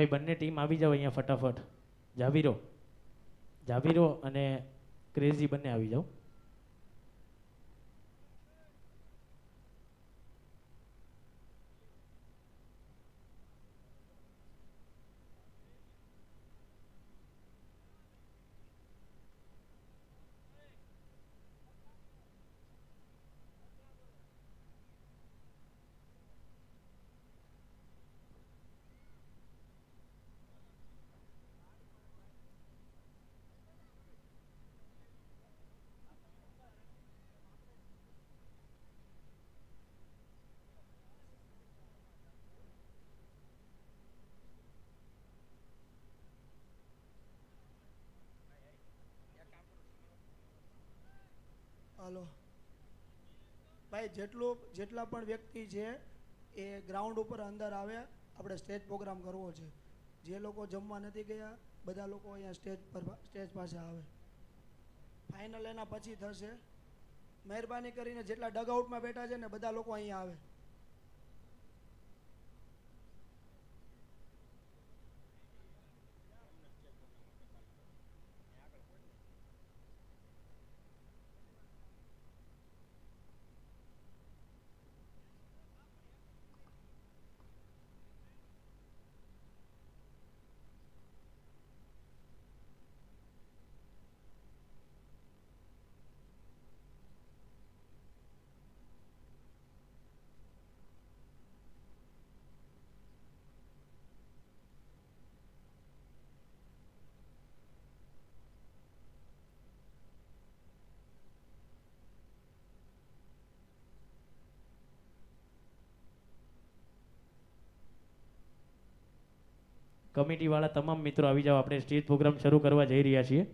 ભાઈ બંને ટીમ આવી જાઓ અહીંયા ફટાફટ. જાવીરો જાવીરો અને ક્રેઝી બંને આવી જાઓ. હાલો ભાઈ, જેટલા પણ વ્યક્તિ છે એ ગ્રાઉન્ડ ઉપર અંદર આવે. આપણે સ્ટેજ પ્રોગ્રામ કરવો છે. જે લોકો જમવા નથી ગયા બધા લોકો અહીંયા સ્ટેજ પાસે આવે. ફાઇનલ એના પછી થશે. મહેરબાની કરીને જેટલા ડગઆઉટમાં બેઠા છે ને બધા લોકો અહીંયા આવે. કમિટીવાળા તમામ મિત્રો આવી જાઓ. આપણે સ્ટેજ પ્રોગ્રામ શરૂ કરવા જઈ રહ્યા છીએ.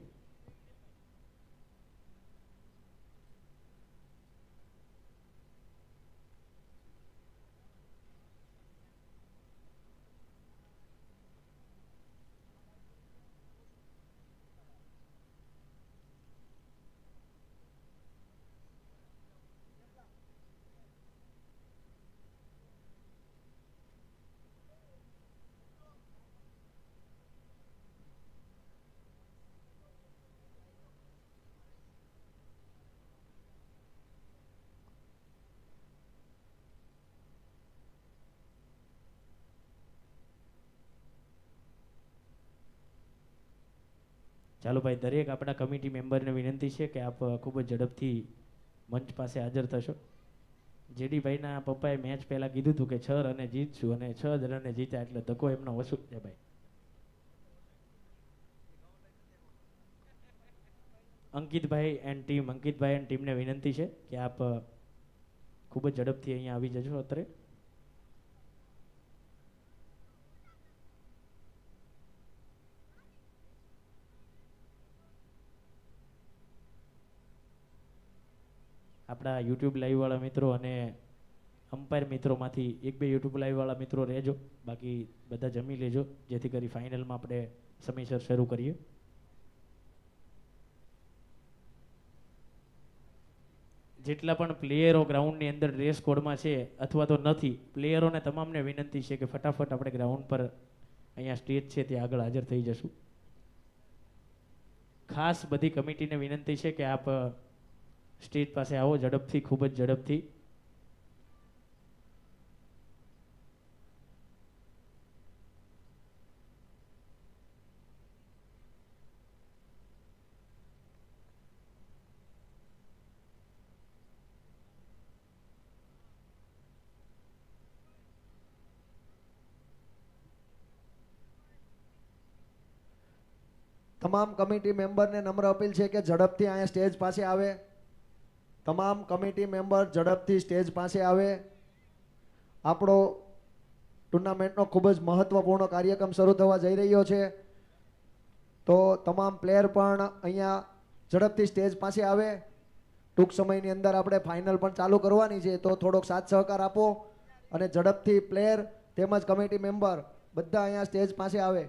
ચાલો ભાઈ, દરેક આપણા કમિટી મેમ્બરને વિનંતી છે કે આપ ખૂબ જ ઝડપથી મંચ પાસે હાજર થશો. જેડી ભાઈના પપ્પાએ મેચ પહેલાં કીધું હતું કે 6 રને જીતશું અને 6 રને જીત્યા એટલે ધક્કો એમનો વસૂલ છે ભાઈ. અંકિતભાઈ એન્ડ ટીમને વિનંતી છે કે આપ ખૂબ જ ઝડપથી અહીંયા આવી જજો. અત્યારે આપણા યુટ્યુબ લાઈવવાળા મિત્રો અને અમ્પાયર મિત્રોમાંથી 1-2 યુટ્યુબ લાઈવવાળા મિત્રો રહેજો. બાકી બધા જમી લેજો જેથી કરી ફાઇનલમાં આપણે સમયસર શરૂ કરીએ. જેટલા પણ પ્લેયરો ગ્રાઉન્ડની અંદર ડ્રેસ કોડમાં છે અથવા તો નથી, પ્લેયરોને તમામને વિનંતી છે કે ફટાફટ આપણે ગ્રાઉન્ડ પર અહીંયા સ્ટેજ છે ત્યાં આગળ હાજર થઈ જશું. ખાસ બધી કમિટીને વિનંતી છે કે આપ સ્ટેજ પાસે આવો ઝડપથી, ખૂબ જ ઝડપથી. તમામ કમિટી મેમ્બરને નમ્ર અપીલ છે કે ઝડપથી અહીંયા સ્ટેજ પાસે આવે. તમામ કમિટી મેમ્બર ઝડપથી સ્ટેજ પાસે આવે. આપણો ટુર્નામેન્ટનો ખૂબ જ મહત્વપૂર્ણ કાર્યક્રમ શરૂ થવા જઈ રહ્યો છે. તો તમામ પ્લેયર પણ અહીંયા ઝડપથી સ્ટેજ પાસે આવે. ટૂંક સમયની અંદર આપણે ફાઇનલ પણ ચાલુ કરવાની છે, તો થોડોક સાથ સહકાર આપો અને ઝડપથી પ્લેયર તેમજ કમિટી મેમ્બર બધા અહીંયા સ્ટેજ પાસે આવે.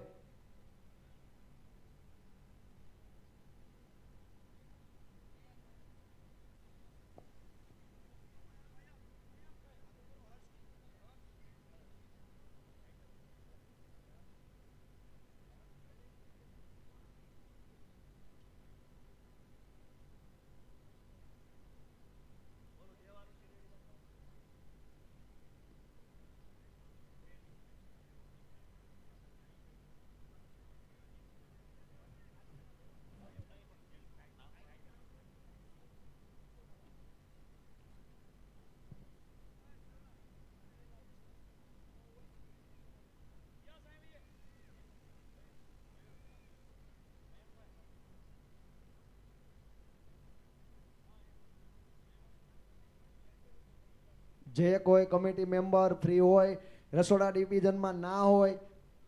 જે કોઈ કમિટી મેમ્બર ફ્રી હોય, રસોડા ડિવિઝનમાં ના હોય,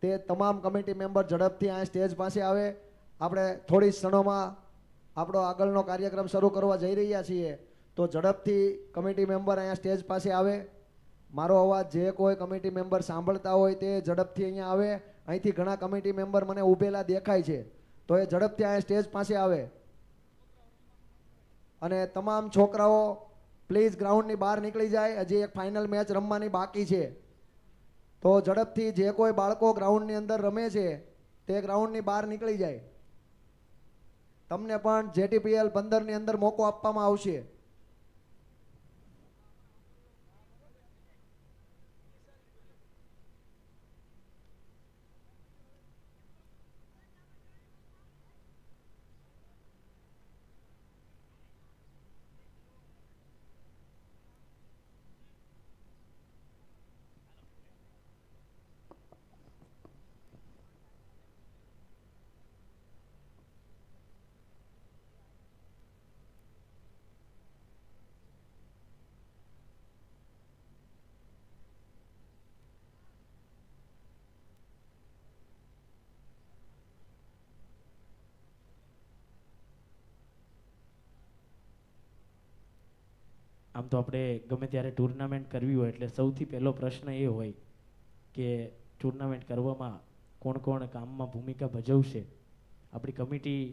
તે તમામ કમિટી મેમ્બર ઝડપથી આ સ્ટેજ પાસે આવે. આપણે થોડી ક્ષણોમાં આપણો આગળનો કાર્યક્રમ શરૂ કરવા જઈ રહ્યા છીએ, તો ઝડપથી કમિટી મેમ્બર અહીંયા સ્ટેજ પાસે આવે. મારો અવાજ જે કોઈ કમિટી મેમ્બર સાંભળતા હોય તે ઝડપથી અહીંયા આવે. અહીંથી ઘણા કમિટી મેમ્બર મને ઊભેલા દેખાય છે, તો એ ઝડપથી અહીંયા સ્ટેજ પાસે આવે. અને તમામ છોકરાઓ પ્લીઝ ગ્રાઉન્ડની બહાર નીકળી જાય. હજી એક ફાઇનલ મેચ રમવાની બાકી છે, તો ઝડપથી જે કોઈ બાળકો ગ્રાઉન્ડની અંદર રમે છે તે ગ્રાઉન્ડની બહાર નીકળી જાય. તમને પણ JTPL 15ની અંદર મોકો આપવામાં આવશે. આમ તો આપણે ગમે ત્યારે ટુર્નામેન્ટ કરવી હોય એટલે સૌથી પહેલો પ્રશ્ન એ હોય કે ટુર્નામેન્ટ કરવામાં કોણ કોણ કામમાં ભૂમિકા ભજવશે. આપણી કમિટી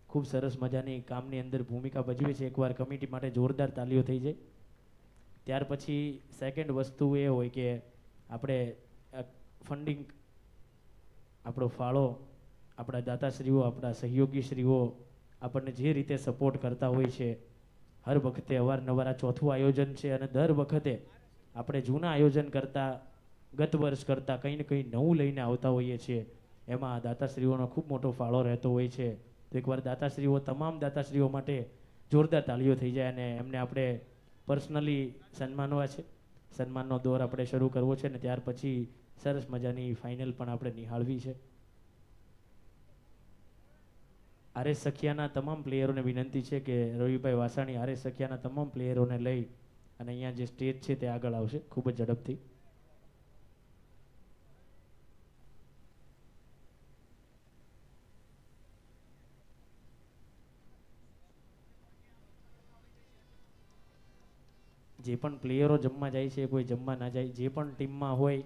ખૂબ સરસ મજાની કામની અંદર ભૂમિકા ભજવે છે. એકવાર કમિટી માટે જોરદાર તાલીઓ થઈ જાય. ત્યાર પછી સેકન્ડ વસ્તુ એ હોય કે આપણે ફંડિંગ, આપણો ફાળો, આપણા દાતાશ્રીઓ, આપણા સહયોગીશ્રીઓ આપણને જે રીતે સપોર્ટ કરતા હોય છે. હર વખતે અવારનવાર આ ચોથું આયોજન છે અને દર વખતે આપણે જૂના આયોજન કરતાં, ગત વર્ષ કરતાં કંઈ ને કંઈ નવું લઈને આવતા હોઈએ છીએ. એમાં દાતાશ્રીઓનો ખૂબ મોટો ફાળો રહેતો હોય છે. તો એકવાર દાતાશ્રીઓ, તમામ દાતાશ્રીઓ માટે જોરદાર તાળીઓ થઈ જાય અને એમને આપણે પર્સનલી સન્માનવા છે. સન્માનનો દોર આપણે શરૂ કરવો છે અને ત્યાર પછી સરસ મજાની ફાઇનલ પણ આપણે નિહાળવી છે. આરએસ સખિયાના તમામ પ્લેયરોને વિનંતી છે કે રવિભાઈ વાસાણી આરએસ સખિયાના તમામ પ્લેયરોને લઈ અને અહીંયા જે સ્ટેજ છે તે આગળ આવશે ખૂબ જ ઝડપથી. જે પણ પ્લેયરો જમવા જાય છે, કોઈ જમવા ના જાય, જે પણ ટીમમાં હોય,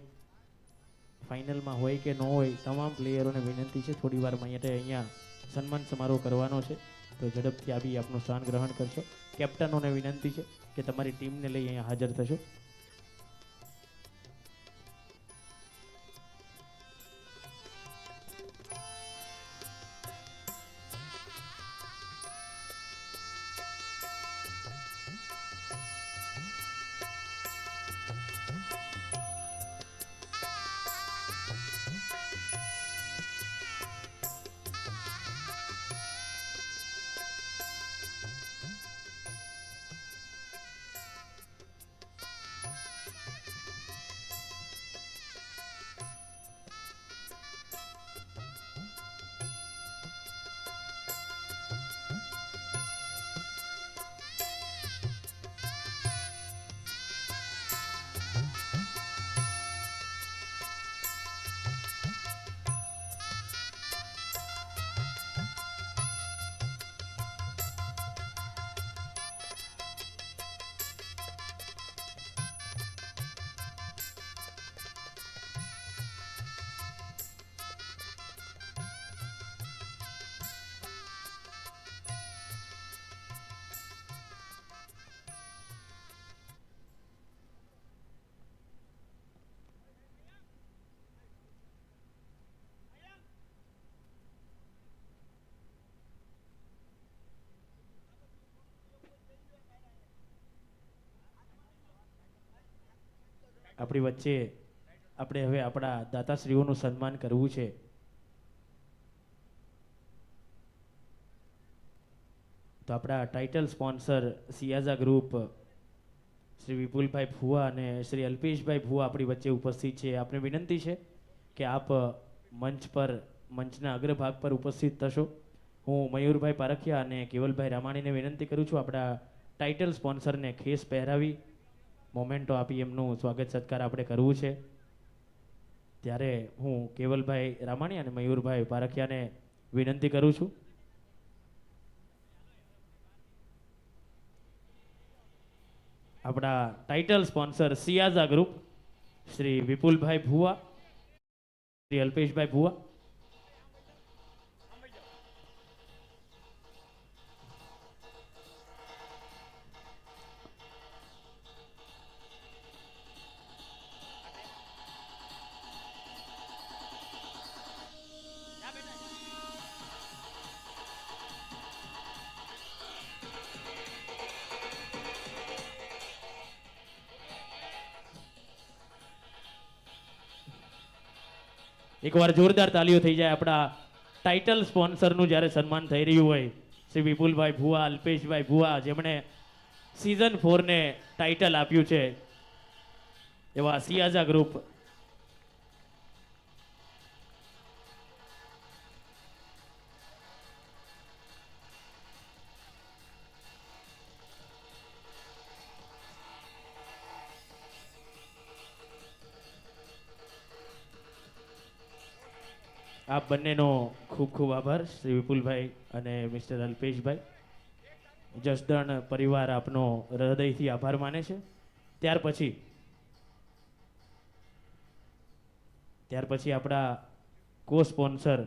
ફાઇનલમાં હોય કે ન હોય, તમામ પ્લેયરોને વિનંતી છે થોડી વાર માટે અહીંયા સન્માન સમારોહ કરવાનો છે, તો ઝડપથી આવી આપનું સ્થાન ગ્રહણ કરશો. કેપ્ટનોને વિનંતી છે કે તમારી ટીમને લઈ અહીંયા હાજર થશો. આપણી વચ્ચે આપણે હવે આપણા દાતાશ્રીઓનું સન્માન કરવું છે. તો આપણા ટાઇટલ સ્પોન્સર સિયાઝા ગ્રુપ, શ્રી વિપુલભાઈ ભુવા અને શ્રી અલ્પેશભાઈ ભુવા આપણી વચ્ચે ઉપસ્થિત છે. આપને વિનંતી છે કે આપ મંચ પર, મંચના અગ્રભાગ પર ઉપસ્થિત થશો. હું મયુરભાઈ પારખિયા અને કેવલભાઈ રામાણીને વિનંતી કરું છું આપણા ટાઇટલ સ્પોન્સરને ખેસ પહેરાવી મોમેન્ટો આપી એમનું સ્વાગત સત્કાર આપણે કરવું છે. ત્યારે હું કેવલભાઈ રામાણી અને મયુરભાઈ પારખિયાને વિનંતી કરું છું. આપણા ટાઇટલ સ્પોન્સર સિયાઝા ગ્રુપ શ્રી વિપુલભાઈ ભુવા, શ્રી અલ્પેશભાઈ ભુવા. એકવાર જોરદાર તાલીઓ થઈ જાય આપણા ટાઇટલ સ્પોન્સરનું જ્યારે સન્માન થઈ રહ્યું હોય, શ્રી વિપુલભાઈ ભુવા, અલ્પેશભાઈ ભુવા, જેમણે સિઝન 4 ને ટાઇટલ આપ્યું છે એવા સિયાઝા ગ્રુપ. આપ બંનેનો ખૂબ ખૂબ આભાર શ્રી વિપુલભાઈ અને મિસ્ટર અલ્પેશભાઈ. જસદણ પરિવાર આપનો હૃદયથી આભાર માને છે. ત્યાર પછી આપણા co sponsor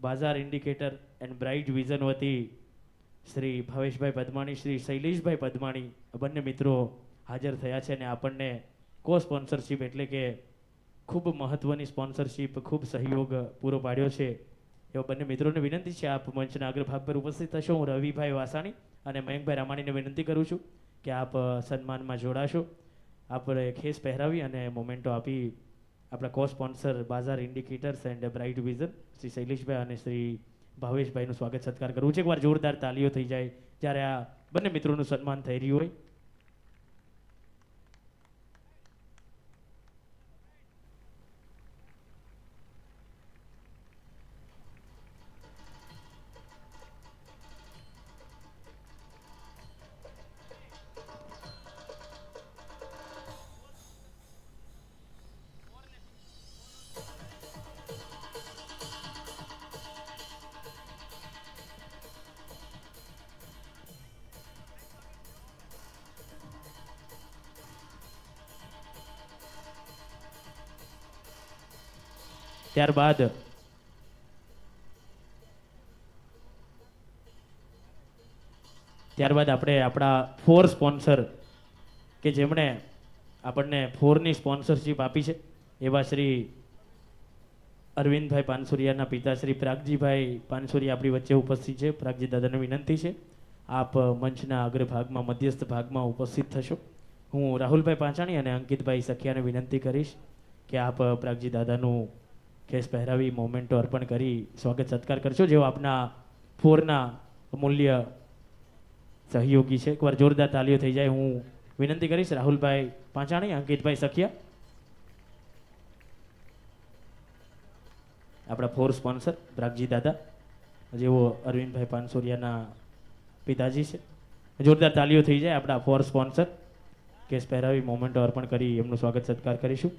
Bazar indicator and Bright vision વતી શ્રી ભાવેશભાઈ પદમાણી, શ્રી શૈલેષભાઈ પદમાણી, બંને મિત્રો હાજર થયા છે અને આપણને કો સ્પોન્સરશીપ એટલે કે ખૂબ મહત્વની સ્પોન્સરશીપ, ખૂબ સહયોગ પૂરો પાડ્યો છે. એવા બંને મિત્રોને વિનંતી છે આપ મંચના અગ્રભાગ પર ઉપસ્થિત થશો. હું રવિભાઈ વાસાણી અને મયંકભાઈ રામાણીને વિનંતી કરું છું કે આપ સન્માનમાં જોડાશો. આપણે ખેસ પહેરાવી અને મોમેન્ટો આપી આપણા co sponsor Bazaar Indicators and Bright Vision Shri Shaileshbhai અને શ્રી ભાવેશભાઈનું સ્વાગત સત્કાર કરવું છે. એકવાર જોરદાર તાલીઓ થઈ જાય જ્યારે આ બંને મિત્રોનું સન્માન થઈ રહ્યું હોય. ત્યારબાદ આપણે આપણા 4 સ્પોન્સર કે જેમણે આપણને 4ની સ્પોન્સરશીપ આપી છે એવા શ્રી અરવિંદભાઈ પાનસુરિયાના પિતા શ્રી પ્રાગજીભાઈ પાનસુરિયા આપણી વચ્ચે ઉપસ્થિત છે. પ્રાગજી દાદાને વિનંતી છે આપ મંચના અગ્રભાગમાં, મધ્યસ્થ ભાગમાં ઉપસ્થિત થશો. હું રાહુલભાઈ પાંચાણી અને અંકિતભાઈ સખિયાને વિનંતી કરીશ કે આપ પ્રાગજી દાદાનું ખેસ પહેરાવી મોમેન્ટો અર્પણ કરી સ્વાગત સત્કાર કરશો, જેઓ આપના 4ના અમૂલ્ય સહયોગી છે. એકવાર જોરદાર તાલીઓ થઈ જાય. હું વિનંતી કરીશ રાહુલભાઈ પાંચાણી, અંકિતભાઈ સખિયા, આપણા 4 સ્પોન્સર પ્રાગજી દાદા, જેઓ અરવિંદભાઈ પાનસુરિયાના પિતાજી છે. જોરદાર તાલીઓ થઈ જાય. આપણા 4 સ્પોન્સર કેસ પહેરાવી મોમેન્ટો અર્પણ કરી એમનું સ્વાગત સત્કાર કરીશું.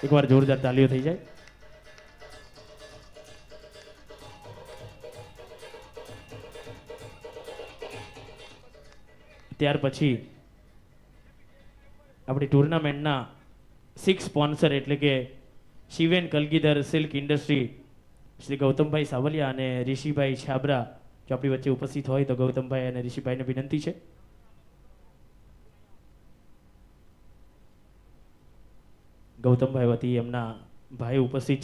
એકવાર જોરદાર તાલીઓ થઈ જાય. ત્યાર પછી આપણી ટુર્નામેન્ટના 6 સ્પોન્સર એટલે કે શિવેન કલગીધર સિલ્ક ઇન્ડસ્ટ્રી શ્રી ગૌતમભાઈ સાવલિયા અને ઋષિભાઈ છાબરા જો આપણી વચ્ચે ઉપસ્થિત હોય તો ગૌતમભાઈ અને ઋષિભાઈને વિનંતી છે. ગૌતમભાઈ વતી એમના ભાઈ ઉપસ્થિત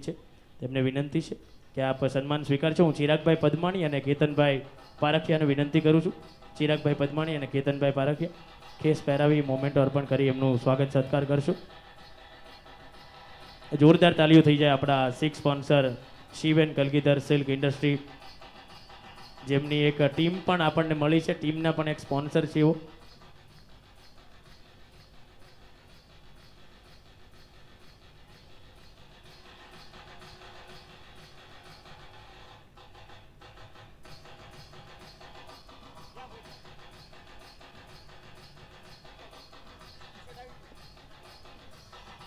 છે. તેમને વિનંતી છે કે આપ સન્માન સ્વીકારશો. હું ચિરાગભાઈ પદમાણી અને કેતનભાઈ પારખિયાને વિનંતી કરું છું. ચિરાગભાઈ પદમાણી અને કેતનભાઈ પારખિયા ખેસ પહેરાવી મોમેન્ટો અર્પણ કરી એમનું સ્વાગત સત્કાર કરશું. જોરદાર તાલીઓ થઈ જાય આપણા 6 sponsor Shiv and Kalgidhar Silk Industry, જેમની એક ટીમ પણ આપણને મળી છે, ટીમના પણ એક સ્પોન્સર છે એવો.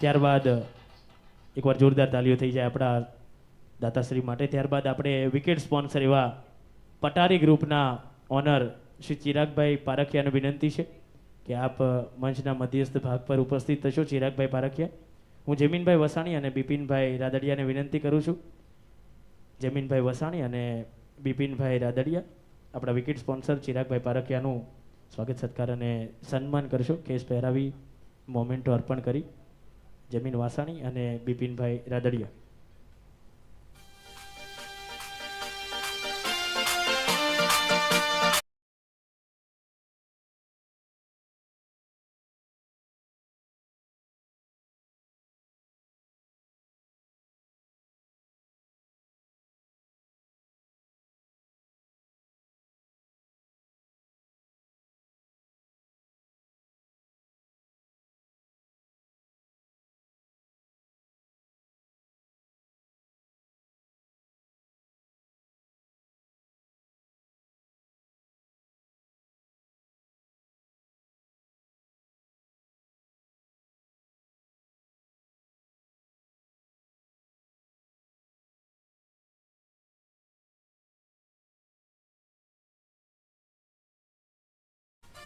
ત્યારબાદ એકવાર જોરદાર તાલીઓ થઈ જાય આપણા દાતાશ્રી માટે. ત્યારબાદ આપણે વિકેટ સ્પોન્સર એવા પટારી ગ્રુપના ઓનર શ્રી ચિરાગભાઈ પારખિયાને વિનંતી છે કે આપ મંચના મધ્યસ્થ ભાગ પર ઉપસ્થિત થશો. ચિરાગભાઈ પારખિયા, હું જમીનભાઈ વસાણી અને બિપિનભાઈ રાદડિયાને વિનંતી કરું છું. જમીનભાઈ વસાણી અને બિપિનભાઈ રાદડિયા આપણા વિકેટ સ્પોન્સર ચિરાગભાઈ પારખિયાનું સ્વાગત સત્કાર અને સન્માન કરશો. કેસ પહેરાવી મોમેન્ટો અર્પણ કરી જમીન વાસાણી અને Bipinbhai Radadiya.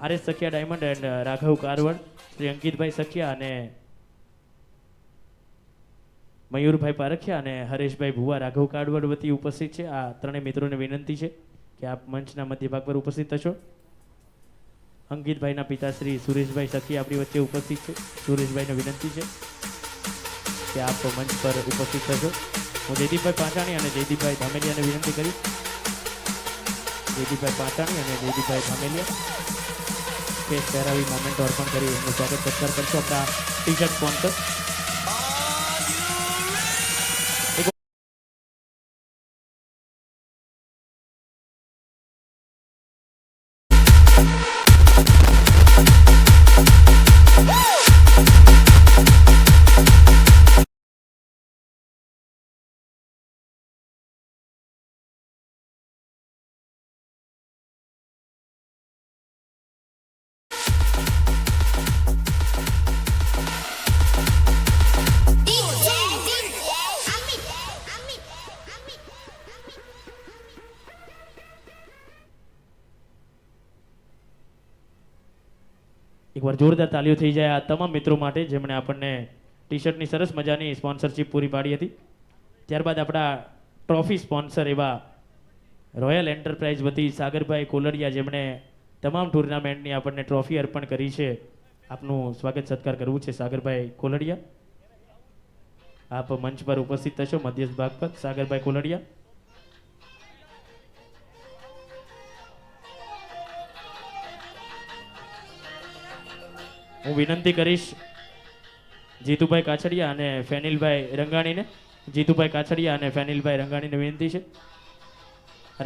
RS Sakhiya diamond and Raghav Karvad, Shri Ankitbhai Sakhiya અને મયુરભાઈ પારખિયા અને હરેશભાઈ ભુવા રાઘવ કારવડ વતી ઉપસ્થિત છે. આ ત્રણેય મિત્રોને વિનંતી છે કે આપ મંચના મધ્ય ભાગ પર ઉપસ્થિત થશો. અંકિતભાઈના પિતાશ્રી સુરેશભાઈ સખિયા આપણી વચ્ચે ઉપસ્થિત છે. સુરેશભાઈને વિનંતી છે કે આપ મંચ પર ઉપસ્થિત થશો. હું જયદીપભાઈ પાંચાણી અને જયદીપભાઈ ધામેલિયાને વિનંતી કરી. જયદીપભાઈ પાંચાણી અને જયદીપભાઈ ધામેલિયા કેસ પહેરાવી મોમેન્ટો અર્પણ કરી એમનું સ્વાગત સત્કાર કરશો. આપણા ટી શર્ટ સ્પોન્સર એકવાર જોરદાર તાલીઓ થઈ જાય આ તમામ મિત્રો માટે જેમણે આપણને ટી શર્ટની સરસ મજાની સ્પોન્સરશિપ પૂરી પાડી હતી. ત્યારબાદ આપણા ટ્રોફી સ્પોન્સર એવા રોયલ એન્ટરપ્રાઇઝ વતી સાગરભાઈ કોલડિયા, જેમણે તમામ ટુર્નામેન્ટની આપણને ટ્રોફી અર્પણ કરી છે. આપનું સ્વાગત સત્કાર કરવું છે સાગરભાઈ કોલડિયા. આપ મંચ પર ઉપસ્થિત થશો મધ્યસ્થ ભાગ પર. સાગરભાઈ કોલડિયા, હું વિનંતી કરીશ જીતુભાઈ કાછડિયા અને ફેનિલભાઈ રંગાણીને. જીતુભાઈ કાછડિયા અને ફેનિલભાઈ રંગાણીને વિનંતી છે.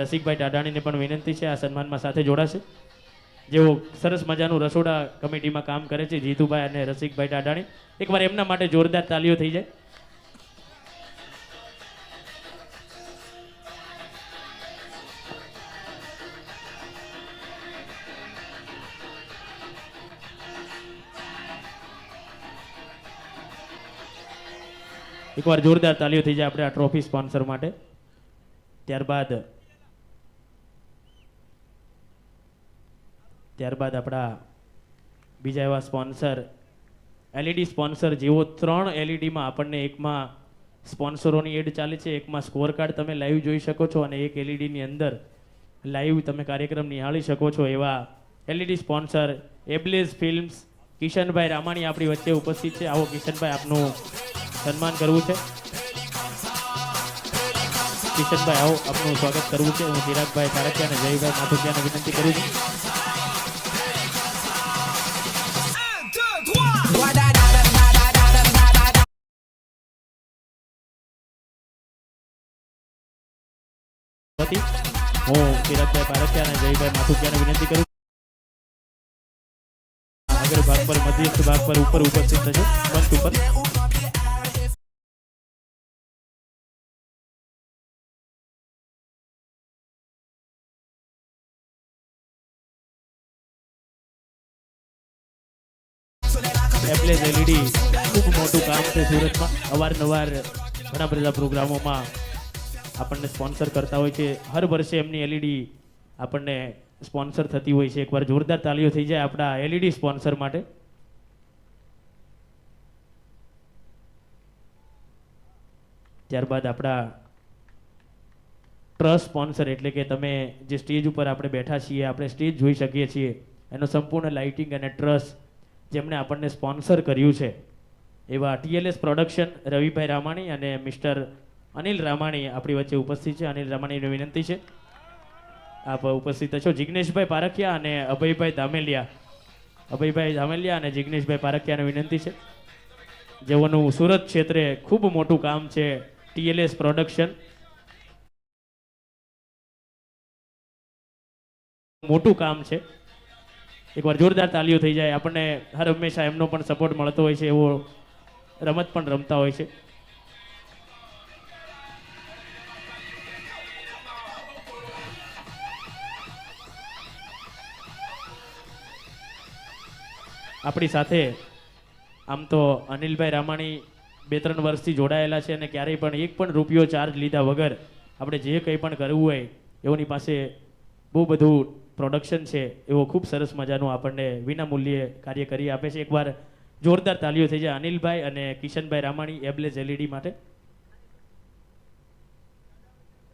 રસિકભાઈ ટાઢાણીને પણ વિનંતી છે આ સન્માનમાં સાથે જોડાશે. જેઓ સરસ મજાનું રસોડા કમિટીમાં કામ કરે છે, જીતુભાઈ અને રસિકભાઈ ટાઢાણી. એકવાર એમના માટે જોરદાર તાલીઓ થઈ જાય. એકવાર જોરદાર તાલીઓ થઈ જાય આપણે આ ટ્રોફી સ્પોન્સર માટે. ત્યારબાદ આપણા બીજા એવા સ્પોન્સર એલઈડી સ્પોન્સર, જેઓ 3 એલઈડીમાં આપણને એકમાં સ્પોન્સરોની એડ ચાલે છે, એકમાં સ્કોર કાર્ડ તમે લાઈવ જોઈ શકો છો અને એક એલઈડીની અંદર લાઈવ તમે કાર્યક્રમ નિહાળી શકો છો. એવા LED sponsor ablaze films, Kishanbhai Ramani આપણી વચ્ચે ઉપસ્થિત છે. આવો કિશનભાઈ, આપનું સન્માન કરવું છે. કિશનભાઈ આવો, આપનું સ્વાગત કરવું છે. હું ચિરાગભાઈ પારખિયા અને જયભાઈ માથુકિયાને વિનંતી કરું છું. વતી હું ચિરાગભાઈ પારખિયા અને જયભાઈ માથુકિયાને વિનંતી કરું આગળ ભાગ પર મધ્યસ્થ ભાગ પર ઉપર ઉપસ્થિત થશો મંચ ઉપર. એપ્લેસ એલઈડી ખૂબ મોટું કામ છે સુરતમાં. અવારનવાર ઘણા બધા પ્રોગ્રામોમાં આપણને સ્પોન્સર કરતા હોય છે. હર વર્ષે એમની એલઈડી આપણને સ્પોન્સર થતી હોય છે. એકવાર જોરદાર તાલીઓ થઈ જાય આપણા એલઈડી સ્પોન્સર માટે. ત્યારબાદ આપણા ટ્રસ્ટ સ્પોન્સર એટલે કે તમે જે સ્ટેજ ઉપર આપણે બેઠા છીએ, આપણે સ્ટેજ જોઈ શકીએ છીએ, એનો સંપૂર્ણ લાઇટિંગ અને ટ્રસ્ટ જેમણે આપણને સ્પોન્સર કર્યું છે એવા ટીએલએસ પ્રોડક્શન રવિભાઈ રામાણી અને મિસ્ટર અનિલ રામાણી આપણી વચ્ચે ઉપસ્થિત છે. અનિલ રામાણીને વિનંતી છે આપ ઉપસ્થિત છો. જિગ્નેશભાઈ પારખિયા અને અભયભાઈ ધામેલિયા અને જિગ્નેશભાઈ પારખિયાને વિનંતી છે જેઓનું સુરત ક્ષેત્રે ખૂબ મોટું કામ છે. ટીએલએસ પ્રોડક્શન મોટું કામ છે. એકવાર જોરદાર તાલીઓ થઈ જાય. આપણને હર હંમેશા એમનો પણ સપોર્ટ મળતો હોય છે, એવો રમત પણ રમતા હોય છે. આપણી સાથે આમ તો અનિલભાઈ રામાણી 2-3 વર્ષથી જોડાયેલા છે અને ક્યારેય પણ એક પણ રૂપિયો ચાર્જ લીધા વગર આપણે જે કંઈ પણ કરવું હોય એઓની પાસે બહુ બધું પ્રોડક્શન છે. એવો ખૂબ સરસ મજાનું આપણને વિના મૂલ્યે કાર્ય કરી આપે છે. એકવાર જોરદાર તાલીઓ થઈ જાય અનિલભાઈ અને કિશનભાઈ રામાણી એબ્લેસ એલઈડી માટે.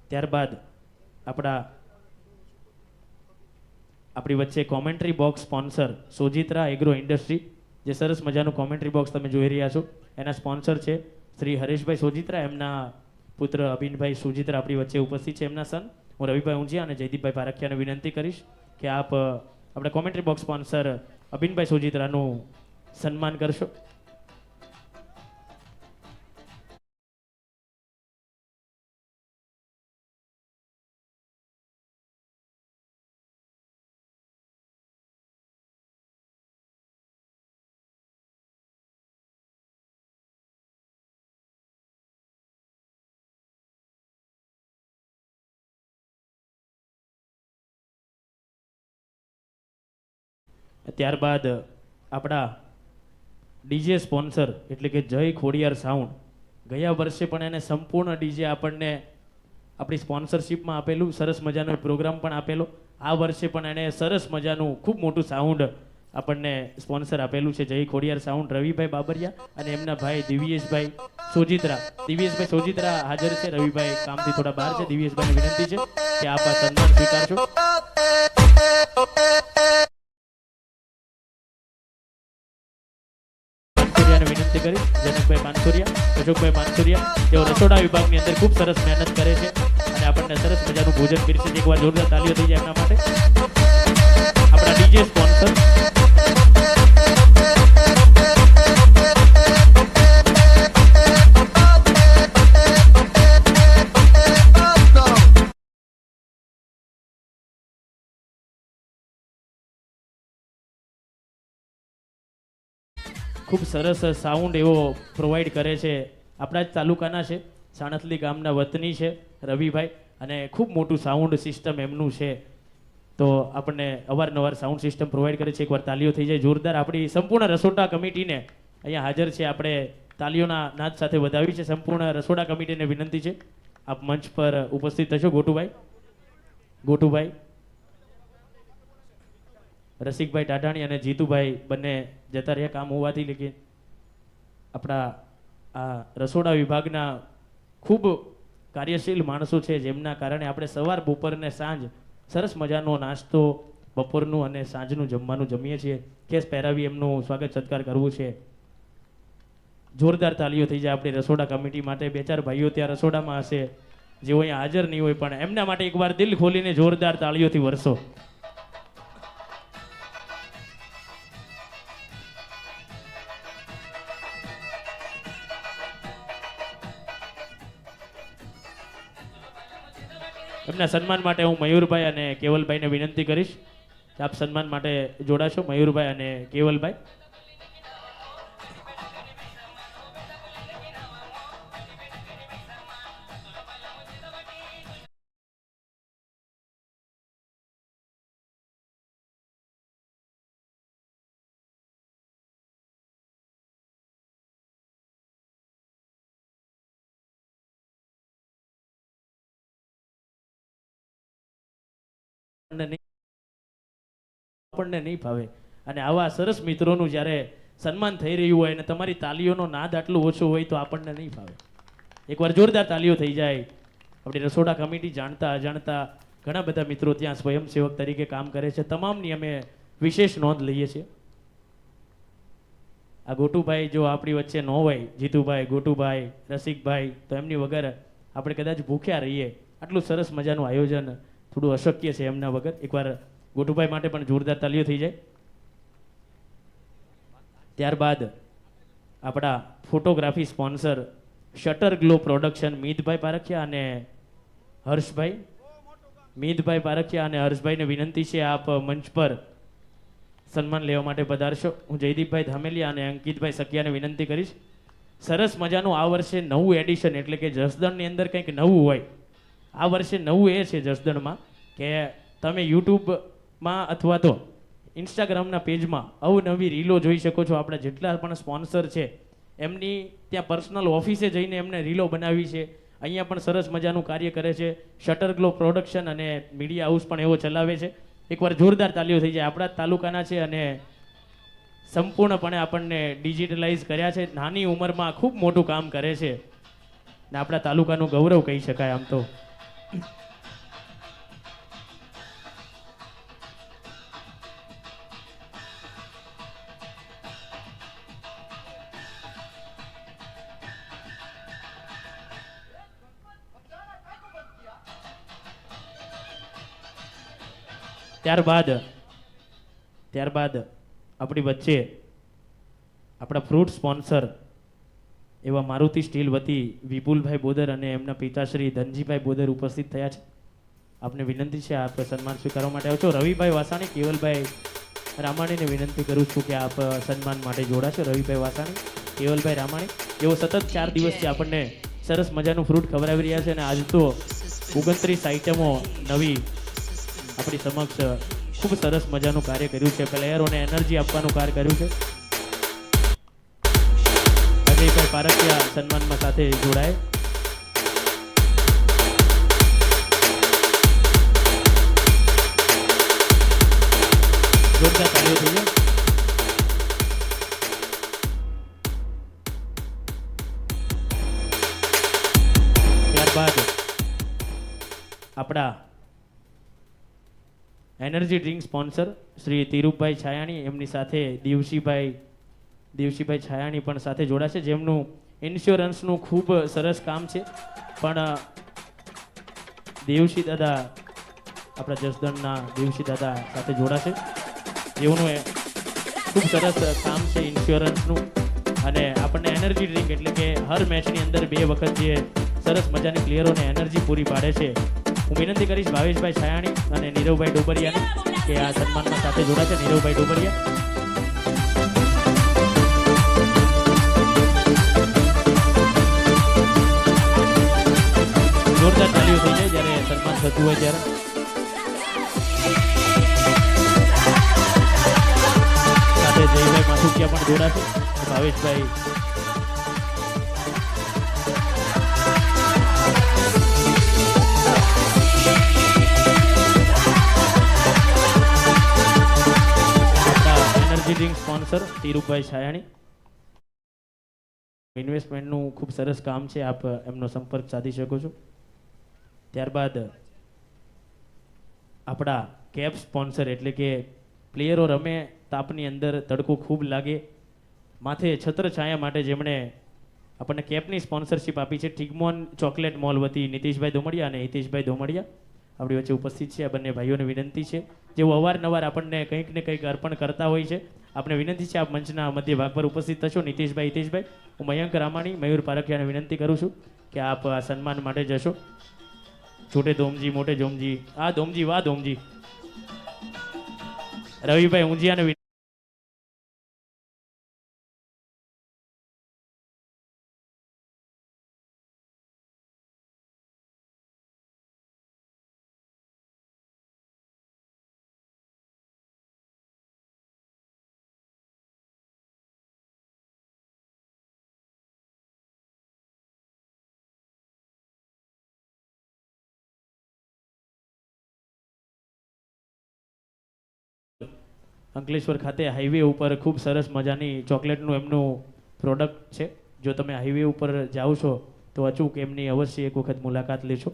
ત્યારબાદ આપણી વચ્ચે commentary box sponsor Sojitra agro industry, જે સરસ મજાનું કોમેન્ટ્રી બોક્સ તમે જોઈ રહ્યા છો, એના સ્પોન્સર છે શ્રી હરેશભાઈ સોજિત્રા. એમના પુત્ર અભિનભાઈ સોજિત્રા આપણી વચ્ચે ઉપસ્થિત છે, એમના સન. હું રવિભાઈ ઊંઝિયા અને જયદીપભાઈ પારખિયાને વિનંતી કરીશ કે આપ આપણે કોમેન્ટ્રી બોક્સ સ્પોન્સર અભિનભાઈ સોજિત્રાનું સન્માન કરશો. ત્યારબાદ આપણા ડીજે સ્પોન્સર એટલે કે જય ખોડિયાર સાઉન્ડ. ગયા વર્ષે પણ એને સંપૂર્ણ ડીજે આપણને આપણી સ્પોન્સરશિપમાં આપેલું, સરસ મજાનો પ્રોગ્રામ પણ આપેલો. આ વર્ષે પણ એને સરસ મજાનું ખૂબ મોટું સાઉન્ડ આપણને સ્પોન્સર આપેલું છે. જય ખોડિયાર સાઉન્ડ રવિભાઈ બાબરિયા અને એમના ભાઈ દિવ્યેશભાઈ સોજિત્રા. દિવ્યેશભાઈ સોજિત્રા હાજર છે, રવિભાઈ કામથી થોડા બહાર છે. દિવ્યેશભાઈને વિનંતી છે કે આપ આ સન્માન સ્વીકારશો. વિનંતી કરી જનકભાઈ પાનસુરિયા, અશોકભાઈ પાનસુરિયા, તેઓ રસોડા વિભાગની અંદર ખૂબ સરસ મહેનત કરે છે અને આપણને સરસ મજાનું ભોજન પીરસે છે. એકવાર જોરદાર તાલીઓ થઈ જાય એમના માટે. આપણા ડીજે સ્પોન્સર ખૂબ સરસ સાઉન્ડ એવો પ્રોવાઈડ કરે છે. આપણા જ તાલુકાના છે, સાણથલી ગામના વતની છે રવિભાઈ, અને ખૂબ મોટું સાઉન્ડ સિસ્ટમ એમનું છે. તો આપણને અવારનવાર સાઉન્ડ સિસ્ટમ પ્રોવાઈડ કરે છે. એકવાર તાલીઓ થઈ જાય જોરદાર. આપણી સંપૂર્ણ રસોડા કમિટીને અહીંયા હાજર છે, આપણે તાલીઓના નાદ સાથે વધાવી છે. સંપૂર્ણ રસોડા કમિટીને વિનંતી છે આપ મંચ પર ઉપસ્થિત થશો. ગોટુભાઈ, રસિકભાઈ ટાઢાણી અને જીતુભાઈ બંને જતા રહ્યા કામ હોવાથી, લેકિન આપણા આ રસોડા વિભાગના ખૂબ કાર્યશીલ માણસો છે, જેમના કારણે આપણે સવાર, બપોર અને સાંજ સરસ મજાનો નાસ્તો, બપોરનું અને સાંજનું જમવાનું જમીએ છીએ. કેસ પહેરાવી એમનું સ્વાગત સત્કાર કરવું છે. જોરદાર તાલીઓ થઈ જાય આપણી રસોડા કમિટી માટે. 2-4 ભાઈઓ ત્યાં રસોડામાં હશે જેઓ અહીંયા હાજર નહીં હોય, પણ એમના માટે એકવાર દિલ ખોલીને જોરદાર તાળીઓથી વરસો. એમના સન્માન માટે હું મયુરભાઈ અને કેવલભાઈને વિનંતી કરીશ કે આપ સન્માન માટે જોડાશો, મયુરભાઈ અને કેવલભાઈ. આપણને નહીં ફાવે અને આવા સરસ મિત્રોનું જ્યારે સન્માન થઈ રહ્યું હોય અને તમારી તાલીઓનો નાદ આટલું ઓછો હોય તો આપણને નહીં ફાવે. એકવાર જોરદાર તાલીઓ થઈ જાય. આપણી રસોડા કમિટી જાણતા અજાણતા ઘણા બધા મિત્રો ત્યાં સ્વયંસેવક તરીકે કામ કરે છે, તમામની અમે વિશેષ નોંધ લઈએ છીએ. આ ગોટુભાઈ જો આપણી વચ્ચે ન હોય, જીતુભાઈ, ગોટુભાઈ, રસિકભાઈ, તો એમની વગર આપણે કદાચ ભૂખ્યા રહીએ. આટલું સરસ મજાનું આયોજન થોડું અશક્ય છે એમના વગર. એકવાર ગોટુભાઈ માટે પણ જોરદાર તાલીઓ થઈ જાય. ત્યારબાદ આપણા photography sponsor shutter glow production Meetbhai Parkhiya અને હર્ષભાઈ. મીતભાઈ પારખિયા અને હર્ષભાઈને વિનંતી છે આપ મંચ પર સન્માન લેવા માટે પધારશો. હું જયદીપભાઈ ધામેલિયા અને અંકિતભાઈ સકિયાને વિનંતી કરીશ. સરસ મજાનું આ વર્ષે નવું એડિશન, એટલે કે જસદણની અંદર કંઈક નવું હોય. આ વર્ષે નવું એ છે જસદણમાં કે તમે યુટ્યુબમાં અથવા તો ઇન્સ્ટાગ્રામના પેજમાં અવનવી રીલો જોઈ શકો છો. આપણા જેટલા પણ સ્પોન્સર છે એમની ત્યાં પર્સનલ ઓફિસે જઈને એમને રીલો બનાવી છે. અહીંયા પણ સરસ મજાનું કાર્ય કરે છે. શટર ગ્લો પ્રોડક્શન અને મીડિયા હાઉસ પણ એવો ચલાવે છે. એકવાર જોરદાર તાલીઓ થઈ જાય. આપણા જ તાલુકાના છે અને સંપૂર્ણપણે આપણને ડિજિટલાઇઝ કર્યા છે. નાની ઉંમરમાં ખૂબ મોટું કામ કરે છે ને આપણા તાલુકાનું ગૌરવ કહી શકાય આમ તો. ત્યારબાદ આપણી વચ્ચે આપણા ફ્રૂટ સ્પોન્સર એવા મારુતિ સ્ટીલ વતી વિપુલભાઈ બોદર અને એમના પિતાશ્રી ધનજીભાઈ બોદર ઉપસ્થિત થયા છે. આપને વિનંતી છે આપ સન્માન સ્વીકારવા માટે આવશો. રવિભાઈ વાસાણી, કેવલભાઈ રામાણીને વિનંતી કરું છું કે આપ સન્માન માટે જોડાશો. રવિભાઈ વાસાણી, કેવલભાઈ રામાણી એવો સતત 4 દિવસથી આપણને સરસ મજાનું ફ્રૂટ ખવડાવી રહ્યા છે અને આજ તો 29 આઈટમો નવી આપણી સમક્ષ ખૂબ સરસ મજાનું કાર્ય કર્યું છે. પ્લેયરોને એનર્જી આપવાનું કાર્ય કર્યું છે. અજયભાઈ પારખિયા સન્માનમાં સાથે જોડાય. જોરદાર તાળીઓ થઈ જાય. ત્યારબાદ આપણા એનર્જી ડ્રિંક સ્પોન્સર શ્રી તિરુપભાઈ છાયાણી, એમની સાથે દેવશીભાઈ છાયાણી પણ સાથે જોડાશે, જેમનું ઇન્સ્યોરન્સનું ખૂબ સરસ કામ છે. પણ દેવશી દાદા, આપણા જસદણના દેવશી દાદા સાથે જોડાશે, જેઓનું ખૂબ સરસ કામ છે ઇન્સ્યોરન્સનું. અને આપણને એનર્જી ડ્રિંક એટલે કે હર મેચની અંદર 2 વખત જે સરસ મજાની પ્લેયરોને એનર્જી પૂરી પાડે છે. હું વિનંતી કરીશ ભાવેશભાઈ છાયાણી અને નીરવભાઈ ડોબરિયાને કે આ સન્માનમાં સાથે જોડાશે. નીરવભાઈ ડોબરિયા. જોરદાર તાલીઓ થઈ જાય જ્યારે સન્માન થતું હોય ત્યારે. સાથે જયભાઈ માથુકિયા પણ જોડાશે. ભાવેશભાઈ એનર્જી ડ્રિંક સ્પોન્સર તિરુપભાઈ છાયાણી. ઇન્વેસ્ટમેન્ટનું ખૂબ સરસ કામ છે, આપ એમનો સંપર્ક સાધી શકો છો. ત્યારબાદ આપણા કેપ સ્પોન્સર એટલે કે પ્લેયરો રમે તાપની અંદર તડકો ખૂબ લાગે, માથે છત્ર છાયા માટે જેમણે આપણને કેપની સ્પોન્સરશિપ આપી છે, ટિગમોન ચોકલેટ મોલ વતી નીતિશભાઈ દોમડિયા અને હિતેશભાઈ દોમડિયા આપણી વચ્ચે ઉપસ્થિત છે. આ બંને ભાઈઓને વિનંતી છે, જેઓ અવારનવાર આપણને કંઈક ને કંઈક અર્પણ કરતા હોય છે. આપણે વિનંતી છે આપ મંચના મધ્ય ભાગ પર ઉપસ્થિત થશો. નીતિશભાઈ, હિતેશભાઈ, હું મયંક રામાણી, મયુર પારખિયાને વિનંતી કરું છું કે આપ આ સન્માન માટે જશો. છોટે ધોમજી મોટે ધોમજી આ ધોમજી વાહ ધોમજી રવિભાઈ ઊંઝિયાને અંકલેશ્વર ખાતે હાઈવે ઉપર ખૂબ સરસ મજાની ચોકલેટનું એમનું પ્રોડક્ટ છે. જો તમે હાઈવે ઉપર જાઓ છો તો અચૂક એમની અવશ્ય એક વખત મુલાકાત લેશો.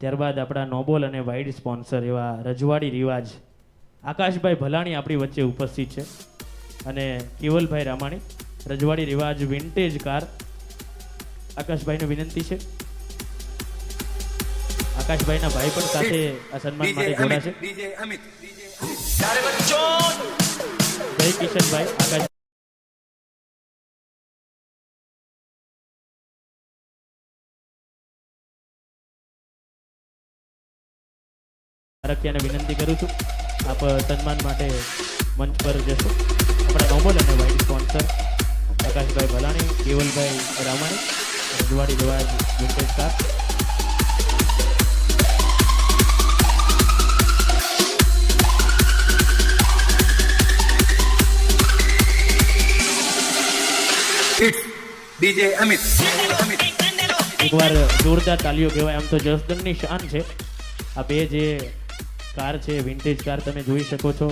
ત્યારબાદ આપણા નોબલ અને વાઇડ સ્પોન્સર એવા રજવાડી રિવાજ આકાશભાઈ ભલાણી આપણી વચ્ચે ઉપસ્થિત છે અને કેવલભાઈ રામાણી રજવાડી રિવાજ વિન્ટેજ કાર. આકાશભાઈને વિનંતી છે. આકાશભાઈના ભાઈ પણ સાથે આ સન્માન માટે જોડાશે. જય કિશનભાઈ આકાશ આરક્ષિયાને વિનંતી કરું છું આપ સન્માન માટે મંચ પર જશો. આપણા નોબલ અને વાઇડ સ્પોન્સર આકાશભાઈ ભલાણી, કેવલભાઈ રામાણી, રજવાડી રિવાજ વિન્ટેજ કાર. ડીજે અમિત એકવાર જોરદાર તાલીઓ કહેવાય. આમ તો જસદણની શાન છે આ બે જે કાર છે વિન્ટેજ કાર તમે જોઈ શકો છો.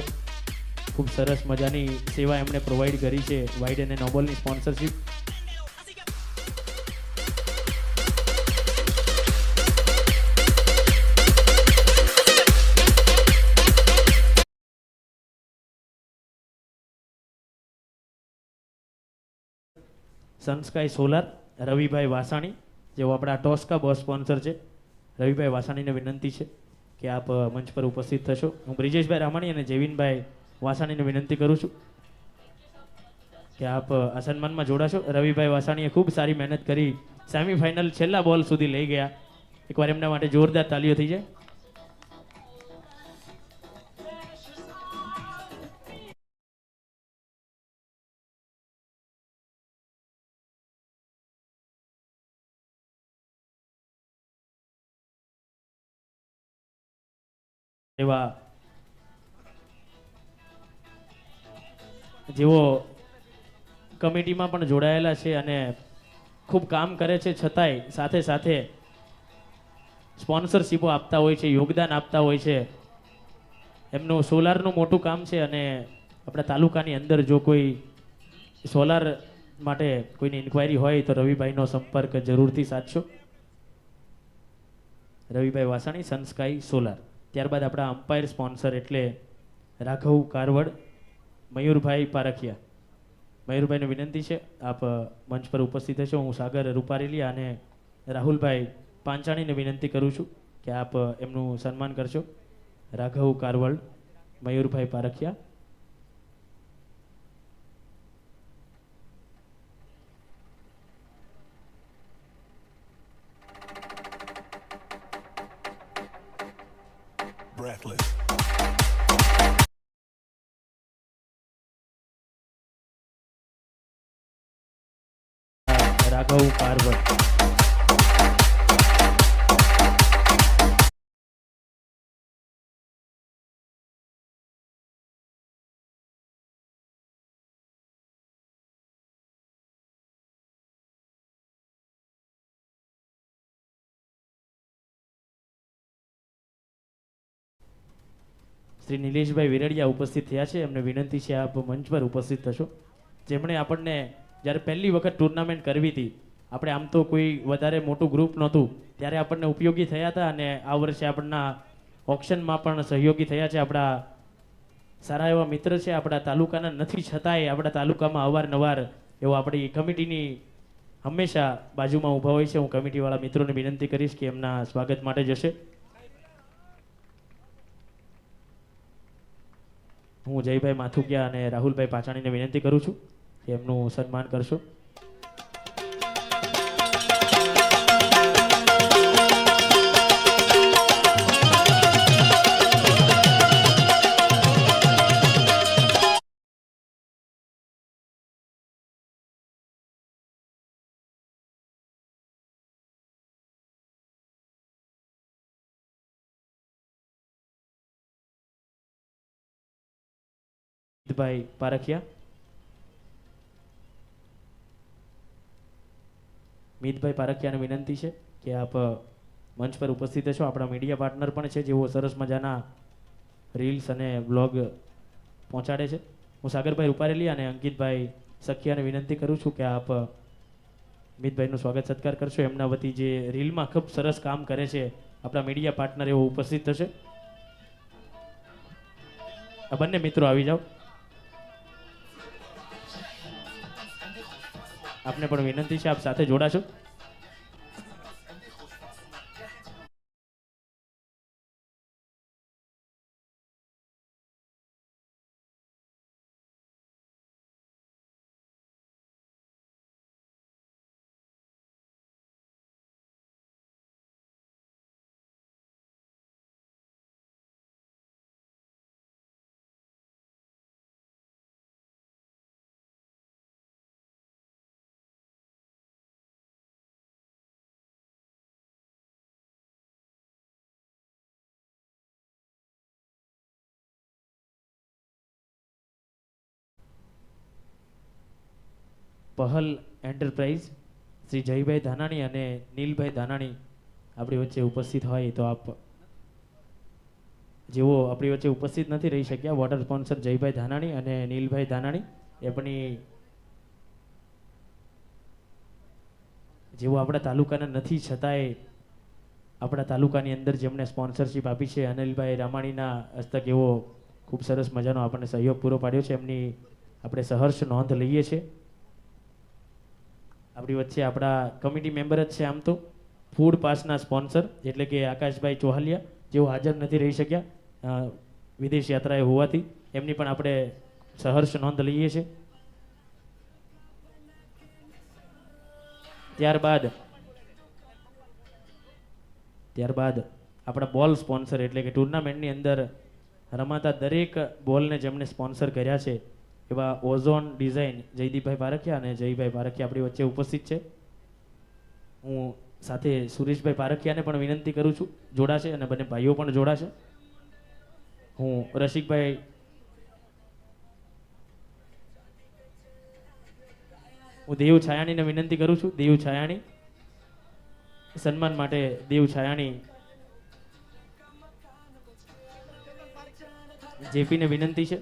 ખૂબ સરસ મજાની સેવા એમણે પ્રોવાઈડ કરી છે વાઇડ અને નોબલની સ્પોન્સરશિપ. સનસ્કાય સોલાર રવિભાઈ વાસાણી જેઓ આપણા ટોસ્કા બસ સ્પોન્સર છે. રવિભાઈ વાસાણીને વિનંતી છે કે આપ મંચ પર ઉપસ્થિત થશો. હું બ્રિજેશભાઈ રામાણી અને જેવિનભાઈ વાસાણીને વિનંતી કરું છું કે આપ આ સન્માનમાં જોડાશો. રવિભાઈ વાસાણીએ ખૂબ સારી મહેનત કરી સેમીફાઇનલ છેલ્લા બોલ સુધી લઈ ગયા. એકવાર એમના માટે જોરદાર તાલીઓ થઈ જાય. એવા જેઓ કમિટીમાં પણ જોડાયેલા છે અને ખૂબ કામ કરે છે છતાંય સાથે સાથે સ્પોન્સરશીપો આપતા હોય છે, યોગદાન આપતા હોય છે. એમનું સોલારનું મોટું કામ છે અને આપણા તાલુકાની અંદર જો કોઈ સોલાર માટે કોઈની ઇન્ક્વાયરી હોય તો રવિભાઈનો સંપર્ક જરૂરથી સાધશો. રવિભાઈ વાસાણી, સનસ્કાય સોલાર. ત્યારબાદ આપણા અમ્પાયર સ્પોન્સર એટલે રાઘવ કારવડ, મયુરભાઈ પારખિયા. મયુરભાઈને વિનંતી છે આપ મંચ પર ઉપસ્થિત હશો. હું સાગર રૂપારેલિયા અને રાહુલભાઈ પાંચાણીને વિનંતી કરું છું કે આપ એમનું સન્માન કરશો. રાઘવ કારવડ, મયુરભાઈ પારખિયા. Breathless. રાઘવ કારવડ. શ્રી નિલેશભાઈ વિરડિયા ઉપસ્થિત થયા છે. એમને વિનંતી છે આપ મંચ પર ઉપસ્થિત થશો. જેમણે આપણને જ્યારે પહેલી વખત ટુર્નામેન્ટ કરવી હતી, આપણે આમ તો કોઈ વધારે મોટું ગ્રુપ નહોતું, ત્યારે આપણને ઉપયોગી થયા હતા અને આ વર્ષે આપણના ઓક્શનમાં પણ સહયોગી થયા છે. આપણા સારા એવા મિત્ર છે. આપણા તાલુકાના નથી છતાંય આપણા તાલુકામાં અવારનવાર એવો આપણી કમિટીની હંમેશા બાજુમાં ઊભા હોય છે. હું કમિટીવાળા મિત્રોને વિનંતી કરીશ કે એમના સ્વાગત માટે જશે. હું જયભાઈ માથુકિયા અને રાહુલભાઈ પાચાણીને વિનંતી કરું છું કે એમનું સન્માન કરશો. ભાઈ પારખિયા, મિતભાઈ પારખિયાને વિનંતી છે કે આપ મંચ પર ઉપસ્થિત છો. આપણા મીડિયા પાર્ટનર પણ છે જેઓ સરસ મજાના રીલ્સ અને બ્લોગ પહોંચાડે છે. હું સાગરભાઈ રૂપારેલી અને અંકિતભાઈ સખિયાને વિનંતી કરું છું કે આપ મિતભાઈનું સ્વાગત સત્કાર કરશો. એમના વતી જે રીલમાં ખૂબ સરસ કામ કરે છે આપણા મીડિયા પાર્ટનર એવો ઉપસ્થિત થશે. આ બંને મિત્રો આવી જાઓ. આપને પણ વિનંતી છે આપ સાથે જોડાશો. પહલ એન્ટરપ્રાઇઝ શ્રી જયભાઈ ધાનાણી અને નીલભાઈ ધાનાણી આપણી વચ્ચે ઉપસ્થિત હોય તો આપ, જેઓ આપણી વચ્ચે ઉપસ્થિત નથી રહી શક્યા, વોટર સ્પોન્સર જયભાઈ ધાનાણી અને નીલભાઈ ધાનાણી એમની, જેઓ આપણા તાલુકાના નથી છતાંય આપણા તાલુકાની અંદર જેમણે સ્પોન્સરશિપ આપી છે, અનિલભાઈ રામાણીના હસ્તક એવો ખૂબ સરસ મજાનો આપણને સહયોગ પૂરો પાડ્યો છે. એમની આપણે સહર્ષ નોંધ લઈએ છીએ. આપણી વચ્ચે આપણા કમિટી મેમ્બર જ છે આમ તો, ફૂડ પાસના સ્પોન્સર એટલે કે આકાશભાઈ ચોહાલિયા, જેઓ હાજર નથી રહી શક્યા વિદેશ યાત્રાએ હોવાથી, એમની પણ આપણે સહર્ષ નોંધ લઈએ છીએ. ત્યારબાદ આપણા બોલ સ્પોન્સર એટલે કે ટુર્નામેન્ટની અંદર રમાતા દરેક બોલને જેમણે સ્પોન્સર કર્યા છે એવા ઓઝોન ડિઝાઇન જયદીપભાઈ પારખિયા અને જયભાઈ પારખિયા આપણી વચ્ચે ઉપસ્થિત છે. હું સાથે સુરેશભાઈ પારખિયાને પણ વિનંતી કરું છું જોડાશે, અને બંને ભાઈઓ પણ જોડાશે. હું રસિકભાઈ દેવ છાયાણીને વિનંતી કરું છું. દેવ છાયાણી સન્માન માટે દેવ છાયાણી જેપીને વિનંતી છે.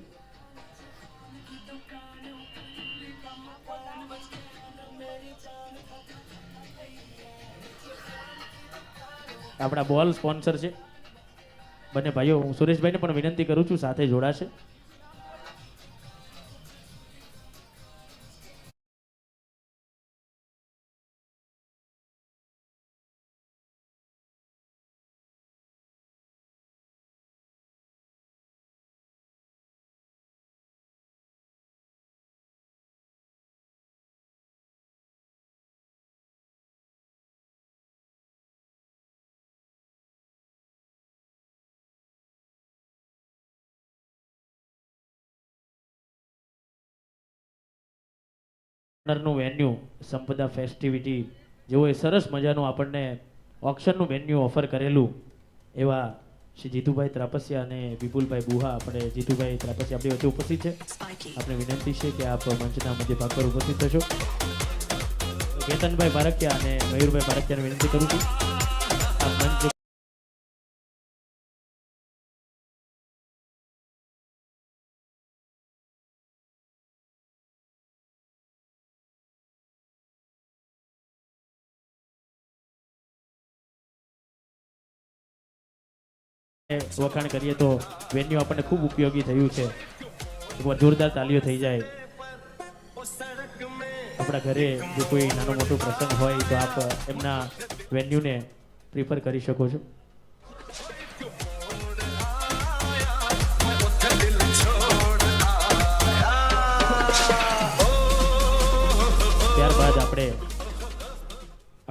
આપણા બોલ સ્પોન્સર છે બંને ભાઈઓ. હું સુરેશભાઈને પણ વિનંતી કરું છું સાથે જોડાશે. નું વેન્યુ સંપદા ફેસ્ટિવિટી, જેઓએ સરસ મજાનું આપણને ઓક્શનનું વેન્યુ ઓફર કરેલું એવા શ્રી જીતુભાઈ ત્રાપસિયા અને વિપુલભાઈ બુહા, આપણે જીતુભાઈ ત્રાપસિયા આપણી વચ્ચે ઉપસ્થિત છે. આપણે વિનંતી છે કે આપ મંચના મધ્ય ભાગ પર ઉપસ્થિત થશો. કેતનભાઈ પારખિયા અને મયુરભાઈ પારખિયાને વિનંતી કરું છું આપ મંચ વખાણ કરીએ તો વેન્યુ આપણને ખૂબ ઉપયોગી થયું છે. એકવાર જોરદાર તાલીઓ થઈ જાય. આપણા ઘરે જો કોઈ નાનો મોટો પ્રસંગ હોય તો આપ એમના વેન્યુને પ્રિફર કરી શકો છો.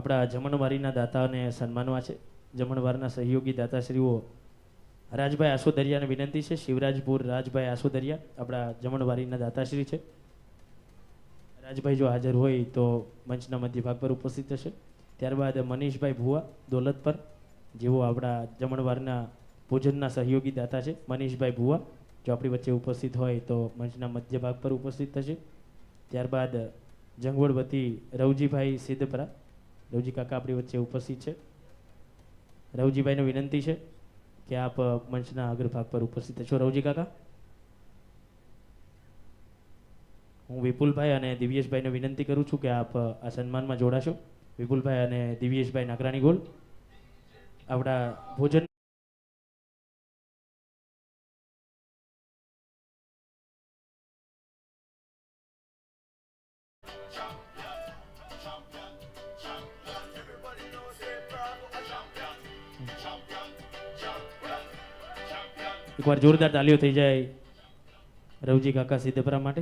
આપણા જમણવારીના દાતાઓને સન્માનવા છે. જમણવારના સહયોગી દાતાશ્રીઓ રાજભાઈ આસોદરિયાને વિનંતી છે. શિવરાજપુર રાજભાઈ આસોદરિયા આપણા જમણવારીના દાતાશ્રી છે. રાજભાઈ જો હાજર હોય તો મંચના મધ્ય ભાગ પર ઉપસ્થિત થશે. ત્યારબાદ મનીષભાઈ ભુવા દોલત પર, જેઓ આપણા જમણવારના ભોજનના સહયોગી દાતા છે. મનીષભાઈ ભુવા જો આપણી વચ્ચે ઉપસ્થિત હોય તો મંચના મધ્ય ભાગ પર ઉપસ્થિત થશે. ત્યારબાદ જંગવડવતી રવજીભાઈ સિદ્ધપરા, રવજી કાકા આપણી વચ્ચે ઉપસ્થિત છે. રવજીભાઈને વિનંતી છે કે આપ મંચના અગ્રભાગ પર ઉપસ્થિત છો. રવજી કાકા, હું વિપુલભાઈ અને દિવ્યેશભાઈને વિનંતી કરું છું કે આપ આ સન્માનમાં જોડાશો. વિપુલભાઈ અને દિવ્યેશભાઈ નાગરાણી ગોલ આપણા ભોજન એકવાર જોરદાર તાલીઓ થઈ જાય રવજી કાકા સિદ્ધપરા માટે.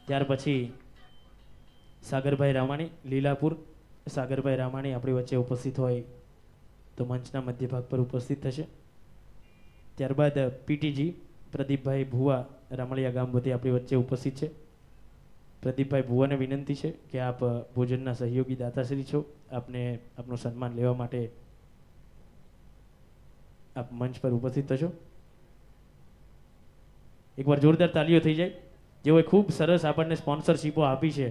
ત્યાર પછી સાગરભાઈ રામાણી લીલાપુર. સાગરભાઈ રામાણી આપણી વચ્ચે ઉપસ્થિત હોય તો મંચના મધ્ય ભાગ પર ઉપસ્થિત થશે. ત્યારબાદ પીટીજી પ્રદીપભાઈ ભુવા રામળિયા ગામ વતી આપણી વચ્ચે ઉપસ્થિત છે. પ્રદીપભાઈ ભુવાને વિનંતી છે કે આપ ભોજનના સહયોગી દાતાશ્રી છો, આપને આપનું સન્માન લેવા માટે આપ મંચ પર ઉપસ્થિત થશો. એકવાર જોરદાર તાલીઓ થઈ જાય. જેઓએ ખૂબ સરસ આપણને સ્પોન્સરશીપો આપી છે.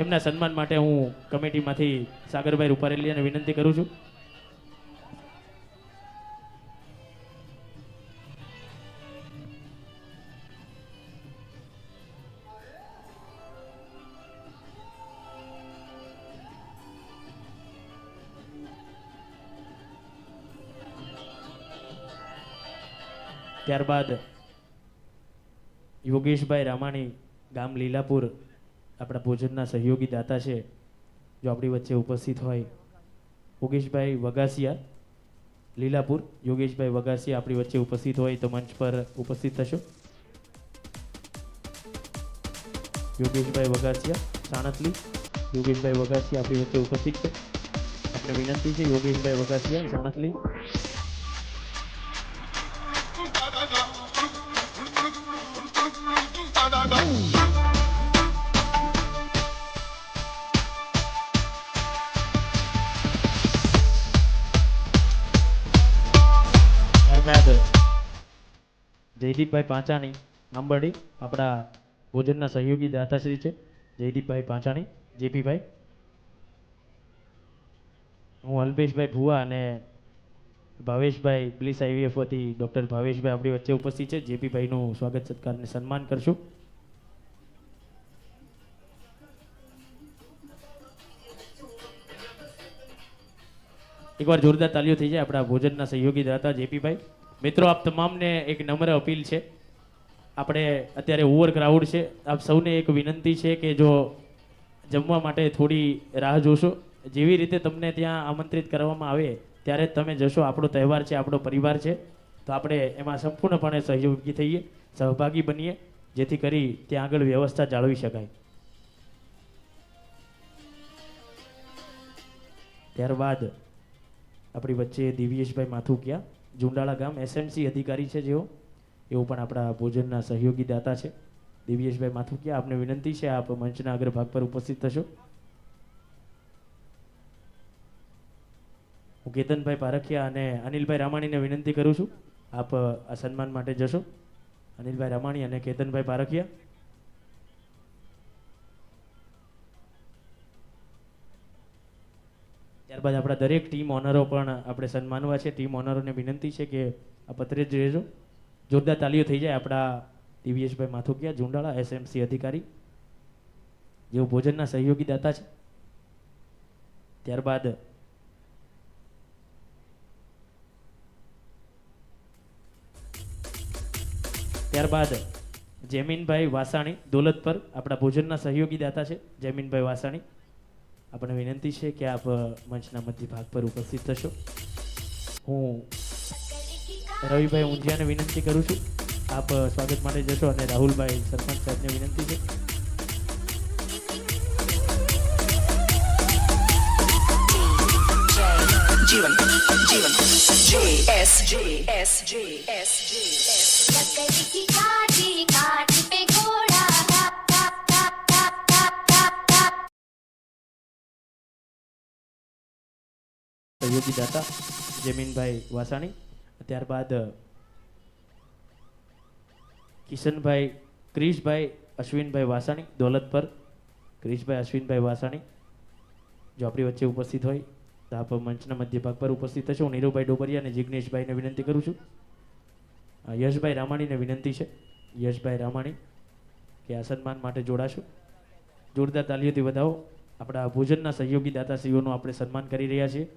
એમના સન્માન માટે હું કમિટીમાંથી સાગરભાઈ રૂપારેલિયાને વિનંતી કરું છું. ત્યારબાદ યોગેશભાઈ રામાણી ગામ લીલાપુર આપણા ભોજનના સહયોગી દાતા છે, જો આપણી વચ્ચે ઉપસ્થિત હોય. યોગેશભાઈ વગાસિયા લીલાપુર, યોગેશભાઈ વગાસિયા આપણી વચ્ચે ઉપસ્થિત હોય તો મંચ પર ઉપસ્થિત થશો. યોગેશભાઈ વગાસિયા સાણસલી, યોગેશભાઈ વગાસિયા આપણી વચ્ચે ઉપસ્થિત છે. આપણે વિનંતી છે યોગેશભાઈ વગાસિયા સાણસલી. જયદીપભાઈ પાંચાણી આંબરડી આપણા ભોજનના સહયોગી દાતાશ્રી છે. જયદીપભાઈ પાંચાણી, જેપીભાઈ. હું અલ્પેશભાઈ ભુવા અને ભાવેશભાઈ બ્લિસ આઈવીએફ વતી ડૉક્ટર ભાવેશભાઈ આપણી વચ્ચે ઉપસ્થિત છે. જેપીભાઈનું સ્વાગત સત્કાર અને સન્માન કરશું. એકવાર જોરદાર તાલીઓ થઈ જાય આપણા ભોજનના સહયોગી દાતા જેપીભાઈ. મિત્રો, આપ તમામને એક નમ્ર અપીલ છે. આપણે અત્યારે ઓવર ક્રાઉડ છે. આપ સૌને એક વિનંતી છે કે જો જમવા માટે થોડી રાહ જોશો. જેવી રીતે તમને ત્યાં આમંત્રિત કરવામાં આવે ત્યારે જ તમે જશો. આપણો તહેવાર છે, આપણો પરિવાર છે, તો આપણે એમાં સંપૂર્ણપણે સહયોગી થઈએ, સહભાગી બનીએ, જેથી કરી ત્યાં આગળ વ્યવસ્થા જાળવી શકાય. ત્યારબાદ આપણી વચ્ચે દિવ્યેશભાઈ માથુકિયા ઝુંડાળા ગામ એસએમસી અધિકારી છે, જેઓ પણ આપણા ભોજનના સહયોગી દાતા છે. દિવ્યેશભાઈ માથુકિયા, આપને વિનંતી છે આપ મંચના અગ્રભાગ પર ઉપસ્થિત થશો. હું કેતનભાઈ પારખિયા અને અનિલભાઈ રામાણીને વિનંતી કરું છું આપ આ સન્માન માટે જશો. અનિલભાઈ રામાણી અને કેતનભાઈ પારખિયા. ત્યારબાદ આપણા દરેક ટીમ ઓનરો પણ આપણે સન્માનવા છે. ટીમ ઓનરોને વિનંતી છે કે આ પત્રે જ રહેજો. જોરદાર તાલીઓ થઈ જાય આપણા દિવ્યેશભાઈ માથુકિયા ઝુંડાળા એસએમસી અધિકારી, જેઓ ભોજનના સહયોગી દાતા છે. ત્યારબાદ જૈમિનભાઈ વાસાણી દોલત પર આપણા ભોજનના સહયોગી દાતા છે. જૈમિનભાઈ વાસાણી, આપણે વિનંતી છે કે આપ મંચના મધ્ય ભાગ પર ઉપસ્થિત થશો. હું રવિભાઈ ઊંઝિયાને વિનંતી કરું છું આપ સ્વાગત માટે જશો અને રાહુલભાઈ સરપંચ સાહેબને વિનંતી છે. जीवन जीवन JS JS JS लकड़ी की काठी काठी पे घोड़ा top top top top top top top સહયોગી દાતા જમીનભાઈ વાસાણી, ત્યારબાદ કિશનભાઈ ક્રિશભાઈ અશ્વિનભાઈ વાસાણી દોલતપર. ક્રિશભાઈ અશ્વિનભાઈ વાસાણી જો આપણી વચ્ચે ઉપસ્થિત હોય તો આપ મંચના મધ્ય ભાગ પર ઉપસ્થિત થશો. હું નીરુભાઈ ડોબરિયા અને જિગ્નેશભાઈને વિનંતી કરું છું. યશભાઈ રામાણીને વિનંતી છે, યશભાઈ રામાણી કે આ સન્માન માટે જોડાશો. જોરદાર તાલીઓથી વધાવો. આપણા ભોજનના સહયોગી દાતાશ્રીઓનું આપણે સન્માન કરી રહ્યા છીએ.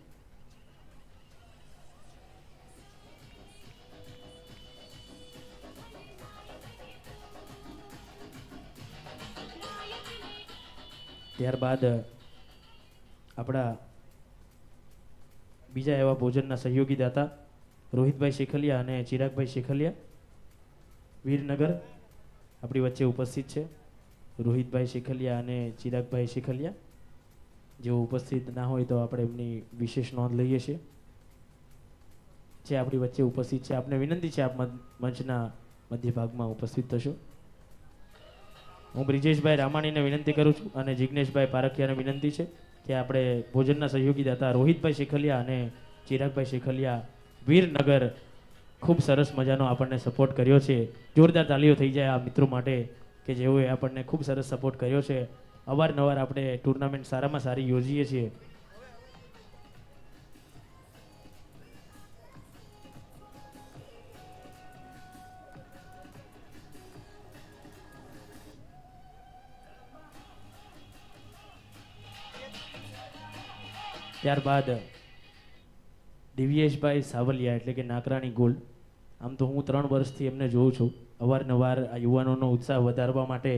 ત્યારબાદ આપણા બીજા એવા ભોજનના સહયોગી દાતા રોહિતભાઈ શેખલિયા અને ચિરાગભાઈ શેખલિયા વીરનગર આપણી વચ્ચે ઉપસ્થિત છે. રોહિતભાઈ શેખલિયા અને ચિરાગભાઈ શેખલિયા જેઓ ઉપસ્થિત ના હોય તો આપણે એમની વિશેષ નોંધ લઈએ છીએ. જે આપણી વચ્ચે ઉપસ્થિત છે આપને વિનંતી છે આપ મંચના મધ્ય ભાગમાં ઉપસ્થિત થશો. હું બ્રિજેશભાઈ રામાણીને વિનંતી કરું છું અને જિગ્નેશભાઈ પારખિયાને વિનંતી છે કે આપણે ભોજનના સહયોગી દાતા રોહિતભાઈ શેખલિયા અને ચિરાગભાઈ શેખલિયા વીરનગર ખૂબ સરસ મજાનો આપણને સપોર્ટ કર્યો છે. જોરદાર તાલીઓ થઈ જાય આ મિત્રો માટે કે જેઓએ આપણને ખૂબ સરસ સપોર્ટ કર્યો છે. અવારનવાર આપણે ટુર્નામેન્ટ સારામાં સારી યોજીએ છીએ. ત્યારબાદ દિવ્યેશભાઈ સાવલિયા એટલે કે નાકરાણી ગોલ્ડ. આમ તો હું 3 વર્ષથી એમને જોઉં છું અવારનવાર આ યુવાનોનો ઉત્સાહ વધારવા માટે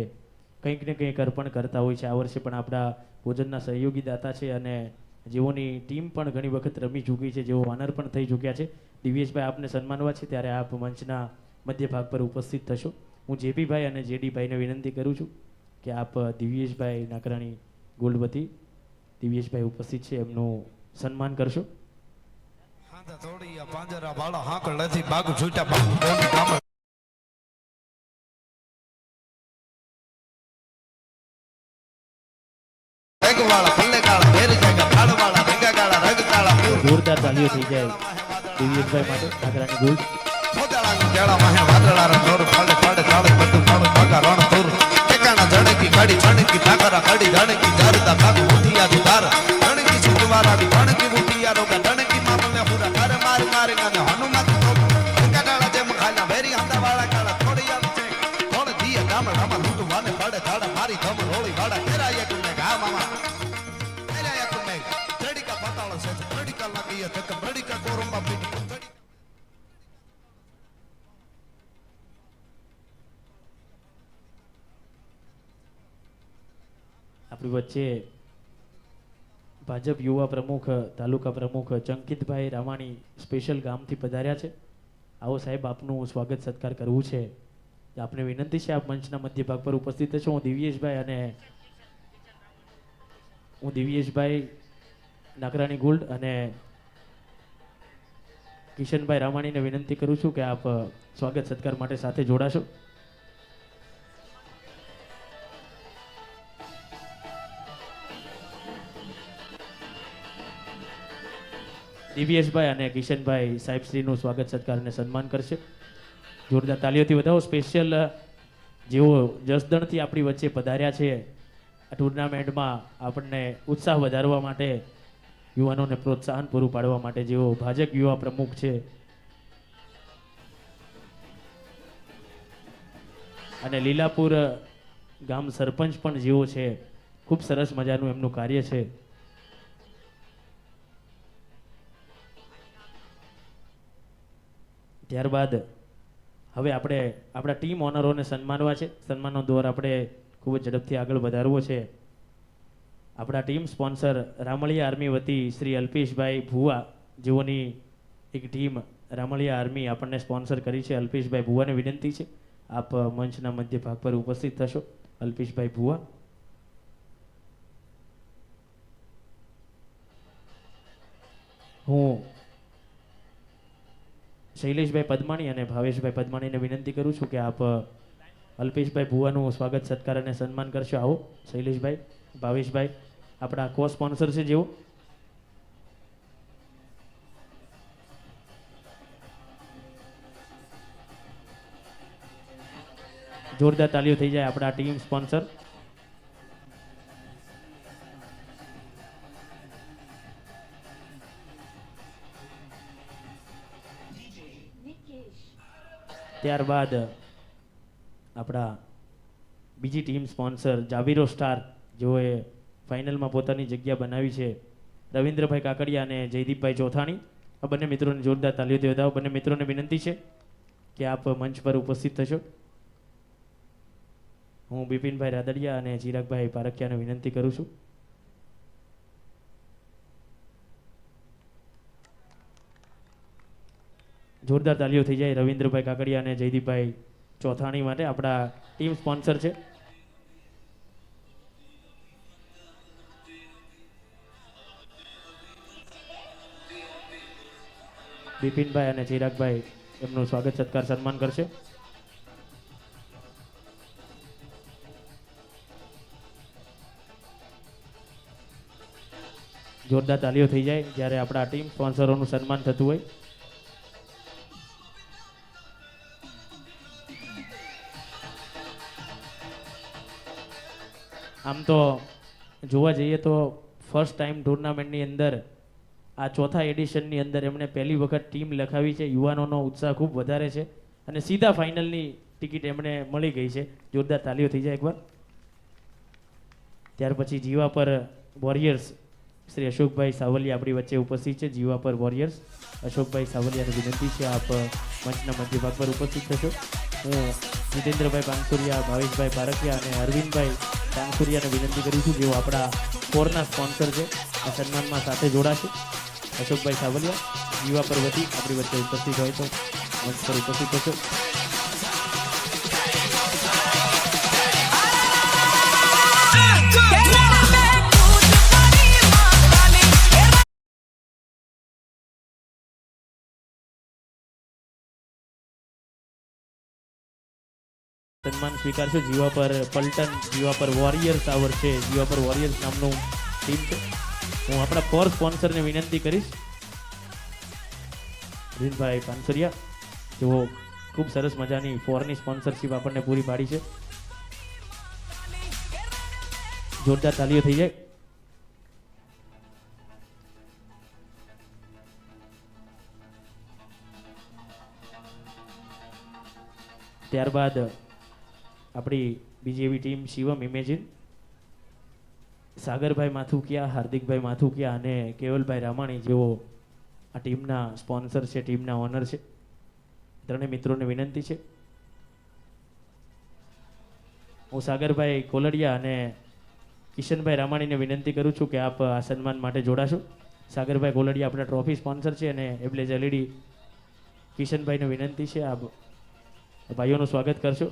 કંઈક ને કંઈક અર્પણ કરતા હોય છે. આ વર્ષે પણ આપણા ભોજનના સહયોગી દાતા છે અને જેઓની ટીમ પણ ઘણી વખત રમી ચૂકી છે, જેઓ ઓનર પણ થઈ ચૂક્યા છે. દિવ્યેશભાઈ આપને સન્માનવા છે ત્યારે આપ મંચના મધ્ય ભાગ પર ઉપસ્થિત થશો. હું જેપીભાઈ અને જેડીભાઈને વિનંતી કરું છું કે આપ દિવ્યેશભાઈ નાકરાણી ગોલ્ડ વતી દિવ્યેશભાઈ ઉપસ્થિત છે એમનું સન્માન કરશો. હાંધા તોડિયા પાંજરા વાળા હાંકળેથી બાગ છૂટા બાગ ડોલી ગામ વાળા ભલ્લે કાળા ઘેર જાગા ફાડ વાળા રંગા કાળા રંગ કાળા જોરદાર તાલીઓ થઈ જાય દિવ્યેશભાઈ માટે નાકરાણી ગોલ્ડ. ફોજાળાની કેળા માહે વાદળા રણ નોર ફાડે ફાડે તાળે બધું તાળું ભાગા રણ તુર ઠેકાણા જણકી કાડી જણકી ઠાકરા કાડી જણકી જરદા કાગુ ઉઠિયા દુધાર જણકી સુતવારા દી જણકી ઉઠિયા રોગા જણકી મામલે હુરા કરે મારી મારી અને હનુમાન તો ઠેકાણા જેમ ખાલા ભેરી હાંડા વાળા કાળા થોડિયા છે થોડ દીએ ગામડામાં લૂટ વાને પડે ધાડા મારી ધમ રોળી વાડા કેરાયા કુને ગા મામા કેરાયા કુને જડીકા પતાળો છે જડીકા લાગીએ તક જડીકા કોરંબા પીડી આપણી વચ્ચે ભાજપ યુવા પ્રમુખ તાલુકા પ્રમુખ ચંકિતભાઈ રામાણી સ્પેશિયલ ગામથી પધાર્યા છે. આવો સાહેબ આપનું સ્વાગત સત્કાર કરવું છે. આપને વિનંતી છે આપ મંચના મધ્ય ભાગ પર ઉપસ્થિત થશો. હું દિવ્યેશભાઈ નાકરાણી ગોલ્ડ અને કિશનભાઈ રામાણીને વિનંતી કરું છું કે આપ સ્વાગત સત્કાર માટે સાથે જોડાશો. દિવ્યેશભાઈ અને કિશનભાઈ સાહેબશ્રીનું સ્વાગત સત્કાર અને સન્માન કરશે. જોરદાર તાલીઓથી વધાવો. સ્પેશિયલ જેઓ જસદણથી આપણી વચ્ચે પધાર્યા છે આ ટુર્નામેન્ટમાં આપણને ઉત્સાહ વધારવા માટે, યુવાનોને પ્રોત્સાહન પૂરું પાડવા માટે, જેઓ ભાજપ યુવા પ્રમુખ છે અને લીલાપુર ગામ સરપંચ પણ જેઓ છે, ખૂબ સરસ મજાનું એમનું કાર્ય છે. ત્યારબાદ હવે આપણે આપણા ટીમ ઓનરોને સન્માનવા છે. સન્માનનો દોર આપણે ખૂબ જ ઝડપથી આગળ વધારવો છે. આપણા ટીમ સ્પોન્સર રામળિયા આર્મી વતી શ્રી અલ્પેશભાઈ ભુવા જેઓની એક ટીમ રામળિયા આર્મી આપણને સ્પોન્સર કરી છે. અલ્પેશભાઈ ભુવાને વિનંતી છે આપ મંચના મધ્ય ભાગ પર ઉપસ્થિત થશો. અલ્પેશભાઈ ભુવા. હું શૈલેષભાઈ પદમાણી અને ભાવેશભાઈ પદમાણીને વિનંતી કરું છું કે આપ અલ્પેશભાઈ ભુવાનું સ્વાગત સત્કાર અને સન્માન કરશો. આવો શૈલેષભાઈ, ભાવેશભાઈ, આપણા કો સ્પોન્સર છે જેઓ. જોરદાર તાલીઓ થઈ જાય આપણા ટીમ સ્પોન્સર. ત્યારબાદ આપણા બીજી ટીમ સ્પોન્સર જાવીરો સ્ટાર, જેઓએ ફાઇનલમાં પોતાની જગ્યા બનાવી છે, રવિન્દ્રભાઈ કાકડિયા અને જયદીપભાઈ ચોથાણી. આ બંને મિત્રોને જોરદાર તાલીઓથી વધાવો. બંને મિત્રોને વિનંતી છે કે આપ મંચ પર ઉપસ્થિત થશો. હું બિપિનભાઈ રાદડિયા અને ચિરાગભાઈ પારખિયાને વિનંતી કરું છું. જોરદાર તાલીઓ થઈ જાય રવિન્દ્રભાઈ કાકડિયા અને જયદીપભાઈ ચોથાણી માટે. આપણા ટીમ સ્પોન્સર છે. બિપિનભાઈ અને ચિરાગભાઈ એમનું સ્વાગત સત્કાર સન્માન કરશે. જોરદાર તાલીઓ થઈ જાય જ્યારે આપણા ટીમ સ્પોન્સરોનું સન્માન થતું હોય. આમ તો જોવા જઈએ તો ફર્સ્ટ ટાઈમ ટુર્નામેન્ટની અંદર આ ચોથા એડિશનની અંદર એમણે પહેલી વખત ટીમ લખાવી છે. યુવાનોનો ઉત્સાહ ખૂબ વધારે છે અને સીધા ફાઇનલની ટિકિટ એમણે મળી ગઈ છે. જોરદાર તાલીઓ થઈ જાય એકવાર. ત્યાર પછી જીવા પર વોરિયર્સ શ્રી અશોકભાઈ સાવલિયા આપણી વચ્ચે ઉપસ્થિત છે. જીવા પર વોરિયર્સ અશોકભાઈ સાવલિયાને વિનંતી છે આપ મંચના મધ્ય ભાગ પર ઉપસ્થિત થશો. હું જીતેન્દ્રભાઈ પાનસુરિયા, ભાવેશભાઈ પારખિયા અને અરવિંદભાઈ પાનસુરિયાને વિનંતી કરું છું, જેઓ આપણા કોરના સ્પોન્સર છે, આ સન્માનમાં સાથે જોડાશે. અશોકભાઈ સાવલિયા જીવા પર વતી આપણી વચ્ચે ઉપસ્થિત હોય તો મંચ પર ઉપસ્થિત થશો. સન્માન સ્વીકારશો. જીવા પર પલટન, જીવા પર વોરિયર્સ આ વર્ષે જીવા પર વોરિયર્સ નામનું ટીમ છે. હું આપણા કોર સ્પોન્સરને વિનંતી કરીશ, રીનભાઈ પાનસુરિયા, જેઓ ખૂબ સરસ મજાની ફોરની સ્પોન્સરશિપ આપણને પૂરી પાડી છે. જોરદાર તાલીઓ થઈ જાય. ત્યારબાદ આપણી બીજી એવી ટીમ શિવમ ઇમેજિન, સાગરભાઈ માથુકિયા, હાર્દિકભાઈ માથુકિયા અને કેવલભાઈ રામાણી, જેઓ આ ટીમના સ્પોન્સર છે, ટીમના ઓનર છે. ત્રણેય મિત્રોને વિનંતી છે. હું સાગરભાઈ કોલડિયા અને કિશનભાઈ રામાણીને વિનંતી કરું છું કે આપ આ સન્માન માટે જોડાશો. સાગરભાઈ કોલડિયા આપણા ટ્રોફી સ્પોન્સર છે અને એબ્લેઝ એલઈડી કિશનભાઈને વિનંતી છે આપ ભાઈઓનું સ્વાગત કરશો.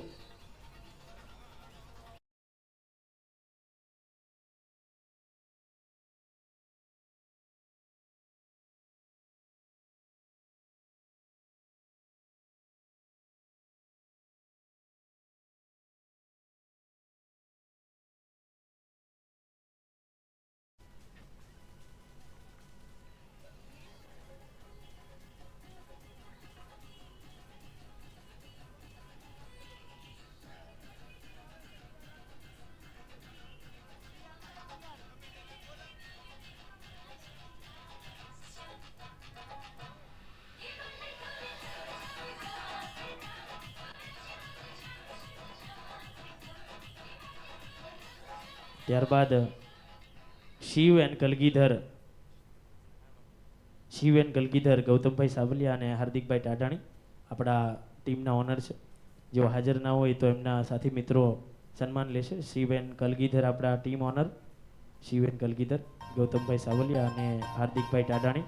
ત્યારબાદ શિવ એન્ડ કલગીધર ગૌતમભાઈ સાવલિયા અને હાર્દિકભાઈ ટાટાણી આપણા ટીમના ઓનર છે. જો હાજર ના હોય તો એમના સાથી મિત્રો સન્માન લેશે. શિવ એન્ડ કલગીધર આપણા ટીમ ઓનર, શિવ એન્ડ કલગીધર ગૌતમભાઈ સાવલિયા અને હાર્દિકભાઈ ટાટાણી.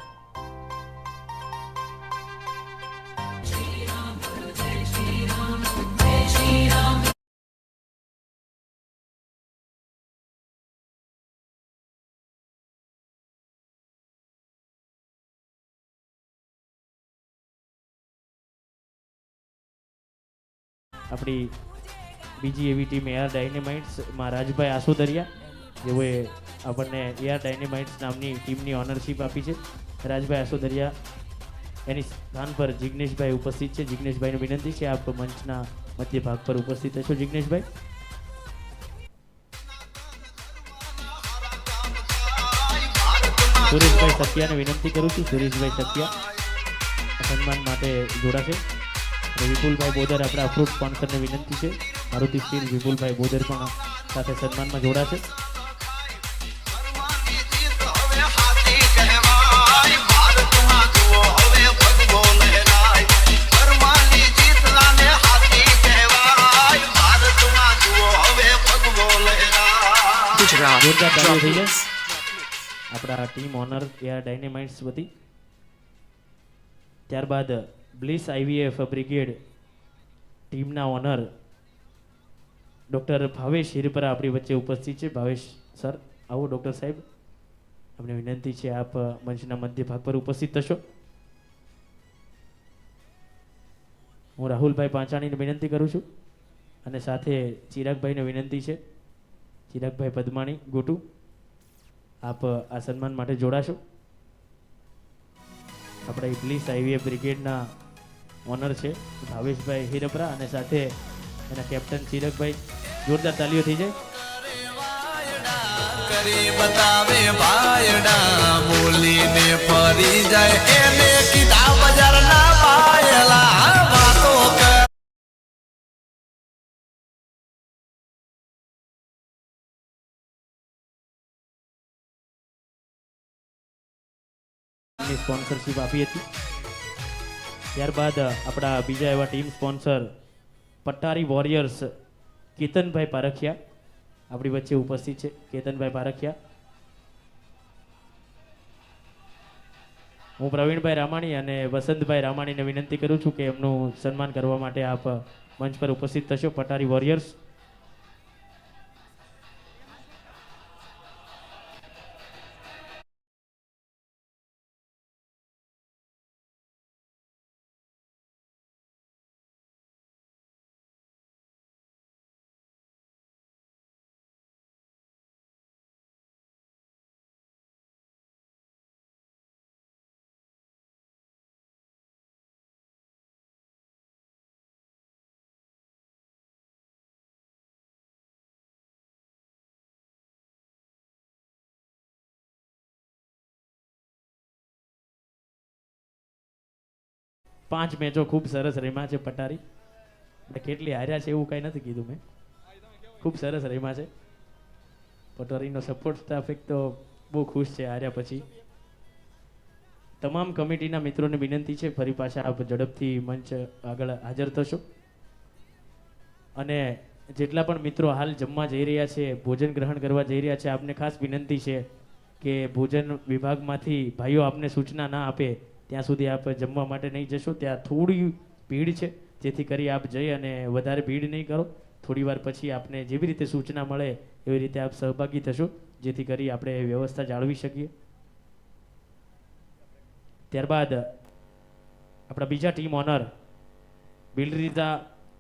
આપણી બીજી એવી ટીમ એઆર ડાયનેમાઇટ્સમાં રાજભાઈ આસોદરિયા, જેઓએ આપણને એઆર ડાયનેમાઇટ્સ નામની ટીમની ઓનરશિપ આપી છે. રાજભાઈ આસોદરિયા એની સ્થાન પર જિગ્નેશભાઈ ઉપસ્થિત છે. જિગ્નેશભાઈને વિનંતી છે આપ મંચના મધ્ય ભાગ પર ઉપસ્થિત થશો. જિગ્નેશભાઈ. સુરેશભાઈ સત્યાને વિનંતી કરું છું. સુરેશભાઈ સત્યા સન્માન માટે જોડાશે. અને વિપુલભાઈ બોદર આપણા અપ્રૂવ સ્પોન્સરને વિનંતી છે. મારુતિ સ્ટીલ વિપુલભાઈ બોદર પણ સાથે સન્માનમાં જોડાશે. જોરદાર તાળીઓ થઈ જાય આપણા ટીમ ઓનર એઆર ડાયનેમાઇટ્સ વતી. ત્યારબાદ બ્લિસ આઈવીએફ બ્રિગેડ ટીમના ઓનર ડૉક્ટર ભાવેશ હિરપરા આપણી વચ્ચે ઉપસ્થિત છે. ભાવેશ સર આવો. ડૉક્ટર સાહેબ અમને વિનંતી છે આપ મંચના મધ્ય ભાગ પર ઉપસ્થિત થશો. હું રાહુલભાઈ પાંચાણીને વિનંતી કરું છું અને સાથે ચિરાગભાઈને વિનંતી છે. ચિરાગભાઈ પદમાણી ગોટુ, આપ આ સન્માન માટે જોડાશો. આપણા ઇબ્લિસ આઈવીએફ બ્રિગેડના ઓનર છે ભાવેશભાઈ હિરપરા અને સાથે એના કેપ્ટન ચિરાગભાઈ. જોરદાર તાલીઓ થઈ જાય. કરી બતાવે ભાયડા બોલીને ફરી જાય એને કીધા બજારના પાયલા વાતો કર. સ્પોન્સરશિપ આપી હતી. ત્યારબાદ આપણા બીજા એવા ટીમ સ્પોન્સર પટ્ટારી વોરિયર્સ કેતનભાઈ પારખિયા આપણી વચ્ચે ઉપસ્થિત છે. કેતનભાઈ પારખિયા. હું પ્રવીણભાઈ રામાણી અને વસંતભાઈ રામાણીને વિનંતી કરું છું કે એમનું સન્માન કરવા માટે આપ મંચ પર ઉપસ્થિત થશો. પટ્ટારી વોરિયર્સ. પાંચ મેચો ખૂબ સરસ રમ્યા છે પટારી. એટલે કેટલી હાર્યા છે એવું કાંઈ નથી કીધું મેં. ખૂબ સરસ રમ્યા છે. પટારીનો સપોર્ટ સ્ટાફ એક તો બહુ ખુશ છે હાર્યા પછી. તમામ કમિટીના મિત્રોને વિનંતી છે ફરી પાછા આપ ઝડપથી મંચ આગળ હાજર થશો. અને જેટલા પણ મિત્રો હાલ જમવા જઈ રહ્યા છે, ભોજન ગ્રહણ કરવા જઈ રહ્યા છે, આપને ખાસ વિનંતી છે કે ભોજન વિભાગમાંથી ભાઈઓ આપને સૂચના ના આપે ત્યાં સુધી આપ જમવા માટે નહીં જશો. ત્યાં થોડી ભીડ છે, જેથી કરી આપ જઈ અને વધારે ભીડ નહીં કરો. થોડી વાર પછી આપને જેવી રીતે સૂચના મળે એવી રીતે આપ સહભાગી થશો, જેથી કરી આપણે વ્યવસ્થા જાળવી શકીએ. ત્યારબાદ આપણા બીજા ટીમ ઓનર બિલરીઝા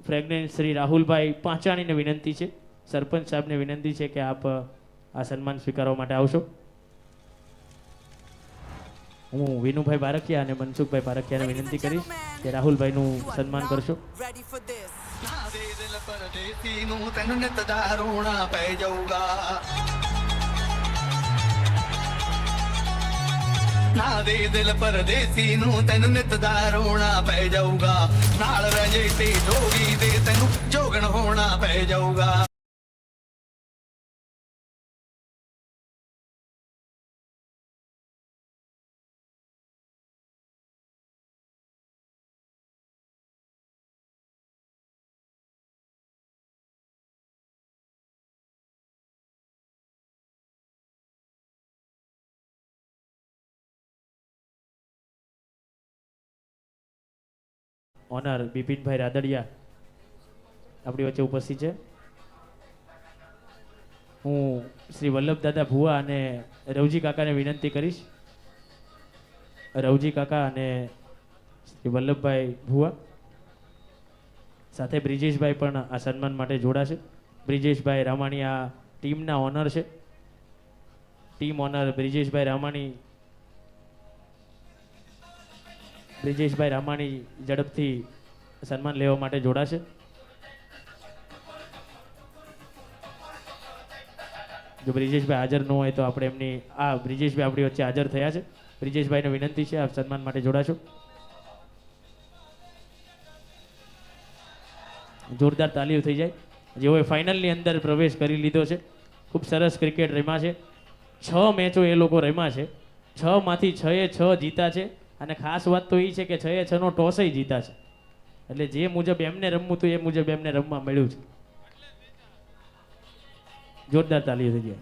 ફ્રેગ્નેન્સ શ્રી રાહુલભાઈ પાંચાણીને વિનંતી છે. સરપંચ સાહેબને વિનંતી છે કે આપ આ સન્માન સ્વીકારવા માટે આવશો. હું વિનુભાઈ પારખિયા અને મનસુખભાઈ પારખિયાને વિનંતી કરીશ કે રાહુલભાઈનું સન્માન કરશો. ਨਾ ਦੇ ਦਿਲ ਪਰਦੇਸੀ ਨੂੰ ਤੈਨੂੰ ਨਿਤ ਦਾ ਰੋਣਾ ਪੈ ਜਾਊਗਾ ਨਾਲ ਰਹਿ ਜੇ ਤੇ ਜੋਗੀ ਦੇ ਤੈਨੂੰ ਜੋਗਣ ਹੋਣਾ ਪੈ ਜਾਊਗਾ. ઓનર બિપિનભાઈ રાદડિયા આપણી વચ્ચે ઉપસ્થિત છે. હું શ્રી વલ્લભદાદા ભુવા અને રવજી કાકાને વિનંતી કરીશ. રવજી કાકા અને શ્રી વલ્લભભાઈ ભુવા સાથે બ્રિજેશભાઈ પણ આ સન્માન માટે જોડાશે. બ્રિજેશભાઈ રામાણી આ ટીમના ઓનર છે. ટીમ ઓનર બ્રિજેશભાઈ રામાણી ઝડપથી સન્માન લેવા માટે જોડાશે. જો બ્રિજેશભાઈ હાજર ન હોય તો આપણે બ્રિજેશભાઈ આપણી વચ્ચે હાજર થયા છે. બ્રિજેશભાઈને વિનંતી છે આપ સન્માન માટે જોડાશો. જોરદાર તાલીઓ થઈ જાય. જેઓએ ફાઇનલની અંદર પ્રવેશ કરી લીધો છે. ખૂબ સરસ ક્રિકેટ રમ્યા છે. 6 મેચો એ લોકો રમ્યા છે. 6 માંથી 6 જીતા છે. અને ખાસ વાત તો એ છે કે 6 નો ટોસ જીતા છે. એટલે જે મુજબ એમને રમવું હતું એ મુજબ એમને રમવા મળ્યું છે. જોરદાર તાલીઓ થઈ જાય.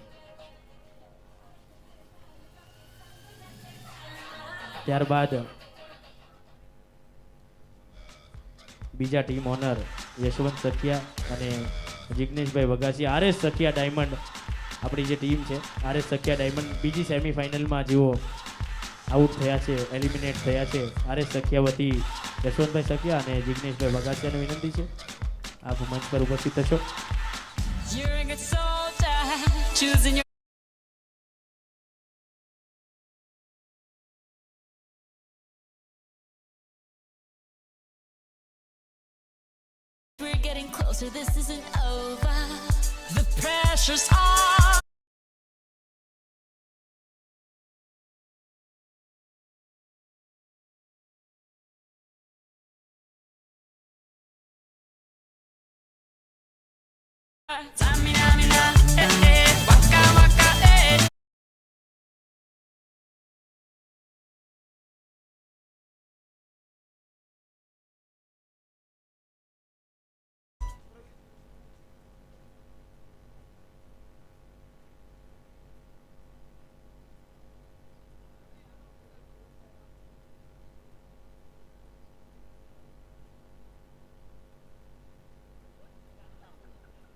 ત્યારબાદ બીજા ટીમ ઓનર યશવંત સખિયા અને જિગ્નેશભાઈ વગાસી, RS સખિયા ડાયમંડ આપણી જે ટીમ છે, RS સખિયા ડાયમંડ બીજી સેમીફાઇનલમાં જેઓ આઉટ થયા છે, એલિમિનેટ થયા છે. RS સખિયા વતી યશવંતભાઈ સખિયા અને જિગ્નેશભાઈ વગાસિયાને વિનંતી છે આપ મંચ પર ઉપસ્થિત થશો. You're a good soldier, choosing your we're getting closer, this isn't over. The pressure's on. Tamina, waka waka,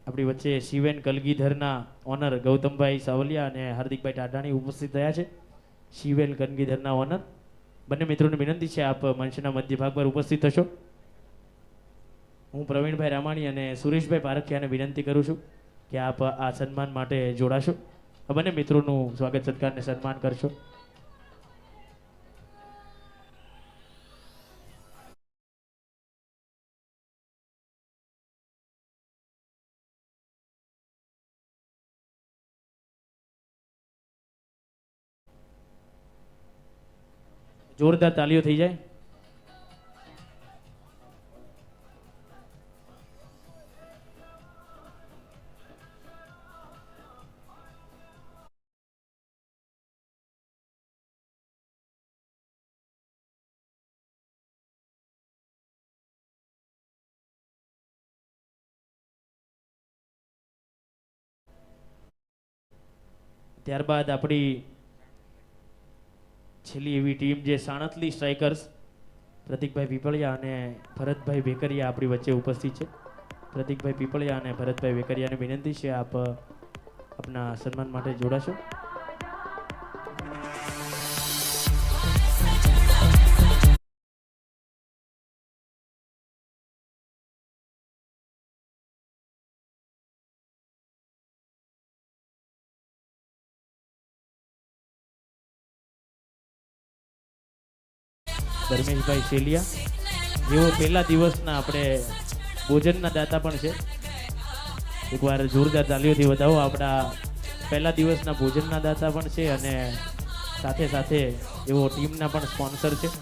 આપણી વચ્ચે શિવેન કલગીધરના ઓનર ગૌતમભાઈ સાવલિયા અને હાર્દિકભાઈ ટાટાણી ઉપસ્થિત થયા છે. શિવેન કલગીધરના ઓનર બંને મિત્રોને વિનંતી છે આપ મંચના મધ્ય ભાગ પર ઉપસ્થિત થશો. હું પ્રવીણભાઈ રામાણી અને સુરેશભાઈ પારખિયાને વિનંતી કરું છું કે આપ આ સન્માન માટે જોડાશો. આ બંને મિત્રોનું સ્વાગત સત્કારને સન્માન કરશો. જોરદાર તાલીઓ થઈ જાય. ત્યારબાદ આપણી છેલ્લી એવી ટીમ જે સાણતલી સ્ટ્રાઇકર્સ પ્રતિકભાઈ પીપળિયા અને ભરતભાઈ વેકરિયા આપણી વચ્ચે ઉપસ્થિત છે. પ્રતિકભાઈ પીપળિયા અને ભરતભાઈ વેકરિયાને વિનંતી છે આપ આપના સન્માન માટે જોડાશો. ધર્મેશભાઈ શેલિયા જેઓ પહેલા દિવસના આપણે ભોજનના દાતા પણ છે. એકવાર જોરદાર તાલીઓથી વધાવો. આપણા પહેલા દિવસના ભોજનના દાતા પણ છે અને સાથે સાથે એવો ટીમના પણ સ્પોન્સર છે.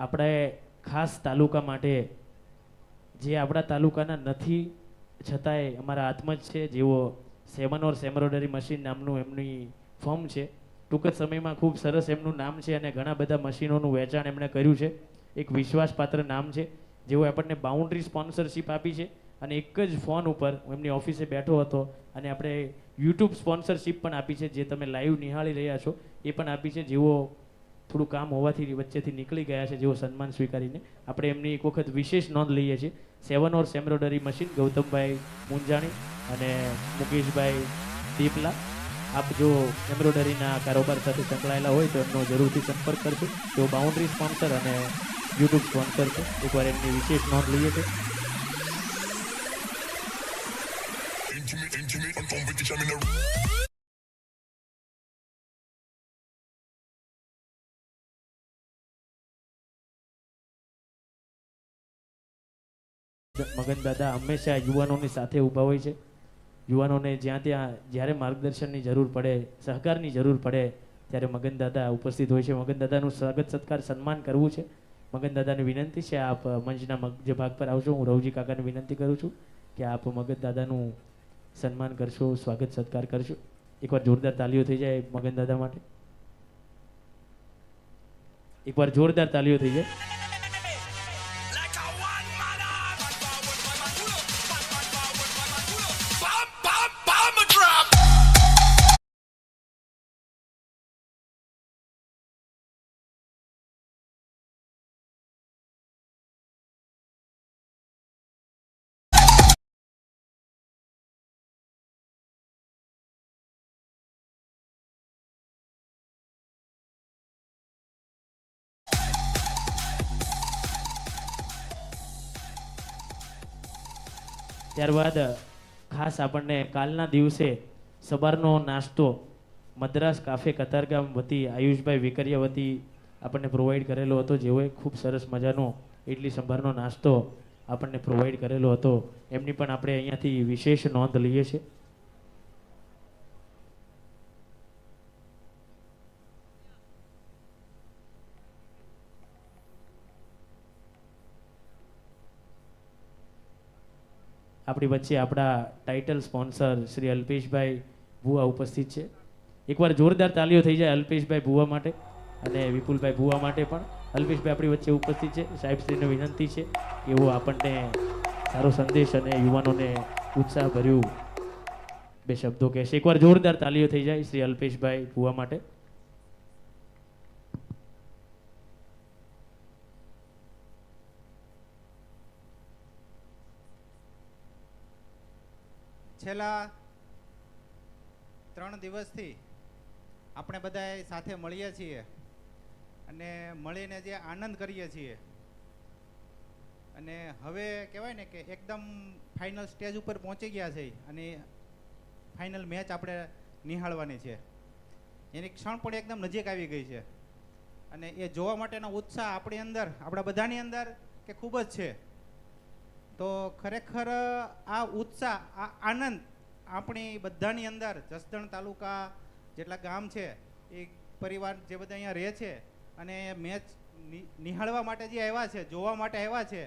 આપણે ખાસ તાલુકા માટે જે આપણા તાલુકાના નથી છતાંય અમારા હાથમાં જ છે, જેઓ 7 ઓર એમ્બ્રોઇડરી મશીન નામનું એમની ફર્મ છે, ટૂંક જ સમયમાં ખૂબ સરસ એમનું નામ છે અને ઘણા બધા મશીનોનું વેચાણ એમણે કર્યું છે. એક વિશ્વાસપાત્ર નામ છે, જેઓ આપણને બાઉન્ડ્રી સ્પોન્સરશિપ આપી છે. અને એક જ ફોન ઉપર હું એમની ઓફિસે બેઠો હતો અને આપણે યુટ્યુબ સ્પોન્સરશિપ પણ આપી છે, જે તમે લાઈવ નિહાળી રહ્યા છો એ પણ આપી છે. જેઓ થોડું કામ હોવાથી વચ્ચેથી નીકળી ગયા છે, જેઓ સન્માન સ્વીકારીને આપણે એમની એક વખત વિશેષ નોંધ લઈએ છીએ. 7 હોર્સ એમ્બ્રોઇડરી મશીન ગૌતમભાઈ મુંજાણી અને મુકેશભાઈ દીપલા. આપ જો એમ્બ્રોઇડરીના કારોબાર સાથે સંકળાયેલા હોય તો એમનો જરૂરથી સંપર્ક કરજો. તેઓ બાઉન્ડ્રી સ્પોન્સર અને યુટ્યુબ સ્પોન્સર છે. એકવાર એમની વિશેષ નોંધ લઈએ છીએ. મગન દાદા હંમેશા યુવાનોની સાથે ઊભા હોય છે. યુવાનોને જ્યાં ત્યાં જ્યારે માર્ગદર્શનની જરૂર પડે, સહકારની જરૂર પડે ત્યારે મગન દાદા ઉપસ્થિત હોય છે. મગન દાદાનું સ્વાગત સત્કાર સન્માન કરવું છે. મગન દાદાની વિનંતી છે, આપ મંચના મધ્ય ભાગ પર આવશો. હું રવજી કાકાને વિનંતી કરું છું કે આપ મગન દાદાનું સન્માન કરશો, સ્વાગત સત્કાર કરશો. એકવાર જોરદાર તાલીઓ થઈ જાય મગન દાદા માટે. એકવાર જોરદાર તાલીઓ થઈ જાય. ત્યારબાદ ખાસ આપણને કાલના દિવસે સવારનો નાસ્તો મદ્રાસ કાફે કતારગામ વતી આયુષભાઈ વિકરિયા વતી આપણને પ્રોવાઈડ કરેલો હતો. જેઓએ ખૂબ સરસ મજાનો ઇડલી સંભારનો નાસ્તો આપણને પ્રોવાઈડ કરેલો હતો. એમની પણ આપણે અહીંયાથી વિશેષ નોંધ લઈએ છીએ. આપણી વચ્ચે આપણા ટાઇટલ સ્પોન્સર શ્રી અલ્પેશભાઈ ભુવા ઉપસ્થિત છે. એકવાર જોરદાર તાલીઓ થઈ જાય અલ્પેશભાઈ ભુવા માટે અને વિપુલભાઈ ભુવા માટે પણ. અલ્પેશભાઈ આપણી વચ્ચે ઉપસ્થિત છે. સાહેબશ્રીને વિનંતી છે કે એવો આપણને સારો સંદેશ અને યુવાનોને ઉત્સાહભર્યું બે શબ્દો કહેશે. એકવાર જોરદાર તાલીઓ થઈ જાય શ્રી અલ્પેશભાઈ ભુવા માટે. છેલ્લા 3 દિવસથી આપણે બધા સાથે મળીએ છીએ અને મળીને જે આનંદ કરીએ છીએ અને હવે કહેવાય ને કે એકદમ ફાઇનલ સ્ટેજ ઉપર પહોંચી ગયા છે અને ફાઇનલ મેચ આપણે નિહાળવાની છે. એની ક્ષણ પણ એકદમ નજીક આવી ગઈ છે અને એ જોવા માટેનો ઉત્સાહ આપણી અંદર, આપણા બધાની અંદર કે ખૂબ જ છે. તો ખરેખર આ ઉત્સાહ, આ આનંદ આપણી બધાની અંદર, જસદણ તાલુકા જેટલા ગામ છે એ પરિવાર જે બધા અહીંયા રહે છે અને મેચ નિહાળવા માટે જે આવ્યા છે, જોવા માટે આવ્યા છે,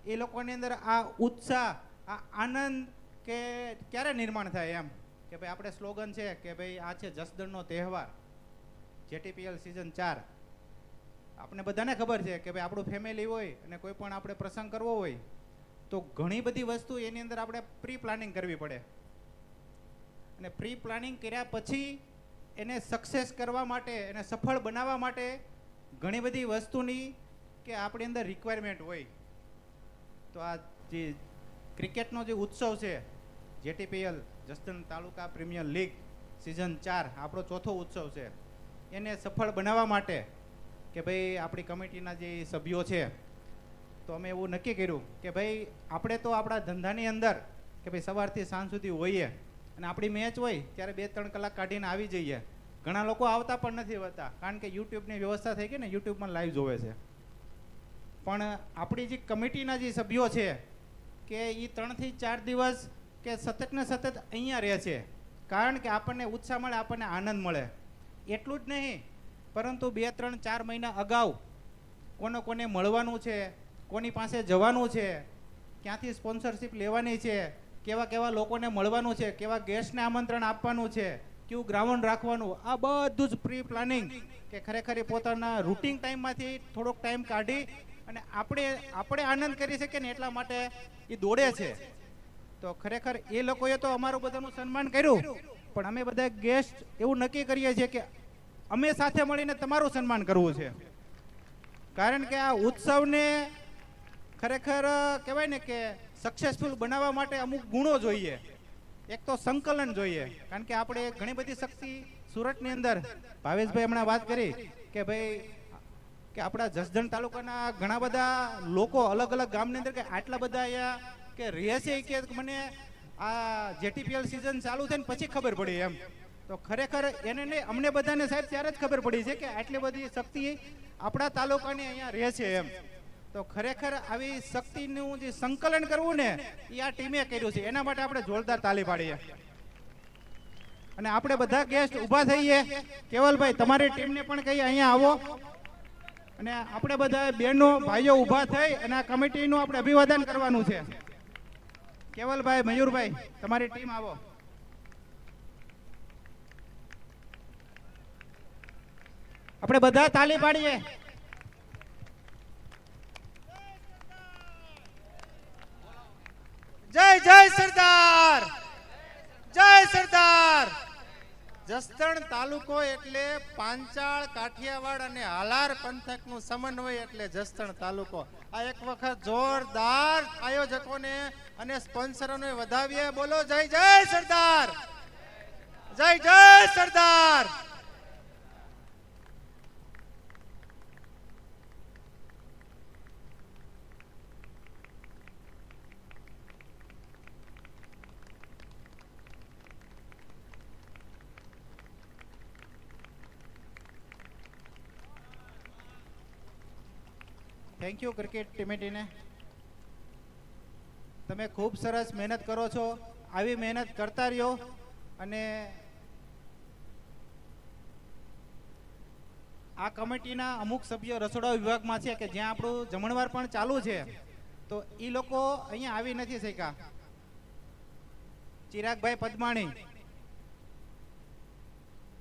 એ લોકોની અંદર આ ઉત્સાહ, આ આનંદ કે ક્યારે નિર્માણ થાય એમ કે ભાઈ આપણે સ્લોગન છે કે ભાઈ આ છે જસદણનો તહેવાર, JTPL સિઝન 4. આપણે બધાને ખબર છે કે ભાઈ આપણું ફેમિલી હોય અને કોઈ પણ આપણે પ્રસંગ કરવો હોય તો ઘણી બધી વસ્તુ એની અંદર આપણે પ્રી પ્લાનિંગ કરવી પડે અને પ્રી પ્લાનિંગ કર્યા પછી એને સક્સેસ કરવા માટે, એને સફળ બનાવવા માટે ઘણી બધી વસ્તુની કે આપણી અંદર રિક્વાયરમેન્ટ હોય. તો આ જે ક્રિકેટનો જે ઉત્સવ છે JTPL જસદણ તાલુકા પ્રીમિયર લીગ સિઝન 4 આપણો ચોથો ઉત્સવ છે. એને સફળ બનાવવા માટે કે ભાઈ આપણી કમિટીના જે સભ્યો છે તો અમે એવું નક્કી કર્યું કે ભાઈ આપણે તો આપણા ધંધાની અંદર કે ભાઈ સવારથી સાંજ સુધી હોઈએ અને આપણી મેચ હોય ત્યારે 2-3 કલાક કાઢીને આવી જઈએ. ઘણા લોકો આવતા પણ નથી હોતા કારણ કે યુટ્યુબની વ્યવસ્થા થઈ ગઈ ને, યુટ્યુબમાં લાઈવ જોવે છે. પણ આપણી જે કમિટીના જે સભ્યો છે કે એ 3 થી 4 દિવસ કે સતત ને સતત અહીંયા રહે છે કારણ કે આપણને ઉત્સાહ મળે, આપણને આનંદ મળે. એટલું જ નહીં પરંતુ 2-3-4 મહિના અગાઉ કોને મળવાનું છે, કોની પાસે જવાનું છે, ક્યાંથી સ્પોન્સરશિપ લેવાની છે, કેવા લોકોને મળવાનું છે, કેવા ગેસ્ટને આમંત્રણ આપવાનું છે, કયું ગ્રાઉન્ડ રાખવાનું, આ બધું જ પ્રી પ્લાનિંગ કે ખરેખર એ પોતાના રૂટિન ટાઈમમાંથી થોડોક ટાઈમ કાઢી અને આપણે આનંદ કરી શકીએ ને એટલા માટે એ દોડે છે. તો ખરેખર એ લોકોએ તો અમારું બધાનું સન્માન કર્યું, પણ અમે બધા ગેસ્ટ એવું નક્કી કરીએ છીએ કે અમે સાથે મળીને તમારું સન્માન કરવું છે. કારણ કે આ ઉત્સવને ખરેખર કહેવાય ને કે સક્સેસફુલ બનાવવા માટે અમુક ગુણો જોઈએ. એક તો સંકલન જોઈએ, કારણ કે આપણે ઘણી બધી શક્તિ સુરતની અંદર, ભાવેશભાઈ હમણાં વાત કરી કે ભાઈ કે આપણા જસદણ તાલુકાના ઘણા બધા લોકો અલગ અલગ ગામની અંદર કે આટલા બધા અહીંયા કે રહે છે કે મને આ જેટીપીએલ સિઝન ચાલુ થઈને પછી ખબર પડી એમ. તો ખરેખર એને નહીં, અમને બધાને સાહેબ ત્યારે જ ખબર પડી છે કે આટલી બધી શક્તિ આપણા તાલુકાની અહીંયા રહે છે એમ. તો ખરેખર આવી શક્તિનું જે સંકલન કરવું ને એ આ ટીમે કર્યું છે. એના માટે આપણે જોરદાર તાલી પાડીએ અને આપણે બધા ગેસ્ટ ઊભા થઈએ. કેવલભાઈ તમારી ટીમને પણ કહીએ અહીંયા આવો અને આપણે બધા બહેનો ભાઈઓ ઊભા થઈ અને આ કમિટીનું આપણે અભિવાદન કરવાનું છે. કેવલભાઈ, મયુરભાઈ, તમારી ટીમ આવો. આપણે બધા તાલી પાડીએ. જય જય સરદાર, જય સરદાર. જસદણ તાલુકો એટલે પાંચાળ, કાઠિયાવાડ અને હાલાર પંથકનું સમન્વય એટલે જસદણ તાલુકો. આ એક વખત જોરદાર આયોજકોને અને સ્પોન્સરોને વધાવીએ. બોલો જય જય સરદાર, જય જય સરદાર. થેન્ક યુ ક્રિકેટ કમિટીને. તમે ખૂબ સરસ મહેનત કરો છો, આવી મહેનત કરતા રહ્યો. અને આ કમિટીના અમુક સભ્યો રસોડા વિભાગમાં છે કે જ્યાં આપણું જમણવાર પણ ચાલુ છે, તો એ લોકો અહીંયા આવી નથી શક્યા. ચિરાગભાઈ પદમાણી